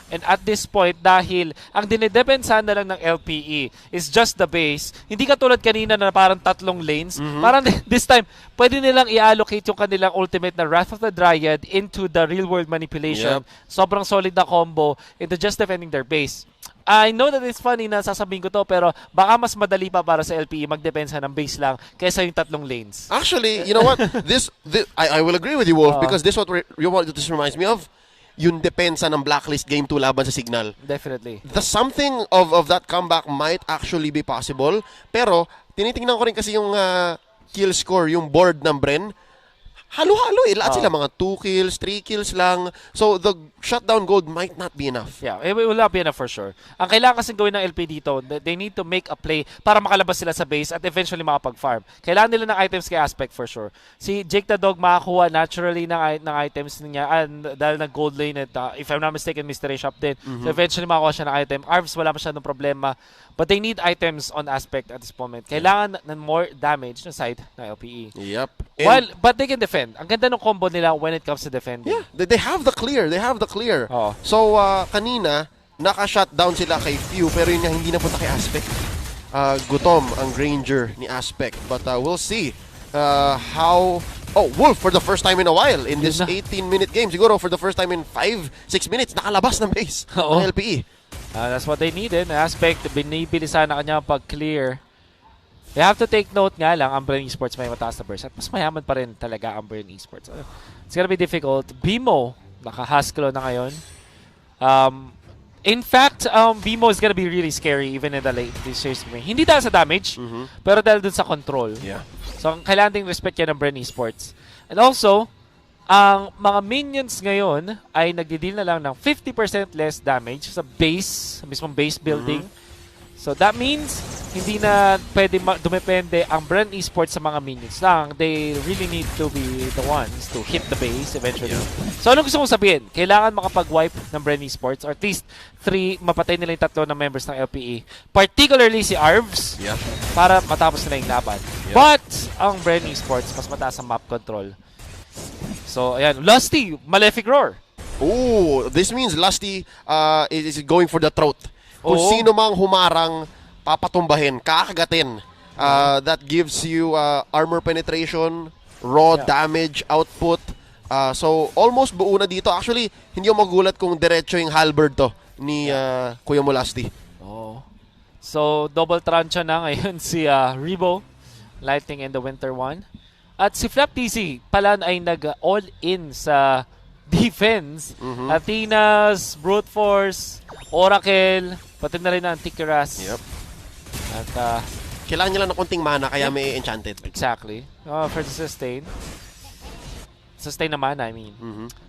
And at this point, dahil ang dinidepensahan na lang ng LPE is just the base, hindi katulad kanina na parang 3 lanes. Parang this time, pwede nilang i-allocate yung kanilang ultimate na Wrath of the Dryad into the real-world manipulation. Sobrang solid na combo into just defending their base. I know that it's funny na sasabihin ko to, pero baka mas madali pa para sa LPE magdepensa ng base lang kaysa yung 3 lanes. Actually, you know what? I will agree with you, Wolf, because this reminds me of yung depensa ng Blacklist Game 2 laban sa Signal. Definitely. The something of that comeback might actually be possible. Pero, tinitingnan ko rin kasi yung kill score, yung board ng Bren. Halo-halo eh. Lahat sila mga 2 kills, 3 kills lang. So, the shutdown gold might not be enough. Yeah, it will not be enough for sure. Ang kailangan kasi gawin ng LP dito, they need to make a play para makalabas sila sa base at eventually makapag-farm. Kailangan nila ng items kay Aspect for sure. Si Jake the Dog makakuha naturally ng items niya dahil ng gold lane at if I'm not mistaken, Mystery Shop din. So eventually makakuha siya ng item. Arms, wala masyadong problema. But they need items on Aspect at this moment. Kailangan ng more damage na side ng LPE. Yep. But they can defend. Ang ganda ng combo nila when it comes to defending. Yeah, they have the clear. So, kanina, naka-shutdown sila kay Few, pero yun nga, hindi napunta kay Aspect. Gutom ang Granger ni Aspect. But we'll see how... Oh, Wolf for the first time in a while in this 18-minute game. Siguro for the first time in 5-6 minutes, nakalabas ng base ng LPE. That's what they needed. Aspect, binibilisan na kanya pag-clear. You have to take note nga lang, ang Bren Esports may mataas na burst. At mas mayaman pa rin talaga ang Bren Esports. It's gonna be difficult. Bimo, naka-Haskell na ngayon. In fact, Bimo is gonna be really scary even in the late series game. Hindi dahil sa damage, pero dahil dun sa control. Yeah. So, kailangan ding respect yan ng Bren Esports. And also, ang mga minions ngayon ay nagdi-deal na lang ng 50% less damage sa base, sa mismong base building. So that means hindi na pwede dumepende ang Bren Esports sa mga minions lang. They really need to be the ones to hit the base eventually. So anong gusto kong sabihin? Kailangan makapag-wipe ng Bren Esports or at least 3, mapatay nila yung 3 na members ng LPE. Particularly si Arvs para matapos nila yung laban. But ang Bren Esports mas mataas ang map control. So ayan, Lusty, Malefic Roar. Oh, this means Lusty is going for the throat. Kung sino mang humarang, papatumbahin, kakagatin. That gives you armor penetration, raw damage output. So, almost buo na dito. Actually, hindi ako magulat kung diretso yung halberd to ni Kuya Molasti. So, double trancha na ngayon si Rebo, Lightning and the Winter One. At si Flap TC pala ay nag-all-in sa defense. Athenas, Brute Force, Oracle, pati na rin ang Antikyras. Yep. At Kailangan nila ng konting mana kaya may enchanted. Exactly. For the sustain. Sustain na mana, I mean.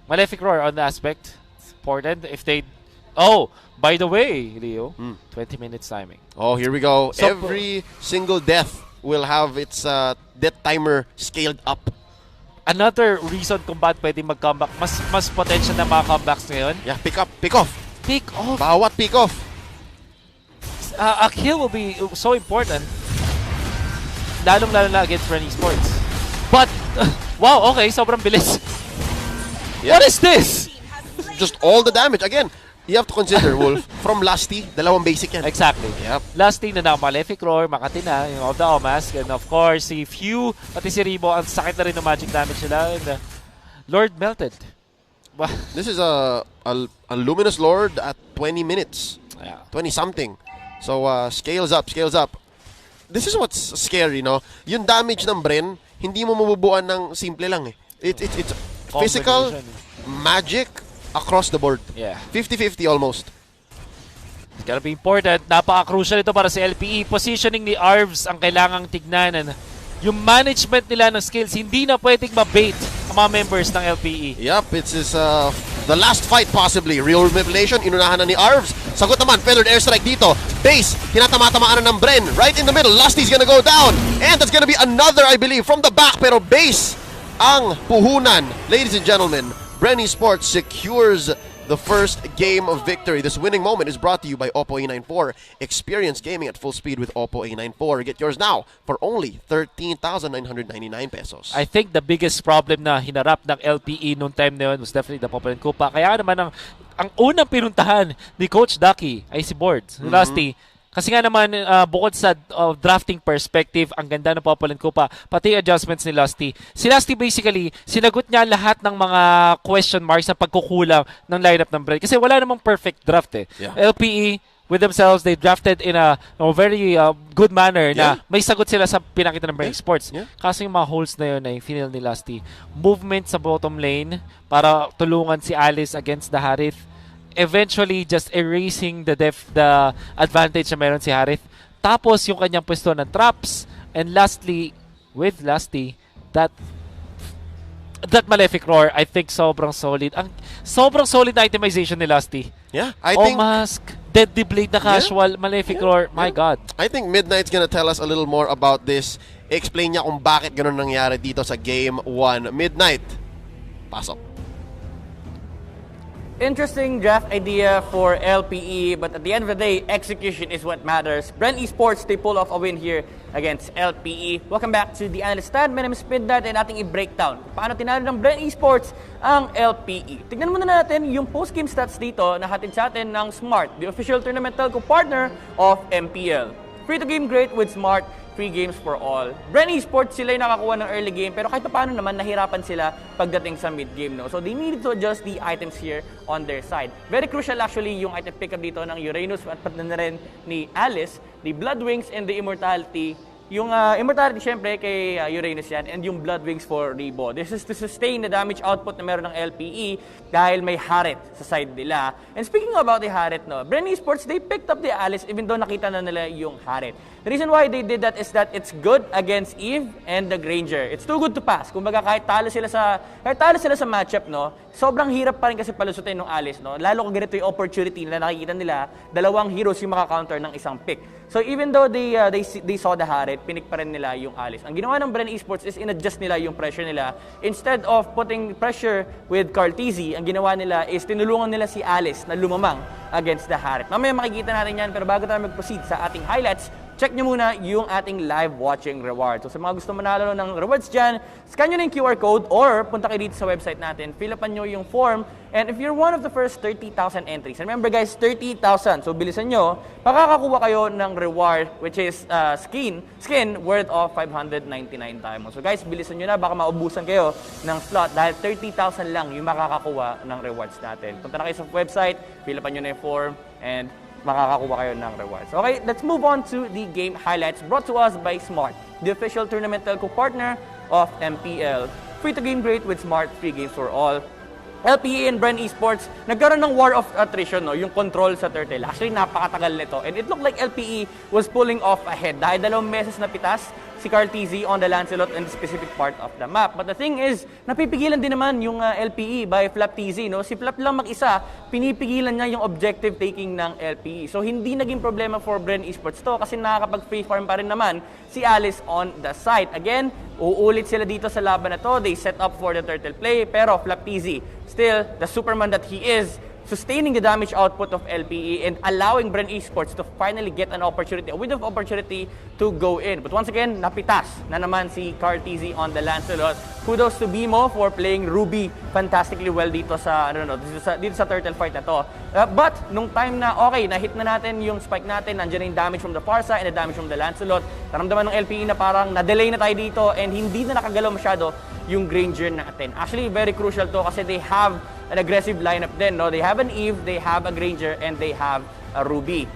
Malefic Roar on the aspect. It's important. If they... Oh! By the way, Leo, 20 minutes timing. Oh, here we go. So, every single death will have its death timer scaled up. Another reason kung bakit pwede mag-comeback. Mas potential na mga comebacks ngayon. Yeah, pick up, pick off. Pick off. Bawat pick off. A kill will be so important. Lalong-lalo na against Ren Esports. But, wow, okay, sobrang bilis. Yeah. What is this? Just all the damage. Again, you have to consider, Wolf, from Lusty, dalawang basic yan. Exactly. Yep. Lusty na Malefic Roar, Makati na, yung of the Omask, and of course, si Few, pati si Ribo, ang sakit na rin ng magic damage nila, and Lord melted. This is a Luminous Lord at 20 minutes. Yeah. 20-something. So, scales up, scales up. This is what's scary, no? Yung damage ng Bren, hindi mo mabubuan ng simple lang eh. It's physical, magic, across the board. Yeah. 50-50 almost. It's gonna be important. Napaka-crucial ito para sa LPE. Positioning ni Arvs ang kailangang tignan. And yung management nila ng skills, hindi na pwedeng mabait ang mga members ng LPE. Yup, it's the last fight possibly. Real Manipulation, inunahan na ni Arvs. Sagot naman, Feathered Airstrike dito. Base, tinatama-tamaan na ng Bren. Right in the middle, Lusty's gonna go down. And that's gonna be another, I believe, from the back. Pero Base ang puhunan. Ladies and gentlemen, Bren Esports secures the first game of victory. This winning moment is brought to you by Oppo A94. Experience gaming at full speed with Oppo A94. Get yours now for only 13,999 pesos. I think the biggest problem na hinarap ng LPE noong time na yun was definitely the Popolan Kupa. Kaya naman ang unang pinuntahan ni Coach Ducky ay si Boards, Lusty. Kasi nga naman, bukod sa drafting perspective, ang ganda ng Popolan Kupa, pati adjustments ni Lusty. Si Lusty basically, sinagot niya lahat ng mga question marks sa pagkukulang ng lineup ng Bren. Kasi wala namang perfect draft eh. Yeah. LPE, with themselves, they drafted in a very good manner na may sagot sila sa pinakita ng Bren Sports. Kasi yung mga holes na yun ay final ni Lusty. Movement sa bottom lane para tulungan si Alice against the Harith. Eventually just erasing the advantage na meron si Harith. Tapos yung kanyang pwesto ng traps. And lastly, with Lusty, that Malefic Roar, I think sobrang solid. Sobrang solid na itemization ni Lusty. Yeah, I think Omask, Deadly Blade na casual, Malefic Roar, my God. I think Midnight's gonna tell us a little more about this. Explain niya kung bakit ganun nangyari dito sa Game 1. Midnight, pasok. Interesting draft idea for LPE, but at the end of the day, execution is what matters. Bren Esports, they pull off a win here against LPE. Welcome back to the Analyst Stand. My name is Midnight and ating i-breakdown paano tinalo ng Bren Esports ang LPE. Tignan muna natin yung post-game stats dito na hatid sa atin ng Smart, the official tournament telco partner of MPL. Free to game great with Smart, free games for all. Bren Esports, sila yung nakakuha ng early game, pero kahit paano naman, nahirapan sila pagdating sa mid-game, no? So, they needed to adjust the items here on their side. Very crucial actually yung item pickup dito ng Uranus at pati na rin ni Alice, the Blood Wings and the Immortality. Yung Immortality, syempre, kay Uranus yan, and yung Blood Wings for Rebo. This is to sustain the damage output na meron ng LPE dahil may Harit sa side nila. And speaking about the Harit, no, Bren Esports, they picked up the Alice even though nakita na nila yung Harit. The reason why they did that is that it's good against Eve and the Granger. It's too good to pass. Kumbaga, kahit talo sila sa matchup, no, sobrang hirap pa rin kasi palusutin ng Alice, no. Lalo kung ganito yung opportunity na nakikita nila, dalawang heroes yung maka-counter ng isang pick. So even though they saw the Harit, pinik pa rin nila yung Alice. Ang ginawa ng Bren Esports is in-adjust nila yung pressure nila. Instead of putting pressure with Cartesi, ang ginawa nila is tinulungan nila si Alice na lumamang against the Harit. Mamaya makikita natin yan, pero bago tayo mag-proceed sa ating highlights, check nyo muna yung ating live watching reward. So sa mga gusto manalo ng rewards dyan, scan nyo na yung QR code or punta kayo dito sa website natin, fill upan nyo yung form, and if you're one of the first 30,000 entries, and remember guys, 30,000, so bilisan nyo, makakakuha kayo ng reward, which is skin worth of 599 diamonds. So guys, bilisan nyo na, baka maubusan kayo ng slot dahil 30,000 lang yung makakakuha ng rewards natin. Punta na kayo sa website, fill upan nyo na yung form, and makakakuha kayo ng rewards. Okay, let's move on to the game highlights brought to us by Smart, the official tournament telco partner of MPL. Free to game great with Smart, free games for all. LPE and Bren Esports, nagkaroon ng war of attrition, no? Yung control sa turtle. Actually, napakatagal nito. And it looked like LPE was pulling off ahead dahil 2 beses na pitas si Carl TZ on the Lancelot and the specific part of the map. But the thing is, napipigilan din naman yung LPE by Flap TZ. No? Si Flap lang mag-isa, pinipigilan niya yung objective taking ng LPE. So hindi naging problema for Bren Esports to kasi nakakapag-free farm pa rin naman si Alice on the site. Again, uulit sila dito sa laban na to. They set up for the turtle play. Pero Flap TZ, still, the Superman that he is, sustaining the damage output of LPE and allowing Bren Esports to finally get an opportunity, a window of opportunity to go in. But once again, napitas na naman si Carl TZ on the Lancelot. Kudos to Bimo for playing Ruby fantastically well dito sa dito sa turtle fight na to. But nung time na okay, na-hit na natin yung spike natin, nandiyan yung damage from the Farsa and the damage from the Lancelot. Naramdaman ng LPE na parang na-delay na tayo dito and hindi na nakagalaw masyado yung Granger natin. Actually, very crucial to kasi they have an aggressive lineup din, no? They have an Eve, they have a Granger, and they have a Ruby.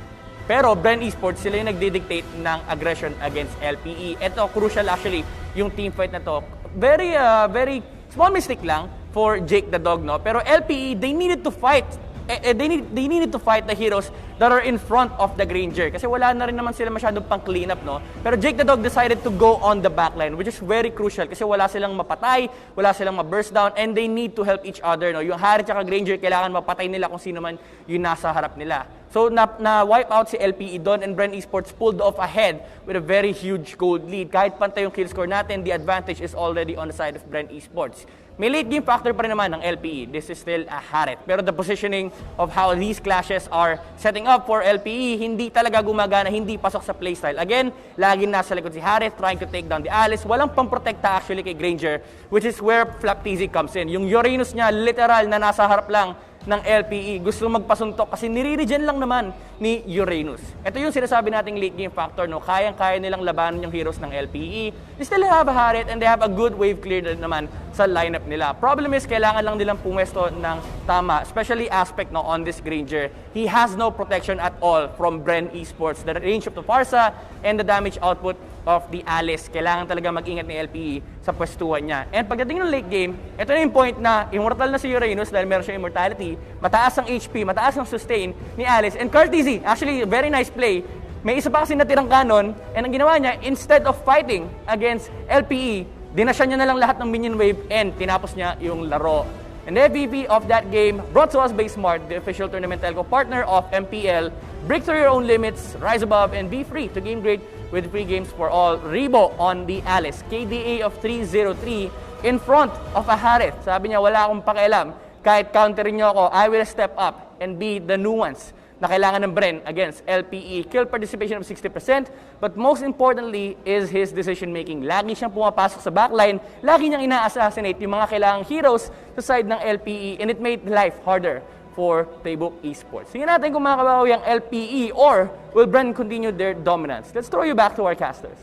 Pero Bren Esports, sila yung nagdidictate ng aggression against LPE. Ito, crucial actually, yung team fight na to. Very small mistake lang for Jake the Dog, no? Pero LPE, they needed to fight. They needed to fight the heroes that are in front of the Granger. Kasi wala na rin naman sila masyadong pang clean up, no? Pero Jake the Dog decided to go on the backline, which is very crucial kasi wala silang mapatay, wala silang ma-burst down, and they need to help each other, no? Yung Harith at Granger, kailangan mapatay nila kung sino man yung nasa harap nila. So, na-wipe out si LPE doon and Bren Esports pulled off ahead with a very huge gold lead. Kahit pantay yung kill score natin, the advantage is already on the side of Bren Esports. May late game factor pa rin naman ng LPE. This is still a Harith. Pero the positioning of how these clashes are setting up for LPE, hindi talaga gumagana, hindi pasok sa playstyle. Again, laging nasa likod si Harith trying to take down the Alice. Walang pamprotekta actually kay Granger, which is where Flap TZ comes in. Yung Uranus niya, literal na nasa harap lang ng LPE. Gusto magpasuntok kasi nire-regen lang naman ni Uranus. Ito yung sinasabi nating late game factor, no? Kayang-kaya nilang labanan yung heroes ng LPE. They still have a Harith and they have a good wave clear naman sa lineup nila. Problem is, kailangan lang nilang pumwesto ng tama, especially aspect no, on this Granger. He has no protection at all from Bren Esports. The range of the Farsa and the damage output of the Alice. Kailangan talaga mag-ingat ni LPE sa pwestuhan niya. And pagdating ng late game, ito na yung point na immortal na si Uranus dahil meron siyang immortality, mataas ang HP, mataas ang sustain ni Alice. And Carl TZ, actually, very nice play. May isa pa kasi natirang cannon, and ang ginawa niya, instead of fighting against LPE, dinasya niya na lang lahat ng minion wave and tinapos niya yung laro. And the MVP of that game, brought to us by Smart, the official tournament telco partner of MPL. Break through your own limits, rise above, and be free to game great with free games for all. Rebo on the Alice, KDA of 303 in front of a Harith. Sabi niya, wala akong pakialam. Kahit counterin niyo ako, I will step up and be the nuance na kailangan ng Bren against LPE. Kill participation of 60%, but most importantly is his decision-making. Lagi siyang pumapasok sa backline, lagi niyang ina-assassinate yung mga kailangang heroes sa side ng LPE, and it made life harder for Playbook Esports. Tingnan natin kung makakabawi ang LPE or will Bren continue their dominance. Let's throw you back to our casters.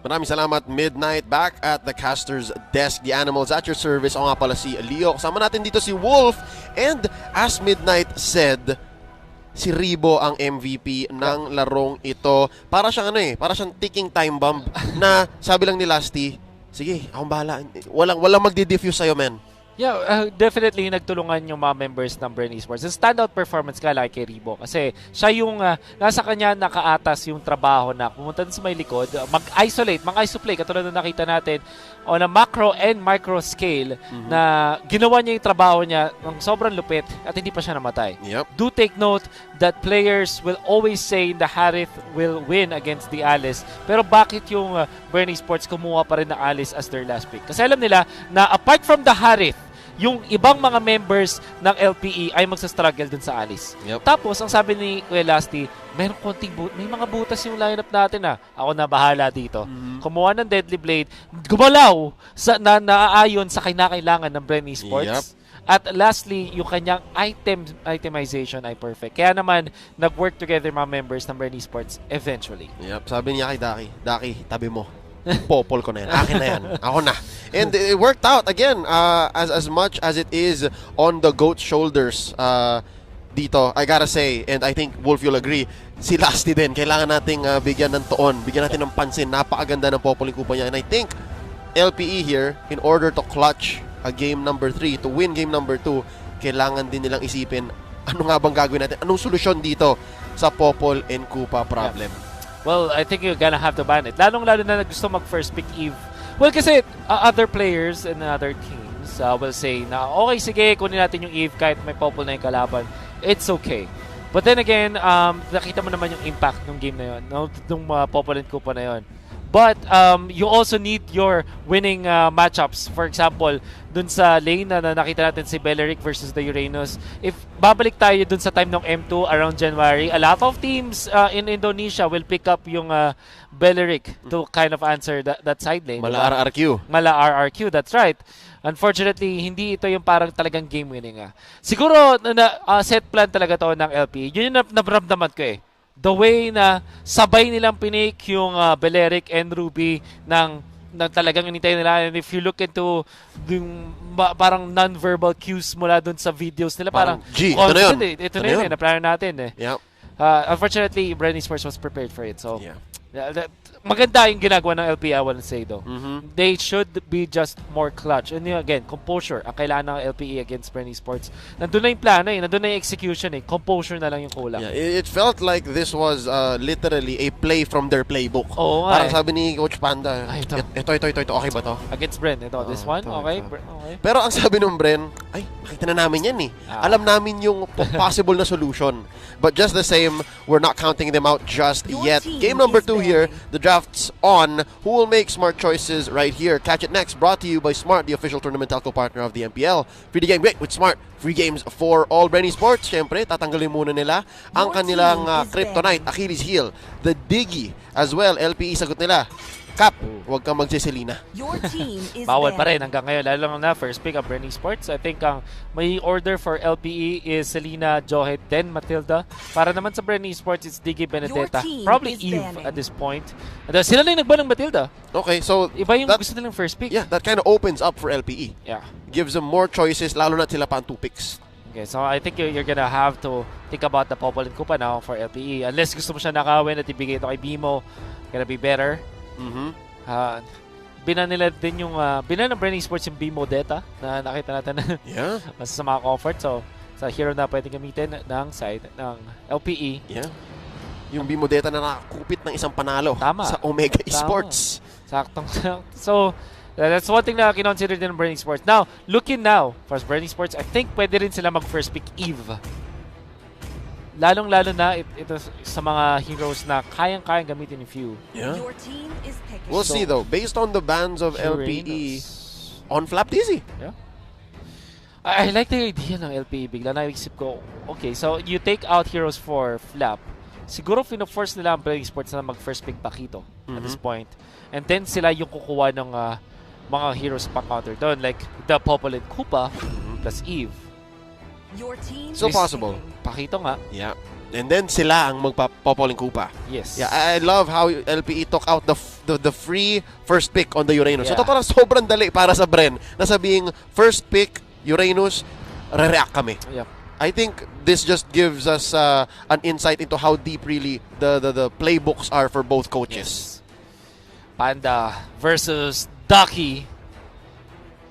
Maraming salamat, Midnight. Back at the caster's desk, the animals at your service. Ako nga pala si Leo. Kasama natin dito si Wolf. And as Midnight said, si Rebo ang MVP ng larong ito. Para siyang para siyang ticking time bomb na sabi lang ni Lasty, sige, akong bahala. Walang magdi-diffuse sa'yo, man. Yeah, definitely nagtulungan yung mga members ng Bren Esports. Yung standout performance ka lang kay Rebo kasi siya yung nasa kanya nakaatas yung trabaho na pumunta sa may likod, mag-isolate, mag-isoplay katulad na nakita natin on a macro and micro scale na ginawa niya yung trabaho niya ng sobrang lupit at hindi pa siya namatay. Yep. Do take note that players will always say the Harith will win against the Alice. Pero bakit yung Bren Esports kumuha pa rin ng Alice as their last pick? Kasi alam nila na apart from the Harith, yung ibang mga members ng LPE ay magsa-struggle din sa Alice. Yep. Tapos, ang sabi ni Kuya Lasty, may mga butas yung lineup natin Ako na bahala dito. Kumuha ng Deadly Blade, gumalaw na naaayon sa kinakailangan ng Bren Esports. Yep. At lastly, yung kanyang itemization ay perfect. Kaya naman, nag-work together mga members ng Bren Esports eventually. Yep. Sabi niya kay Daki, tabi mo. Popol ko na yan. Akin na yan. Ako na. And it worked out again as much as it is on the GOAT's shoulders dito. I gotta say, and I think Wolf you'll agree, si Lasty din, kailangan nating bigyan ng toon, bigyan natin ng pansin. Napakaganda ng Popol yung kupa niya. And I think LPE here, in order to clutch game number 3, to win game number 2, kailangan din nilang isipin ano nga bang gagawin natin? Anong solusyon dito sa Popol and Koopa problem? Well, I think you're gonna have to ban it. Lalong-lalo na gusto mag-first pick Eve. Well, kasi other players and other teams will say na, okay, sige, kunin natin yung Eve kahit may Popol na yung kalaban. It's okay. But then again, nakita mo naman yung impact ng game na yun, nung Popol and Koopa na yun. But you also need your winning matchups. For example, dun sa lane na nakita natin si Belleric versus the Uranus. If babalik tayo dun sa time ng M2 around January, a lot of teams in Indonesia will pick up yung Belleric to kind of answer that side lane. Mala RRQ. Mala RRQ, that's right. Unfortunately, hindi ito yung parang talagang game winning. Siguro, set plan talaga to ng LP. Yun yung naramdaman ko eh. The way na sabay nilang pinik yung Belleric and Ruby ng talagang inintay nila. And if you look into yung parang non-verbal cues mula dun sa videos nila, parang G, ito na yun. Ito na yun, na-plano natin eh. Yep. Unfortunately, Brenny Sports was prepared for it. So, maganda yung ginagawa ng LP, I want to say though. They should be just more clutch. And again, composure ang kailangan ng LPE against Brenny Sports. Nandun na yung plano eh, nandun na yung execution eh. Composure na lang yung kulang. Yeah, it felt like this was literally a play from their playbook. Oo, parang sabi ni Coach Panda, ito, okay ba to? Against Bren, this one, okay. Pero ang sabi ng Bren, ay, makita na namin yan eh. Alam namin yung possible na solution. But just the same, we're not counting them out just yet. Game number 2 here, the draft's on. Who will make smart choices right here? Catch it next, brought to you by Smart, the official tournament telco partner of the MPL. Free the game great with Smart. Free games for all Brenny Sports. Siyempre, tatanggalin muna nila ang kanilang kryptonite, Achilles heel, the Diggy as well. LPE sagot nila. Cap, huwag kang magsiselina. Bawal pa rin hanggang ngayon. Lalo na first pick of Brenny Sports. I think ang may order for LPE is Selena, Johet, then Matilda. Para naman sa Brenny Sports, it's Diggy, Benedetta. Probably Eve at this point. And sila na yung nagba ng Matilda. Okay, so iba yung gusto nilang first pick. Yeah, that kind of opens up for LPE. Yeah. Gives them more choices, lalo na sila pa ang 2 picks. Okay, so I think you're gonna have to think about the Popol and Koopa now for LPE. Unless gusto mo siya nakawin at ibigay ito kay Bimo, gonna be better. Binan nila din yung binan ng Brenny Sports yung Bimo Data na nakita natin na mas sa mga comfort. So sa hero na pwedeng gamitin ng side ng LPE. Yeah. Yung Bimo Data na nakakupit ng isang panalo sa Omega Esports. Saktong. So that's one thing na kinonsider din ng Brenny Sports. Now, looking now for Brenny Sports, I think pwede rin sila mag first pick Eve. Lalong-lalo na ito sa mga heroes na kayang-kayang gamitin yung few. Yeah. We'll see though. Based on the bans of LPE, on flap easy. Yeah. I like the idea ng LPE. Bigla naisip ko, okay, so you take out heroes for flap. Siguro fino-force nila ang Brenny Sports na mag-first pick Pakito at this point. And then sila yung kukuha ng mga heroes pa counter doon. Like the Popol and Koopa plus Eve. So possible. Pakito nga. Yeah. And then sila ang magpa-Popol and Koopa. Yes. Yeah, I love how LPE took out the free first pick on the Uranus. So totoo lang sobrang dali para sa Bren na sabing first pick Uranus, re-react kami. Yep. I think this just gives us an insight into how deep really the playbooks are for both coaches. Yes. Panda versus Ducky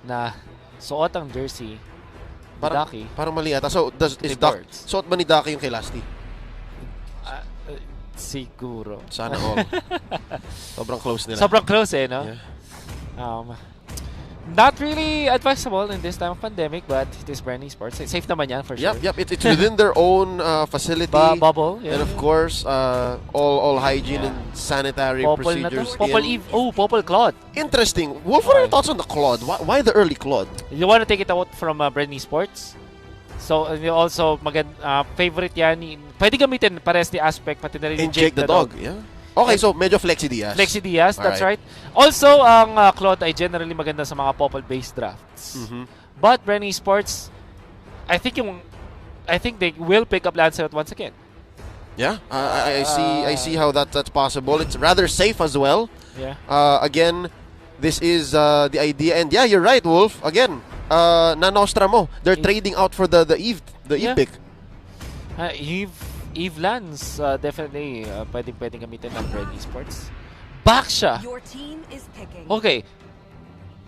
na suot ang jersey. Parang mali ata. So, is Duck, suot ba ni Ducky yung kay Lasty? Siguro. Sana all. Sobrang close nila. Sobrang close eh, no? Yeah. Not really advisable in this time of pandemic, but it is Brenny Sports. Safe naman yan for sure. Yep. It's within their own facility. Bubble. Yeah. And of course, all hygiene and sanitary procedures. Popol Eve. Oh, Popol Claude. Interesting. Wolf, what are your thoughts on the Claude? Why the early Claude? You want to take it out from Brenny Sports? So, also, favorite yan. Pwede gamitin pares the aspect, pati na rin Jake the dog. Yeah. Okay, so medyo Flexi Diaz. Flexi Diaz, that's right. Also, ang Claude ay generally maganda sa mga Popol-based drafts. But Brenny Sports, I think they will pick up Lancelot once again. Yeah, I see how that's possible. It's rather safe as well. Yeah. Again, this is the idea, and yeah, you're right, Wolf. Again, nanostra mo. They're trading out for the Eve pick. Eve Lance, definitely pwedeng gamitin ng Brenny Sports. Back siya. Your team is picking. Okay.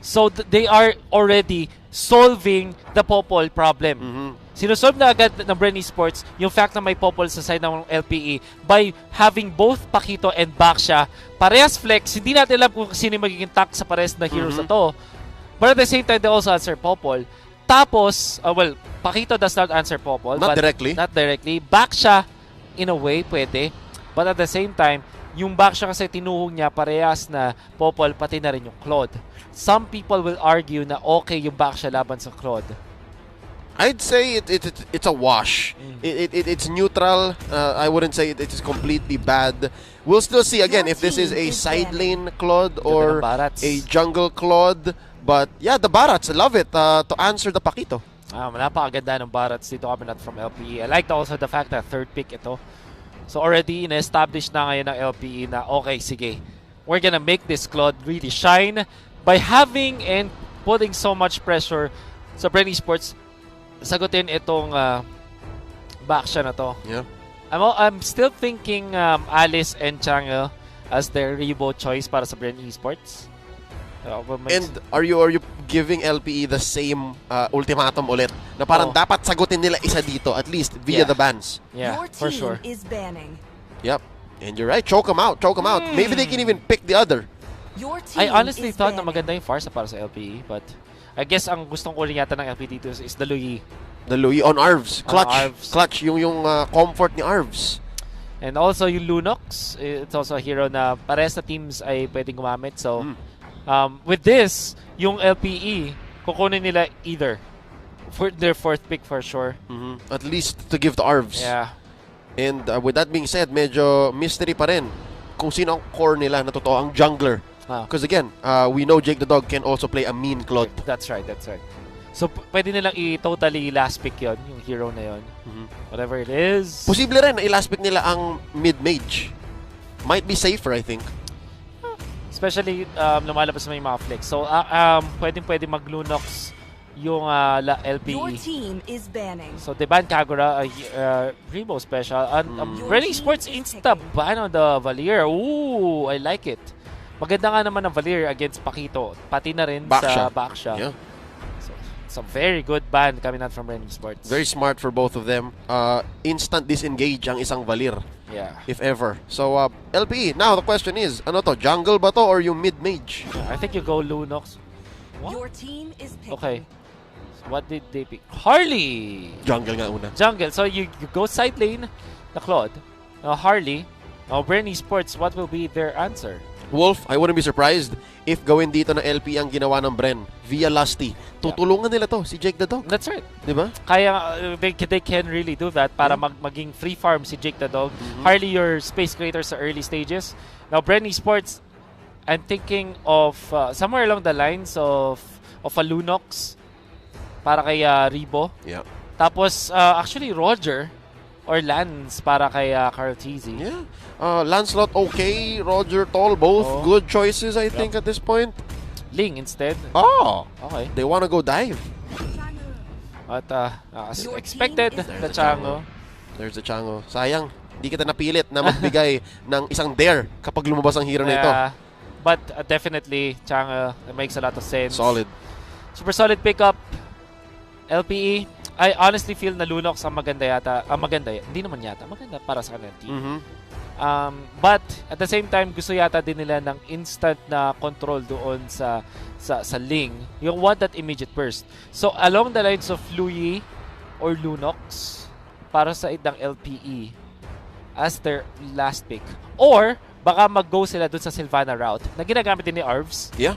So they are already solving the Popol problem. Sinusolve na agad ng Bren Esports yung fact na may Popol sa side ng LPE by having both Pakito and Baksha. Parehas flex. Hindi natin alam kung sino magiging tank sa parehas na heroes na to. But at the same time, they also answer Popol. Tapos, well, Pakito does not answer Popol. Not directly. Not directly. Baksha, in a way, pwede. But at the same time, yung Baksha kasi tinuhong niya parehas na Popol, pati na rin yung Claude. Some people will argue na okay yung Baksha laban sa Claude. I'd say it's a wash. It's neutral. I wouldn't say it is completely bad. We'll still see again if this is a side lane Claude or a jungle Claude. But yeah, the Barats, I love it to answer the Pakito. Napakaganda ng Barats dito kami not from LPE. I liked also the fact that third pick ito. So already in-establish na ngayon ng LPE na okay, sige, we're gonna make this Claude really shine by having and putting so much pressure sa Bren Esports. Sagutin itong Baksha na to. Yeah. I'm still thinking Alice and Chang'e as their Rebo choice para sa Bren Esports. And are you giving LPE the same ultimatum ulit na parang dapat sagutin nila isa dito at least via the bans? Yeah, for sure. Is banning. Yep. And you're right. Choke them out. Choke them out. Maybe they can even pick the other. I honestly thought na maganda yung Farsa para sa LPE, but I guess ang gustong kunin yata ng LPE dito is the Louis. The Louis on Arvs. Clutch. Clutch. Yung comfort ni Arvs. And also yung Lunox. It's also a hero na parehas na teams ay pwedeng gumamit. So, with this, yung LPE, kukunin nila either for their fourth pick for sure. At least to give to Arvs. Yeah. And with that being said, medyo mystery pa rin kung sino ang core nila na totoo, ang jungler. Because again, we know Jake the Dog can also play a mean Claude. That's right. So, pwede nilang i-totally last pick yon yung hero na yon. Whatever it is. Posible rin na i-last pick nila ang mid-mage. Might be safer, I think. Especially, lumalabas na may mga flex. So, pwede mag-Lunox yung LPE. Your team is banning. So, they ban Kagura, Rebo special. And Bren Esports insta-ban on the Valier. Ooh, I like it. Maganda nga naman ang Valier against Pakito. Pati na rin sa Baksha. Yeah. So, it's a very good ban coming out from Bren Esports. Very smart for both of them. Instant disengage ang isang Valier. Yeah. If ever. So, LPE, now the question is, ano to? Jungle ba to or yung mid-mage? I think you go Lunox. Your team is picking. Okay. So what did they pick? Harley! Jungle nga una. Jungle. So you go side lane, the Claude. Harley. Bren Esports, what will be their answer? Wolf, I wouldn't be surprised if gawin dito na LP ang ginawa ng Bren via Lusty. Tutulungan nila to, si Jake the Dog. That's right. Diba? Kaya they can really do that para maging free farm si Jake the Dog. Harley your space creator sa early stages. Now, Bren Esports, I'm thinking of somewhere along the lines of a Lunox para kay Rebo. Yeah. Tapos, actually, Roger or Lance para kay Carl Teasy. Yeah. Lancelot okay, Roger Toll, both good choices I think at this point. Ling instead. Oh, okay. They want to go dive. At as expected, the Chango. There's the Chango. Sayang, di kita napilit na magbigay ng isang dare kapag lumabas ang hero na ito. But definitely, Chango, it makes a lot of sense. Solid. Super solid pickup. LPE, I honestly feel na Lunox ang maganda yata. Maganda, hindi naman yata. Maganda para sa kanilang team. But at the same time, gusto yata din nila ng instant na control doon sa Ling. You want that immediate burst. So along the lines of Louis or Lunox para sa ng LPE as their last pick. Or baka mag-go sila doon sa Sylvana route na ginagamit din ni Arvs. Yeah.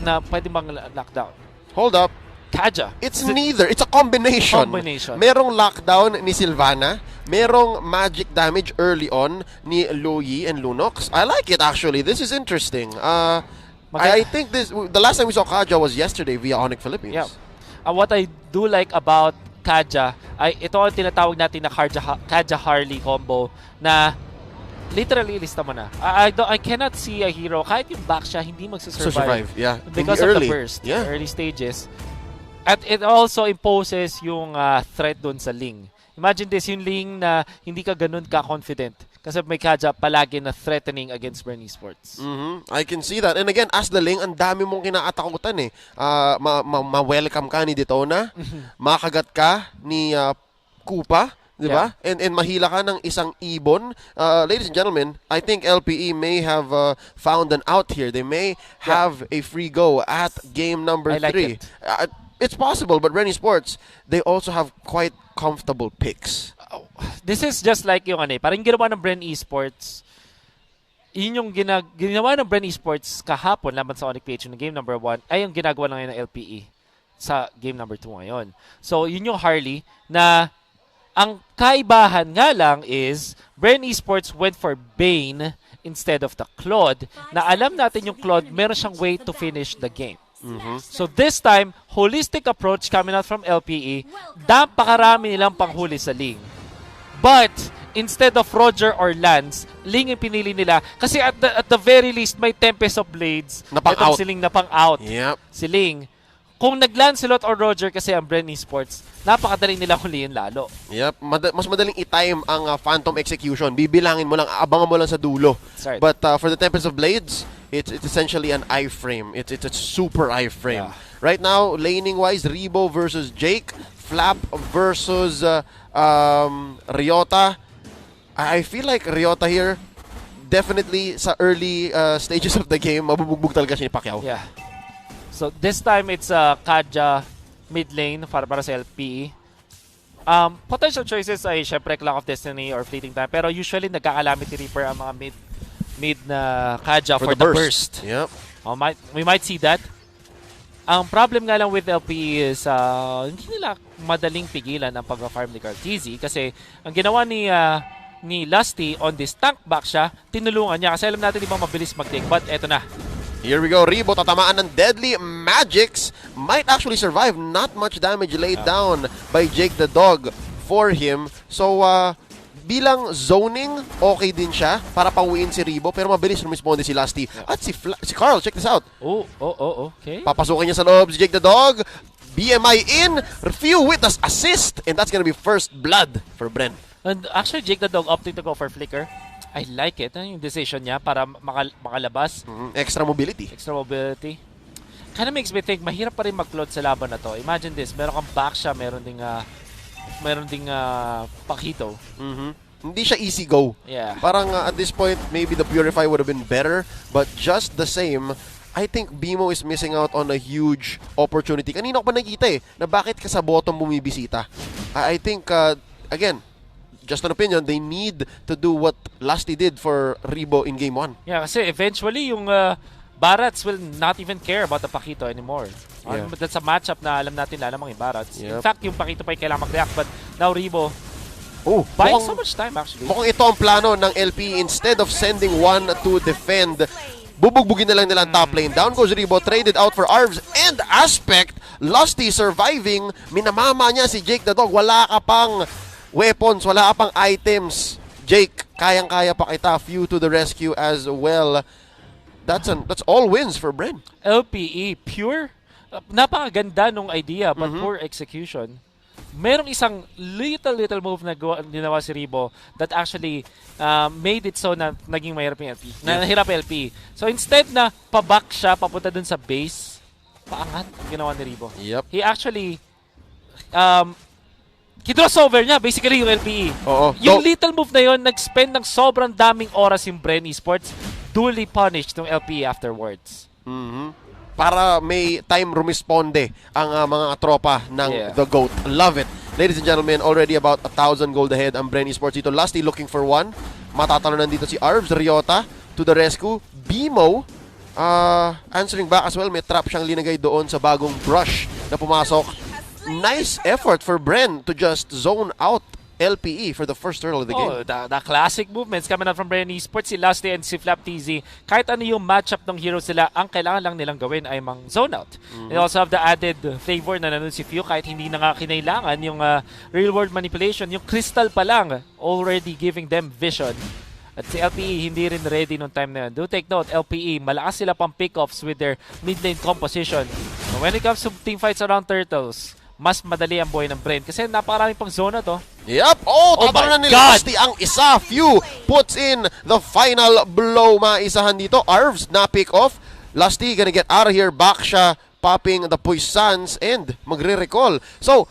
Na pwede bang lockdown. Hold up. Kaja. It's neither. It's a combination. Merong lockdown ni Sylvana. Merong magic damage early on ni Louis and Lunox. I like it actually. This is interesting. I think the last time we saw Kaja was yesterday via Onyx Philippines. Yeah. What I do like about Kaja ay ito ang tinatawag natin na Kaja Harley combo na literally lista mo na. I cannot see a hero kahit yung Baksha hindi magsusurvive. Yeah. Because of the burst. Yeah. Early stages. At it also imposes yung threat doon sa Ling. Imagine this, yung Ling na hindi ka ganun ka-confident. Kasi may Kaja palagi na threatening against Bren Esports. I can see that. And again, as the Ling, ang dami mong kinakatakutan eh. Ma-welcome ka ni Detona, makagat ka ni Kupa, di ba? And mahila ka ng isang ibon. Ladies and gentlemen, I think LPE may have found an out here. They may have a free go at game number 3. Like it. It's possible, but Bren Esports, they also have quite comfortable picks. This is just like yung parang ginawa ng Bren Esports. Yun yung ginawa ng Bren Esports kahapon laban sa Mpl-Ph ng game number 1 ay yung ginagawa na ngayon ng LPE sa game number 2 ngayon. So, yun yung Harley na ang kaibahan nga lang is Bren Esports went for Bane instead of the Claude na alam natin yung Claude meron siyang way to finish the game. So this time, holistic approach coming out from LPE, napakarami nilang panghuli sa Ling. But instead of Roger or Lance, Ling yung pinili nila kasi at the very least may Tempest of Blades na pang-out. Si Ling na pang-out. Yep. Si Ling. Kung nag-Lancelot or Roger kasi ang Bren Esports, napakadali nila huliin lalo. Yep. Mas madaling i-time ang Phantom Execution. Bibilangin mo lang, abangan mo lang sa dulo. Right. But for the Tempest of Blades, it's essentially an iframe. It's a super iframe. Yeah. Right now, laning-wise, Rebo versus Jake, Flap versus Ryota. I feel like Ryota here, definitely sa early stages of the game, mabubugbog talaga siya ni Pacquiao. Yeah. So this time it's Kaja mid lane para sa LPE. Potential choices ay syempre Clock of Destiny or Fleeting Time, pero usually nagka-Calamity Reaper ang mga mid na Kaja for the burst. Yep. We might see that. Ang problem nga lang with LPE is hindi nila madaling pigilan ang pag-farm ni Carteezy kasi ang ginawa ni Lusty on this tank back siya, tinulungan niya kasi alam natin di ba mabilis mag-take, but eto na. Here we go. Rebo tatamaan ng deadly magics. Might actually survive. Not much damage laid down by Jake the Dog for him. So, bilang zoning, okay din siya para pauwiin si Rebo. Pero mabilis rumisponde si Lusty. At si Carl, check this out. Okay. Papasukin niya sa loob si Jake the Dog. BMI in. Few with us assist. And that's gonna be first blood for Bren. And actually, Jake the Dog opting to go for Flicker. I like it. Yung decision niya para makalabas. Extra mobility. Kind of makes me think, mahirap pa rin mag-float sa laban na to. Imagine this, meron kang back siya, meron ding Pakito. Hindi siya easy go. Yeah. Parang at this point, maybe the Purify would have been better. But just the same, I think Bimo is missing out on a huge opportunity. Kanina ko pa nakita na bakit ka sa bottom bumibisita. I think, again, just an opinion, they need to do what Lusty did for Rebo in Game 1. Yeah, kasi eventually yung Barats will not even care about the Pakito anymore. Yeah. That's a matchup na alam natin lalamang yung Barats. Yep. In fact, yung Pakito pa yung kailangan mag-react, but now Rebo buying so much time actually. Mukhang ito ang plano ng LP. Instead of sending one to defend, bubugbugin na lang nila ang top lane. Down goes Rebo, traded out for Arvs and Aspect. Lusty surviving. Minamama niya si Jake the Dog. Wala ka pang weapons, wala ka pang items. Jake, kayang-kaya pa kita. Few to the rescue as well. That's all wins for Bren. LPE, pure. Napakaganda nung idea, but poor execution. Merong isang little move na ginawa si Rebo that actually made it so na naging mahirap yung LPE. Nahirap LPE. So instead na paback siya, papunta dun sa base, paangat ang ginawa ni Rebo. Yep. He actually crossover niya, basically yung LPE. Yung little move na yun, nag-spend ng sobrang daming oras yung Bren Esports, duly punished ng LPE afterwards. Para may time rumisponde ang mga tropa ng The GOAT. Love it. Ladies and gentlemen, already about 1,000 gold ahead ang Bren Esports dito. Lusty looking for one. Matatalunan dito si Arvs, Ryota to the rescue. Bimo answering back as well. May trap siyang linagay doon sa bagong brush na pumasok. Nice effort for Bren to just zone out LPE for the first turtle of the game. The classic movements coming out from Bren Esports, si Lusty and si Flap TZ. Kahit ano yung matchup ng heroes sila, ang kailangan lang nilang gawin ay mang zone out. They also have the added favor na nanoon si Few kahit hindi na nga kinailangan yung real world manipulation. Yung crystal pa lang already giving them vision. At si LPE hindi rin ready nung time na yun. Do take note, LPE, malakas sila pang pick-offs with their mid lane composition. But when it comes to team fights around turtles, mas madali ang buhay ng Bren. Kasi napakarami pang zona to. Yep. Tabang na nila. Lusty ang isa. Few puts in the final blow. Maisahan dito. Arvs na pick off. Lusty gonna get out of here. Back siya. Popping the Puissance and magre-recall. So,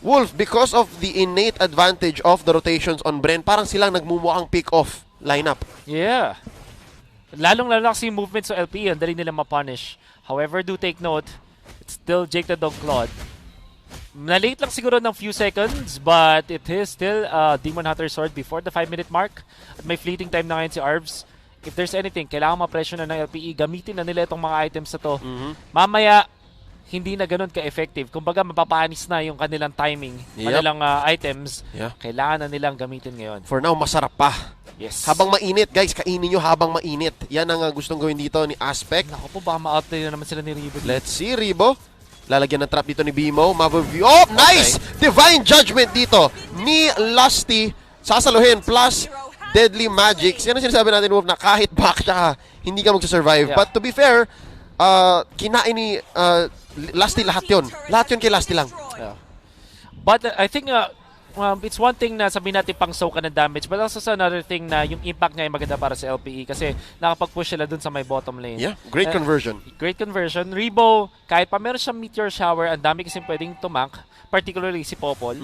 Wolf, because of the innate advantage of the rotations on Bren, parang silang nagmumukhang pick off lineup. Yeah. Lalong-lalo kasi yung movement sa LPE, ang dali nila ma-punish. However, do take note, it's still Jake the Dog Claude. Na-late lang siguro ng few seconds, but it is still Demon Hunter Sword before the 5-minute mark. At may fleeting time na ngayon si Arvs. If there's anything, kailangan ma-pressure na ng LPE, gamitin na nila itong mga items na to. Mamaya, hindi na ganun ka-effective. Kumbaga, mapapanis na yung kanilang timing, kanilang items. Kailangan na nilang gamitin ngayon. For now, masarap pa. Yes. Habang mainit, guys, kainin nyo habang mainit. Yan ang gustong gawin dito ni Aspect. Naku po, baka ma-outplay na naman sila ni Rebo. Let's see, Rebo. Lalagyan ng trap dito ni Bimo. Oh, nice! Okay. Divine Judgment dito ni Lusty. Sasaluhin plus Deadly Magics. Yan ang sinasabi natin, Wolf, na kahit back siya, hindi ka mag-survive. But to be fair, kinain ni Lusty lahat yun. Lahat yun kay Lusty lang. But I think it's one thing na sabihin natin pang soak ka ng damage, but also another thing na yung impact niya ay maganda para sa LPE kasi nakapag-push sila dun sa may bottom lane. Yeah, great conversion. Great conversion. Rebo, kahit pa meron siyang Meteor Shower, ang dami kasi pwedeng tumank, particularly si Popol.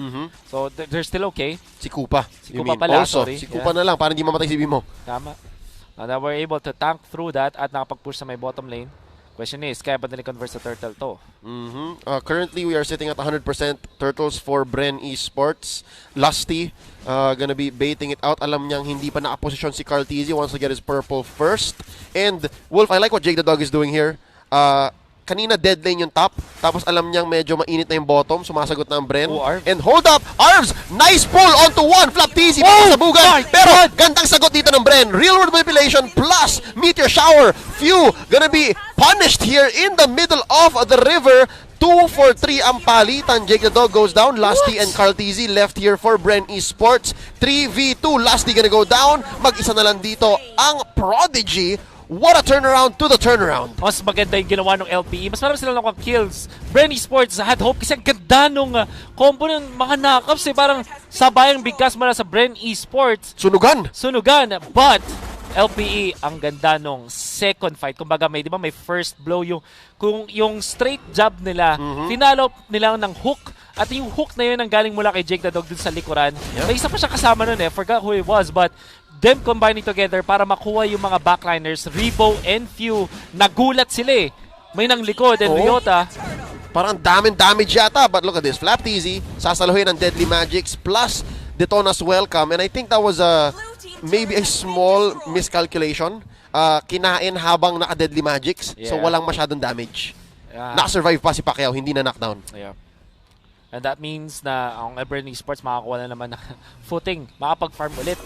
So they're still okay. Si Kupa. Si Kupa pala, sorry. Si Kupa na lang para hindi mamatay si Bimo. Tama. Now we're able to tank through that at nakapag-push sa may bottom lane. Question is, kaya ba nila-convert sa Turtle to? Currently, we are sitting at 100% Turtles for Bren Esports. Lusty, gonna be baiting it out. Alam niyang hindi pa nakaposisyon si Carl Tizzy, wants to get his purple first. And, Wolf, I like what Jake the Dog is doing here. Kanina dead lane yung top, tapos alam niyang medyo mainit na yung bottom, sumasagot na ang Bren. And hold up, Arvs! Nice pull onto one, Flap Tizzy, sabugan. Pero gandang sagot dito ng Bren. Real world manipulation plus Meteor Shower. Few gonna be punished here in the middle of the river. 2 for 3 ang palitan. Jake the Dog goes down. Lusty and Carl Tizzy left here for Bren Esports. 3v2. Lusty gonna go down. Mag-isa na lang dito ang Prodigy. What a turnaround to the turnaround. Mas maganda yung ginawa ng LPE. Mas marami sila nakuha kills. Bren Esports had hope kasi ang ganda nung combo ng mga knockups. Parang sabayang bigkas mula sa Bren Esports. Sunugan. But LPE ang ganda nung second fight. Kumbaga may, di ba, may first blow yung straight jab nila. Finalo nila ng hook. At yung hook na yun ang galing mula kay Jake the Dog dun sa likuran. May isa pa siya kasama nun forgot who it was, but them combining together para makuha yung mga backliners, Rebo and Few. Nagulat sila May nang likod and Ryota. Parang daming damage yata, but look at this. Flap Tizzy, sasaluhin ng Deadly Magics plus Detona's Welcome. And I think that was maybe a small miscalculation. Kinain habang naka-Deadly Magics, so walang masyadong damage. Nakasurvive pa si Pacquiao, hindi na knockdown. And that means na ang Bren Esports makakuha na naman ng footing, makapag-farm ulit.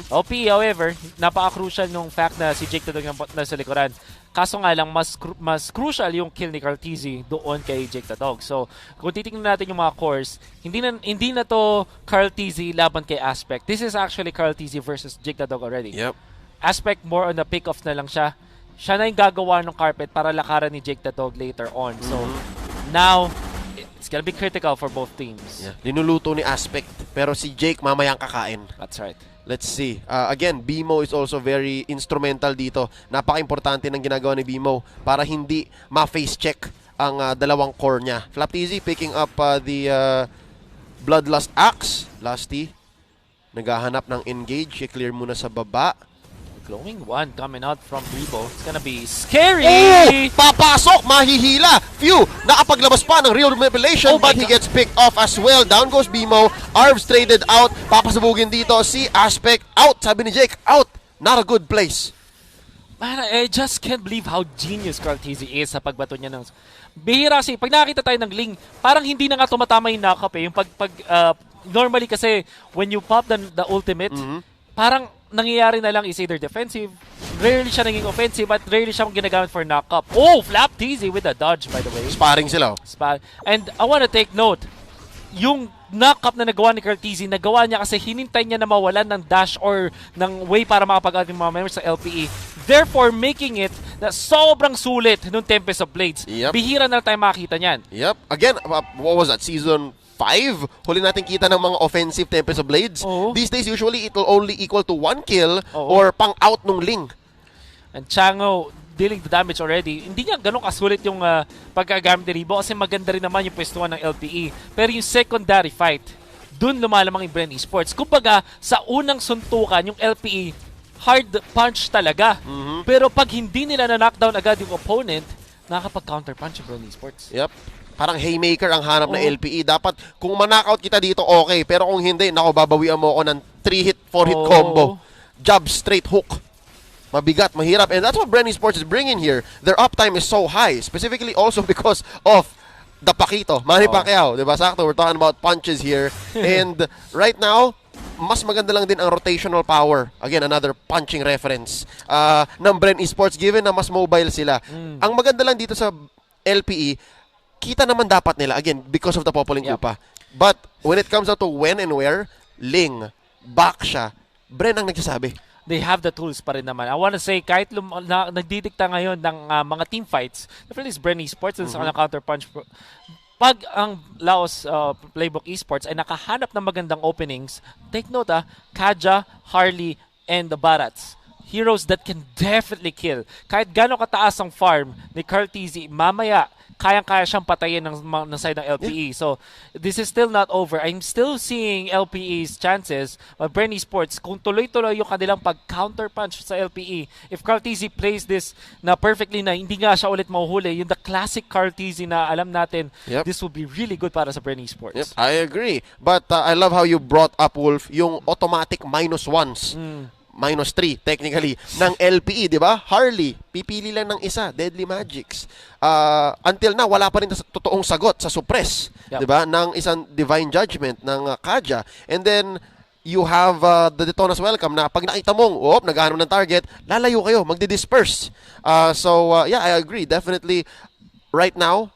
OP, however, napaka-crucial nung fact na si Jake the Dog na sa likuran. Kaso nga lang, mas crucial yung kill ni Carl Tizzy doon kay Jake the Dog. So, kung titingnan natin yung mga cores, hindi na to Carl Tizzy laban kay Aspect. This is actually Carl Tizzy versus Jake the Dog already. Aspect more on the pick-off na lang siya. Siya na yung gagawa ng carpet para lakaran ni Jake the Dog later on. So, now, it's gonna be critical for both teams. Linuluto ni Aspect, pero si Jake mamayang kakain. That's right. Let's see. Again, Bimo is also very instrumental dito. Napaka-importante ng ginagawa ni Bimo para hindi ma-face check ang dalawang core niya. Flap Tizzy picking up the Bloodlust Axe. Lusty, naghahanap ng engage. I-clear muna sa baba. Glowing one coming out from Rebo. It's gonna be scary! Papasok! Mahihila! Few! Nakapaglabas pa ng real manipulation, but he gets picked off as well. Down goes Bimo. Arvs traded out. Papasabugin dito si Aspect. Out! Sabi ni Jake. Out! Not a good place. Man, I just can't believe how genius Carl Tizzy is sa pagbato niya ng... Bihira kasi, pag nakita tayo ng Ling, parang hindi na nga tumatama yung knock-up Yung normally kasi, when you pop the ultimate, parang nangyayari na lang is either defensive, rarely siya naging offensive, at rarely siya ginagamit for knock-up. Oh, Flap Tizzy with a dodge, by the way. Sparring sila. And I wanna take note, yung knock-up na nagawa ni Carl Tizzy, nagawa niya kasi hinintay niya na mawalan ng dash or ng way para makapag-out yung mga members sa LPE. therefore making it na sobrang sulit nung Tempest of Blades. Yep. Bihira na tayo makita niyan. Yep. Again, what was that? Season 5? Huli natin kita ng mga offensive Tempest of Blades. These days, usually, it will only equal to 1 kill or pang-out nung Ling. And Chango dealing the damage already. Hindi nga ganun kasulit yung pagkagamit ni Rebo kasi maganda rin naman yung pwestuhan ng LPE. Pero yung secondary fight, dun lumalamang yung Bren Esports. Kumbaga, sa unang suntukan, yung LPE, hard punch talaga. Pero pag hindi nila na-knockdown agad yung opponent, nakakapag-counter punch yung Bren Esports. Yep. Parang haymaker ang hanap ng LPE. Dapat, kung ma-knockout kita dito, okay. Pero kung hindi, babawian mo ako ng 3-hit, 4-hit combo. Jab, straight hook. Mabigat, mahirap. And that's what Bren Esports is bringing here. Their uptime is so high. Specifically also because of the Pakito. Manny Pacquiao. Diba, sakto? We're talking about punches here. And right now, mas maganda lang din ang rotational power. Again, another punching reference ng Bren Esports given na mas mobile sila. Ang maganda lang dito sa LPE, kita naman dapat nila. Again, because of the Popoling Kupa. But when it comes out to when and where, Ling, back siya, Bren ang nagsasabi. They have the tools pa rin naman. I want to say, kahit nagdidikta ngayon ng mga team fights, definitely is Bren Esports and sa counter-punch. Pag ang Laos Playbook Esports ay nakahanap ng magandang openings, take note Kaja, Harley, and the Barats. Heroes that can definitely kill. Kahit gano'ng kataas ang farm ni Carl Tizzy, mamaya, kayang-kaya siyang patayin ng side ng LPE. So, this is still not over. I'm still seeing LPE's chances. But Bren Esports, kung tuloy-tuloy yung kanilang pag-counter-punch sa LPE, if Carl Tizzy plays this na perfectly na hindi nga siya ulit mahuhuli, yung the classic Carl Tizzy na alam natin, this will be really good para sa Bren Esports. Yep, I agree. But I love how you brought up, Wolf, yung automatic -1s. -3 technically ng LPE, di ba? Harley, pipili lang ng isa, Deadly Magics. Until now, wala pa rin totoong sagot sa suppress, di ba? Ng isang Divine Judgment ng Kaja. And then you have the Detona's Welcome na pag nakita mong, naghahanap ng target, lalayo kayo, magdi-disperse. Yeah, I agree. Definitely, right now,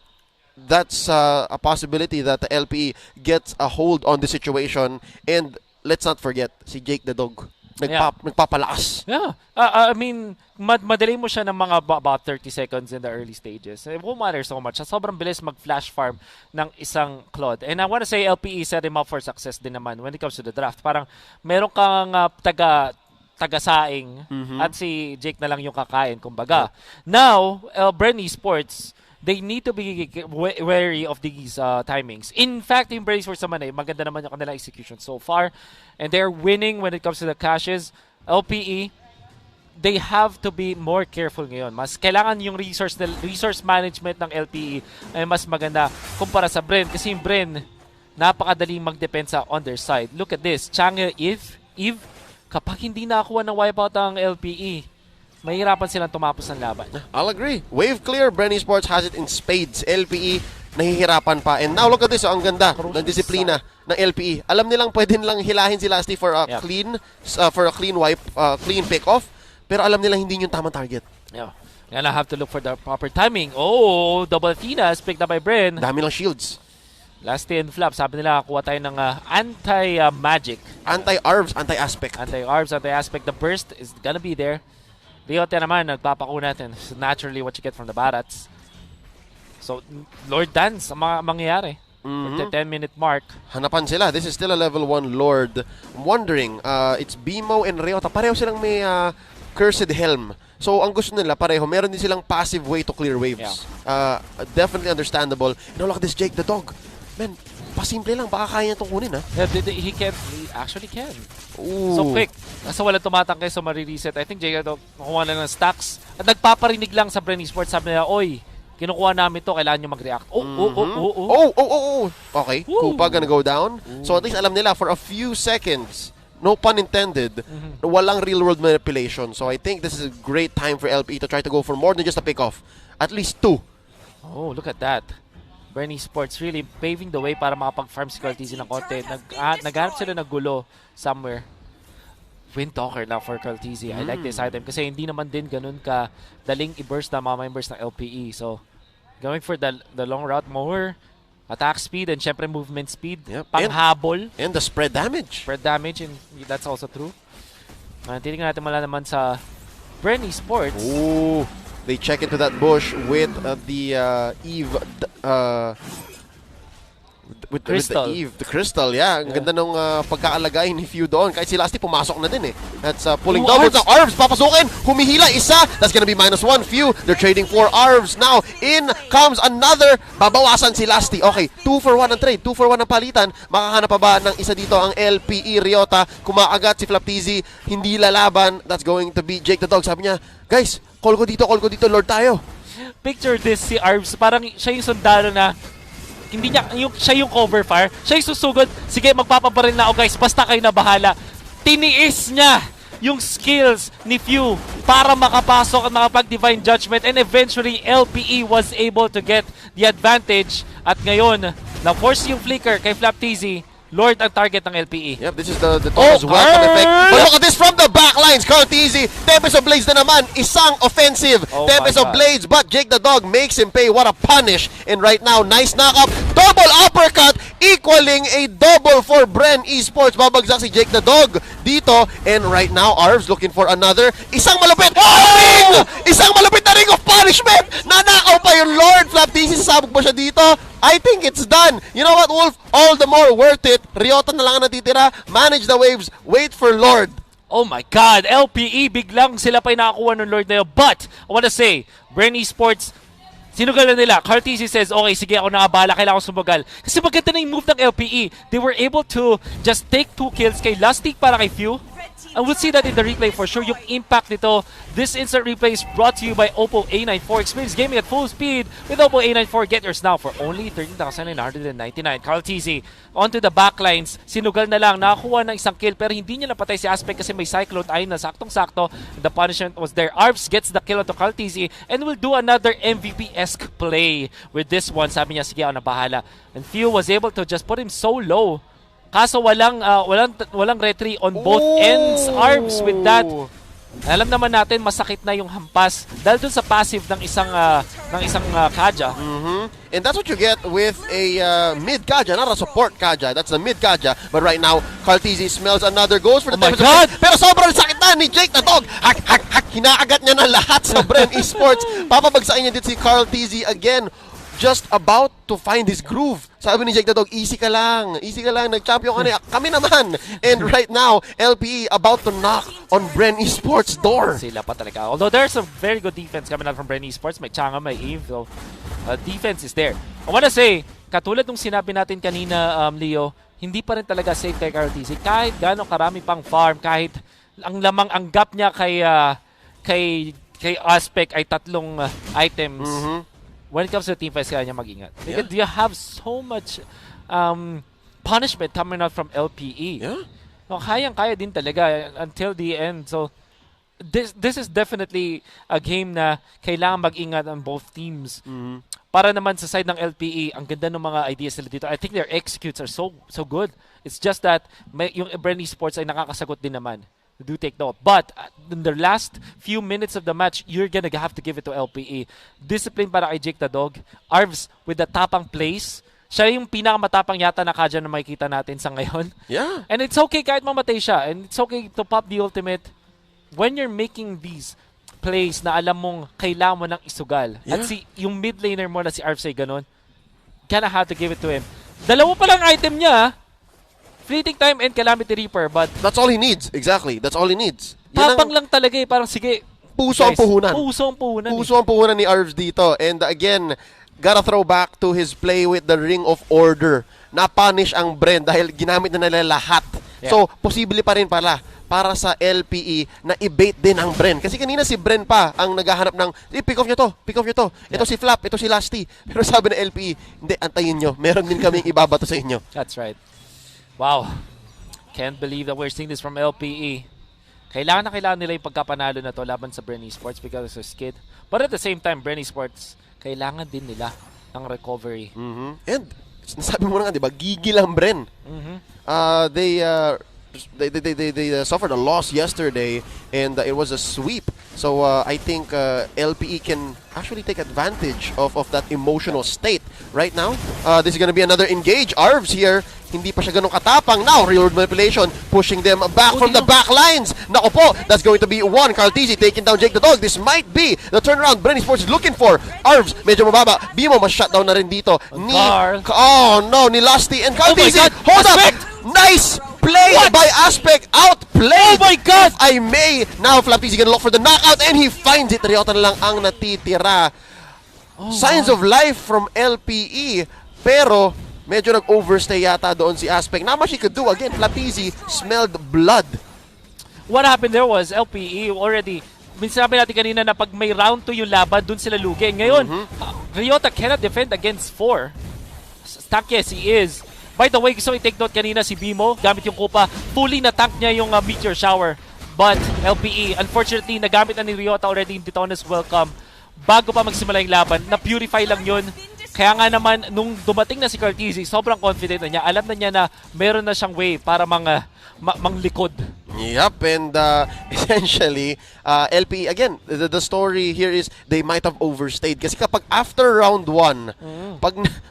that's a possibility that the LPE gets a hold on the situation. And let's not forget, si Jake the Dog. Nagpapalakas. Yeah. I mean, madali mo siya ng mga about 30 seconds in the early stages. It won't matter so much. Sobrang bilis mag-flash farm ng isang Claude. And I want to say LPE set him up for success din naman when it comes to the draft. Parang meron kang taga-saing at si Jake na lang yung kakain, kumbaga. Now, Bren Esports, they need to be wary of these timings. In fact, yung Bren Esports naman maganda naman yung kanilang execution so far. And they're winning when it comes to the caches. LPE, they have to be more careful ngayon. Mas kailangan yung resource management ng LPE ay mas maganda kumpara sa Bren. Kasi yung Bren, napakadaling magdepensa on their side. Look at this. Chang'e, Eve, kapag hindi nakakuha ng wipeout ang LPE, mahirapan silang tumapos ng laban. I'll agree. Wave clear, Bren Esports has it in spades. LPE, nahihirapan pa. And now look at this, ang ganda ng disiplina ng LPE. Alam nilang pwede nilang hilahin si Lasty for a clean wipe, clean pick off. Pero alam nilang hindi yung tamang target. Yeah. And I have to look for the proper timing. Oh, double Athena's picked up by Bren. Dami lang shields. Lasty and Flap, sabi nila kuha tayo ng anti-magic. Anti-arbs, anti-aspect. Anti-arbs, anti-aspect. The burst is gonna be there. Riote naman, nagpapako natin. So naturally, what you get from the Barats. So, Lord Dance, ang mangyayari. At the 10-minute mark. Hanapan sila. This is still a level 1 Lord. I'm wondering, it's Bimo and Riota. Pareho silang may Cursed Helm. So, ang gusto nila, pareho. Meron din silang passive way to clear waves. Definitely understandable. Now, look at this Jake the Dog. Man, pasimple lang. Baka kaya niya itong kunin, ha? Yeah, he actually can. Ooh. So quick. Nasa walang tumatangkay, so marireset. I think Jake the Dog makuha na ng stacks. At nagpaparinig lang sa Bren Esports. Sabi nila, oy, kinukuha namin to, kailangan nyo mag-react. Okay, Kupa gonna go down. So at least alam nila for a few seconds, no pun intended, walang real-world manipulation. So I think this is a great time for LPE to try to go for more than just a pick-off. At least 2. Oh, look at that. Bren Esports really paving the way para makapag-farm si Cartesian ng konti. Naghanap sila ng gulo somewhere. Windtalker na for Cartesian. I like this item kasi hindi naman din ganun ka daling i-burst na mga members ng LPE. So, going for the long route, more attack speed and syempre movement speed. Panghabol. And the spread damage. Spread damage, and that's also true. Titingnan natin naman sa Bren Esports. Ooh, they check into that bush with the Eve. With Crystal. the Eve, the Crystal, yeah. Ang ganda nung pagkaalagay ni Few doon. Kahit si Lasty pumasok na din eh. That's pulling doubles. Now Arvs papasukin. Humihila isa. That's gonna be -1. Few, they're trading for Arvs. Now, in comes another. Babawasan si Lasty. Okay, 2 for 1 ang trade. 2 for 1 ang palitan. Makahanap pa ba ng isa dito ang LPE Ryota? Kumakagat si Flaptizi. Hindi lalaban. That's going to be Jake the Dog. Sabi niya, guys, call ko dito, Lord tayo. Picture this, si Arvs. Parang siya yung sundalo na hindi niya, siya yung cover fire, siya yung susugod, sige magpapabaril na ako guys, basta kayo na bahala. Tiniis niya yung skills ni Few para makapasok at makapag-divine judgment, and eventually LPE was able to get the advantage. At ngayon, na-force yung flicker kay Flaptizi. Lord ang target ng LPE. Yep, this is the Thomas welcome effect. But look at this from the backlines. Carteezy, Tempest of Blades na naman. Isang offensive. Tempest of Blades, but Jake the Dog makes him pay. What a punish. And right now, nice knock-up. Double uppercut, equaling a double for Bren Esports. Babagsak si Jake the Dog dito. And right now, Arvs looking for another. Isang malupit. Ring! Isang malupit na ring of punishment. Nanakaw pa yung Lord. Flaptizi, sasabog pa siya dito. I think it's done. You know what, Wolf? All the more worth it. Ryota na lang ang natitira. Manage the waves. Wait for Lord. Oh my God. LPE, biglang sila pa'y nakakuha ng Lord na yun. But, I wanna say, Bren Esports, sinugal na nila. Carteezy says, okay, sige, ako nakabala. Kailangan ko sumugal. Kasi maganda na yung move ng LPE. They were able to just take 2 kills kay Lastig para kay Few. And we'll see that in the replay for sure. Yung impact nito. This instant replay is brought to you by Oppo A94. Experience gaming at full speed with Oppo A94. Get yours now for only 13,999. Carteezy onto the backlines. Sinugal na lang. Nakakuha ng isang kill pero hindi niya napatay si Aspect kasi may Cyclone Eye na saktong-sakto. The punishment was there. Arvs gets the kill onto Carteezy and will do another MVP-esque play with this one. Sabi niya, sige ako na bahala. And Few was able to just put him so low. Kaso walang retry on both ends. Arvs with that. Alam naman natin masakit na yung hampas dahil dun sa passive ng isang Kaja. And that's what you get with a mid Kaja, not a support Kaja. That's the mid Kaja. But right now, Carteezy smells another, goes for the Oh my God! Pero sobrang sakit na ni Jake the Dog. Hak. Hinaagat niya na lahat sa Bren Esports. Papabagsakin niya din si Carteezy again. Just about to find his groove. Sabi ni Jake the Dog, easy ka lang, nag-champion ka na, kami naman. And right now, LPE about to knock on Bren Esports' door. Sila pa talaga. Although there's some very good defense coming out from Bren Esports. May Changa, may Eve. So, defense is there. I wanna say, katulad nung sinabi natin kanina, Leo, hindi pa rin talaga safe kay Carteezy. Kahit gano'ng karami pang farm, kahit ang gap niya kay Aspect ay 3 items. When it comes to team fights, kaya niya mag-ingat. Because you have so much punishment coming out from LPE. No, kayang-kaya din talaga until the end. So, this is definitely a game na kailangan mag-ingat on both teams. Para naman sa side ng LPE, ang ganda ng mga ideas nila dito. I think their executes are so good. It's just that yung Bren Esports ay nakakasagot din naman. Do take note. But in the last few minutes of the match, you're gonna have to give it to LPE. Discipline para kay Jake the Dog. Arvs with the tapang plays. Siya yung pinakamatapang yata na Kaja na makikita natin sa ngayon. Yeah. And it's okay kahit mamatay siya. And it's okay to pop the ultimate when you're making these plays na alam mong kailangan mo ng isugal. Yeah. At yung mid laner mo na si Arvs ay ganun, gonna have to give it to him. Dalawa pa lang item niya, Fleeting Time and Calamity Reaper, but that's all he needs. Exactly. That's all he needs. Tapang lang talaga eh. Parang sige. Puso ang puhunan. Puso ang puhunan ni Arvs dito. And again, gotta throw back to his play with the Ring of Order. Na-punish ang Bren dahil ginamit na nila lahat. Yeah. So, posible pa rin pala para sa LPE na i-bait din ang Bren. Kasi kanina si Bren pa ang naghahanap ng, pick off nyo to. Ito si Flap, ito si Lasty. Pero sabi ng LPE, hindi, antayin nyo. Meron din kaming ibabato sa inyo. That's right. Wow. Can't believe that we're seeing this from LPE. Kailangan nila yung pagkapanalo na to laban sa Bren Esports because of skid. But at the same time, Bren Esports, kailangan din nila ng recovery. And, nasabi mo na nga, di ba? Gigil ang Bren. They suffered a loss yesterday and it was a sweep. So I think LPE can actually take advantage of that emotional state right now. This is gonna be another engage. Arvs here, hindi pa siya ganun katapang. Now, real-world manipulation, pushing them back from the back lines. Nako po, that's going to be one. Carl TZ taking down Jake the Dog. This might be the turnaround Brenny Sports is looking for. Arvs, medyo mababa. Bimo, mas-shutdown na rin dito. Oh no, ni Lusty and Carl TZ. Hold up! Nice play by Aspect. Outplayed. Oh my God! If I may. Now, Flaptizi gonna look for the knockout and he finds it. Ryota na lang ang natitira. Signs of life from LPE. Pero, medyo nag-overstay yata doon si Aspect. Not much he could do. Again, Flaptizi smelled blood. What happened there was LPE already, sabi natin kanina na pag may round 2 yung laban, dun sila lugi. Ngayon, Ryota cannot defend against 4. Tank, yes, he is. By the way, gusto ko i-take note kanina si Bimo, gamit yung Kupa, fully na-tank niya yung Meteor Shower. But LPE, unfortunately, nagamit na ni Ryota already yung Detona's Welcome. Bago pa magsimula yung laban, na-purify lang yun. Kaya nga naman, nung dumating na si Cartizzi, sobrang confident na niya. Alam na niya na meron na siyang way para manglikod. Yep, and essentially, LPE, again, the story here is they might have overstayed. Kasi kapag after round 1,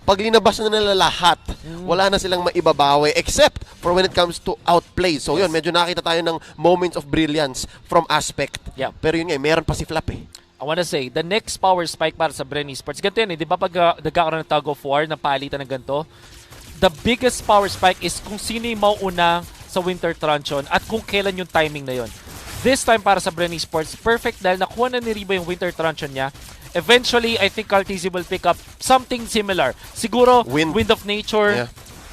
pag linabas na nila lahat, wala na silang maibabawi except for when it comes to outplay. So yun, medyo nakita tayo ng moments of brilliance from Aspect. Yeah. Pero yun nga, meron pa si Flap eh. I wanna say, the next power spike para sa Brenny Sports, ganito yun eh, di ba pag nagkakaroon ng tug of war, na palitan ng ganito, the biggest power spike is kung sino yung mauuna sa Winter Truncheon at kung kailan yung timing na yun. This time para sa Brenny Sports, perfect dahil nakuha na ni Riba yung Winter Truncheon niya. Eventually, I think Cartizzi will pick up something similar. Siguro, Wind of Nature,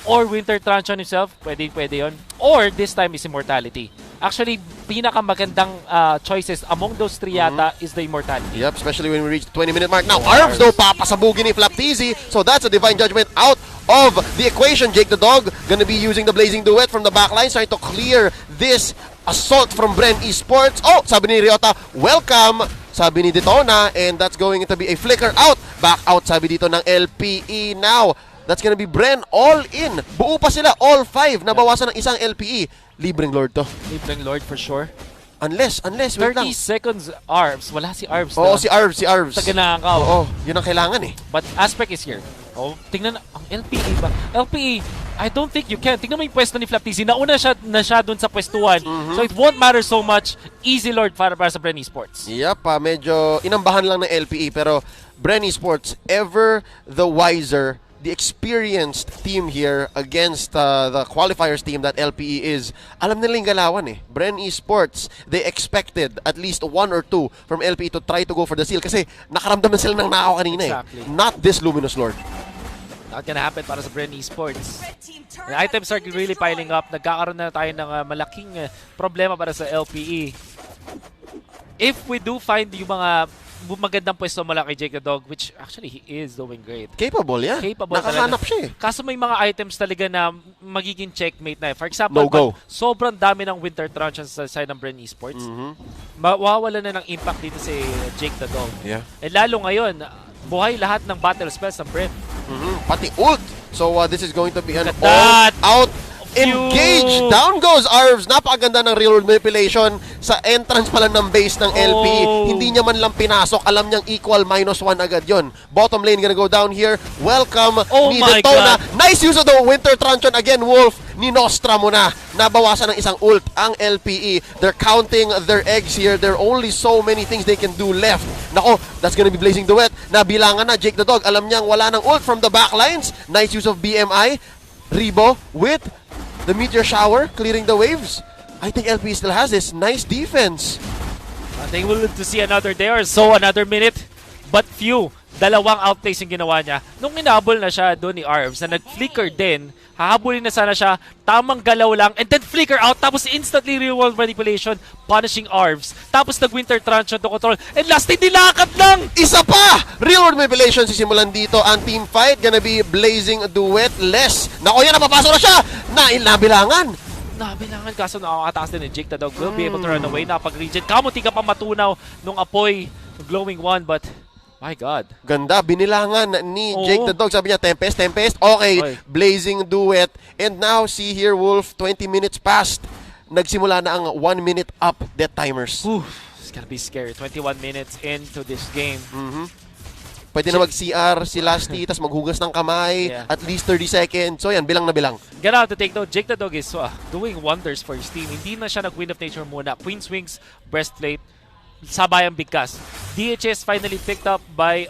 or Winter Truncheon himself, pwede yun. Or, this time is Immortality. Actually, pinakamagandang choices among those three yata is the Immortality. Yep, especially when we reach the 20-minute mark. Now, Arvs though, papasabugin ni Flaptizi. So that's a Divine Judgment out of the equation. Jake the Dog gonna be using the Blazing Duet from the backline, trying to clear this assault from Bren Esports. Oh, sabi ni Ryota, welcome. Sabi ni Detona, and that's going to be a flicker out. Back out, sabi dito ng LPE now. That's gonna be Bren all in. Buo pa sila, all 5. Nabawasan ng isang LPE. Libreng Lord to. Libreng Lord for sure. Unless, 30 seconds Arvs. Wala si Arvs. Oo, si Arvs. Sa ginakaw. Oo, yun ang kailangan eh. But Aspect is here. Oh, tingnan na, ang LPE ba? LPE, I don't think you can. Tingnan mo yung pwesto ni Flaptizi. Nauna na siya dun sa pwestuhan. So it won't matter so much. Easy Lord para sa Bren Esports. Yep, medyo inambahan lang ng LPE. Pero Bren Esports, ever the wiser, the experienced team here against the qualifiers team that LPE is. Alam nila yung galawan eh. Bren Esports, they expected at least 1 or 2 from LPE to try to go for the seal kasi nakaramdaman sila ng nakaw kanina eh. Not this Luminous Lord. Not gonna happen para sa Bren Esports. The items are really piling up. Nagkakaroon na tayo ng malaking problema para sa LPE. If we do find yung mga magandang pwesto mula kay Jake the Dog, which actually he is doing great. Capable, yeah. Capable nakahanap siya eh. Kaso may mga items talaga na magiging checkmate na eh. For example, sobrang dami ng Winter Truncheon sa side ng Bren Esports. Mawawala na ng impact dito si Jake the Dog. Yeah. Eh lalo ngayon, buhay lahat ng battle spells ng Bren. Pati ult. So this is going to be an all-out engage. Down goes Arvs. Napakaganda ng real-world manipulation sa entrance pala ng base ng LP. Hindi niya man lang pinasok. Alam niyang equal -1 agad yon. Bottom lane gonna go down here. Welcome ni Detona. Nice use of the Winter Truncheon again, Wolf. Ni Nostra mo na. Nabawasan ng isang ult ang LPE. They're counting their eggs here. There are only so many things they can do left. Nako, that's gonna be Blazing Duet. Nabilangan na Jake the Dog. Alam niyang wala ng ult from the backlines. Nice use of BMI. Ribo with the Meteor Shower, clearing the waves. I think LP still has this. Nice defense. I think we'll to see another day or so, another minute. But few. Dalawang outplays yung ginawa niya. Nung inabol na siya doon ni Arvs na nag-flicker din, hahabulin na sana siya, tamang galaw lang, and then flicker out, tapos instantly real-world manipulation, punishing Arvs. Tapos nag-Winter Truncheon to control, and last nilakad lang! Isa pa! Real-world manipulation sisimulan dito. Ang team fight gonna be Blazing Duet less. Nako yan, napapasok na siya! Nabilangan! Nabilangan, kaso nakakataas din ni Jake the Dog. Will be able to run away, napag-regen. Kamuti ka pa matunaw nung apoy, glowing one, but my God. Ganda, binilangan ni Jake the Dog. Sabi niya, Tempest. Okay, Blazing Duet. And now, see here, Wolf, 20 minutes past. Nagsimula na ang 1 minute up death timers. It's gonna be scary. 21 minutes into this game. Pwede na mag-CR si Lasty, tas maghugas ng kamay, at least 30 seconds. So yan, bilang na bilang. Gonna have to take note, Jake the Dog is doing wonders for his team. Hindi na siya nag-Wind of Nature muna. Queen's Wings, Breastplate, sabayang bigkas. DHS finally picked up by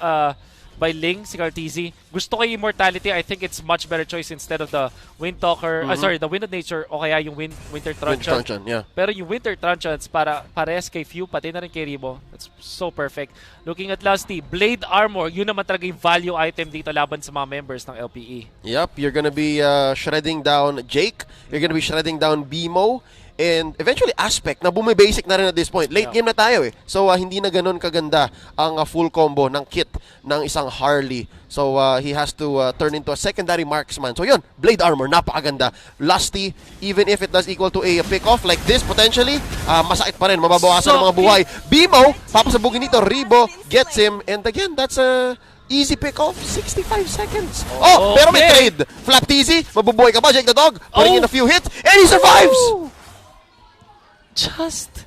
Ling, si Cartesi. Gusto ko yung Immortality. I think it's much better choice instead of the Wind Talker. The Wind of Nature o kaya yung Winter Truncheon. Pero yung Winter Truncheons parehas kay Few, pati na rin kay Ribo. That's so perfect. Looking at Lusty, Blade Armor, yun naman talaga yung value item dito laban sa mga members ng LPE. Yep, you're gonna be shredding down Jake. You're gonna be shredding down BMO. And eventually Aspect na bumibasic na rin at this point. Late game na tayo eh. So hindi na ganun kaganda ang full combo ng kit ng isang Harley. So he has to turn into a secondary marksman. So yun, Blade Armor, napakaganda. Lusty, even if it does equal to a pick-off like this potentially, masakit pa rin, mababawasan ng mga buhay. BMO, papasabugin dito, Ribo gets him. And again, that's a easy pick-off, 65 seconds. Pero may trade. Flap TZ, mabubuhay ka ba, Jake the Dog? Putting in a few hits, and he survives! Just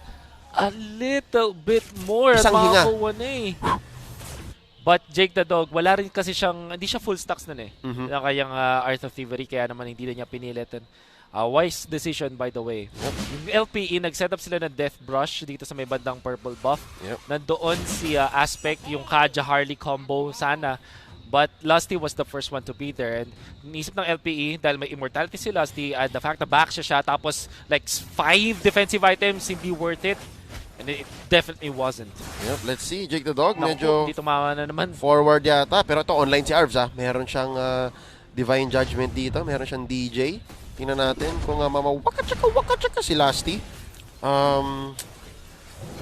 a little bit more at makakuha na eh. But Jake the Dog, wala rin kasi siyang, hindi siya full stacks nun eh. Na kayang Art of Thievery, kaya naman hindi na niya pinilit. Wise decision by the way. Yung LPE, nag-set up sila ng Death Brush dito sa may bandang purple buff. Nandoon si Aspect, yung Kaja Harley combo sana. But Lusty was the first one to be there. And nisip ng LPE, dahil may Immortality si Lusty, and the fact na back siya, tapos like 5 defensive items, hindi worth it. And it definitely wasn't. Yep, let's see. Jake the Dog, medyo hindi tumawa na naman. Forward yata. Pero ito, online si Arvs Meron siyang Divine Judgment dito. Meron siyang DJ. Tingnan natin kung wakachaka si Lusty.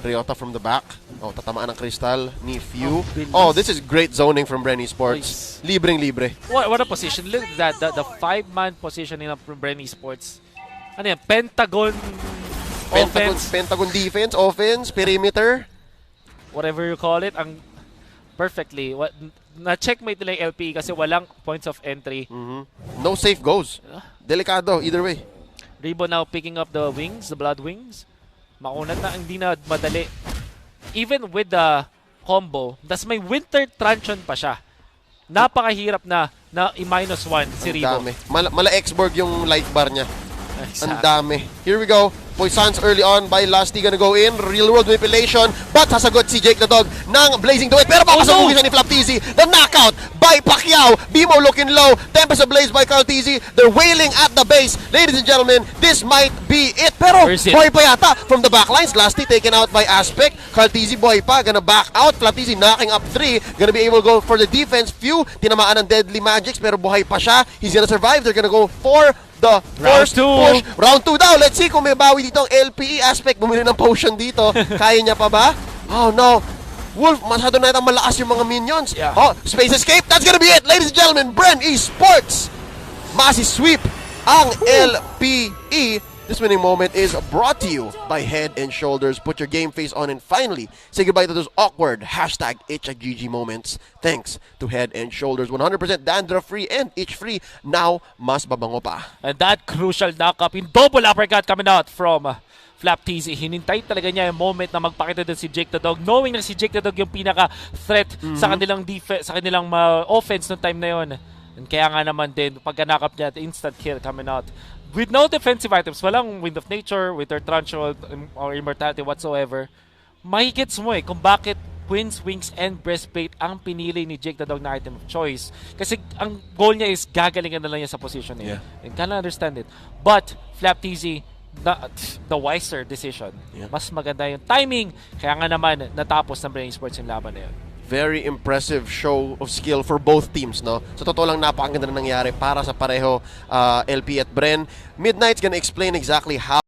Ryota from the back. Tatamaan ng Crystal ni Few. This is great zoning from Brenny Sports. Libreng-libre. What a position. Look at that. The 5-man positioning of Brenny Sports. Ano yan? Pentagon offense. Pentagon defense, offense, perimeter. Whatever you call it. Ang perfectly. Na-checkmate nila yung LP kasi walang points of entry. No safe goes. Delikado, either way. Ribo now picking up the wings, the blood wings. Maunat na, hindi na madali. Even with the combo, tas may Winter Truncheon pa siya. Napakahirap na i-1 si Ribo. Mala X-Borg yung light bar niya. Ang dami. Here we go. Poisons early on by Lusty gonna go in. Real world manipulation. But sasagot si Jake the Dog ng Blazing Duet. Pero makasabugin siya ni Flap TZ. The knockout by Pacquiao. BMO looking low. Tempest ablaze by Carl TZ. They're wailing at the base. Ladies and gentlemen, this might be it. Pero boy pa yata from the backlines. Lusty taken out by Aspect. Carl TZ boy pa. Gonna back out. Flap TZ knocking up 3. Gonna be able to go for the defense. Few tinamaan ng Deadly Magics pero buhay pa siya. He's gonna survive. They're gonna go for the first push. Round 2 daw. Let's see kung may bawi dito ang LPE. Aspect. Bumili ng potion dito. Kaya niya pa ba? Oh no. Wolf, masyado na itang malakas yung mga minions. Space escape. That's gonna be it. Ladies and gentlemen, Bren Esports. Massive sweep ang LPE. This winning moment is brought to you by Head and Shoulders. Put your game face on and finally say goodbye to those awkward #itchagg moments. Thanks to Head and Shoulders. 100% dandruff-free and itch-free. Now, mas babango pa. And that crucial knockup in double uppercut coming out from Flap TZ. Hinintay talaga niya yung moment na magpakita din si Jake the Dog. Knowing na si Jake the Dog yung pinaka-threat sa kanilang defense, sa kanilang offense noong time na yon. And kaya nga naman din, pagka-knock-up niya, instant kill coming out. With no defensive items, walang Wind of Nature, Winter Truncheon, or Immortality whatsoever, makikits mo kung bakit Queen's Wings and Breastplate ang pinili ni Jake the Dog na item of choice. Kasi ang goal niya is gagalingan na lang niya sa position niya. And can understand it. But, Flap TZ, the wiser decision. Mas maganda yung timing. Kaya nga naman, natapos ng Brain Sports yung laban na yun. Very impressive show of skill for both teams, no? Sa totoo lang, napakaganda na nangyari para sa pareho LP at Bren. Midnight's gonna explain exactly how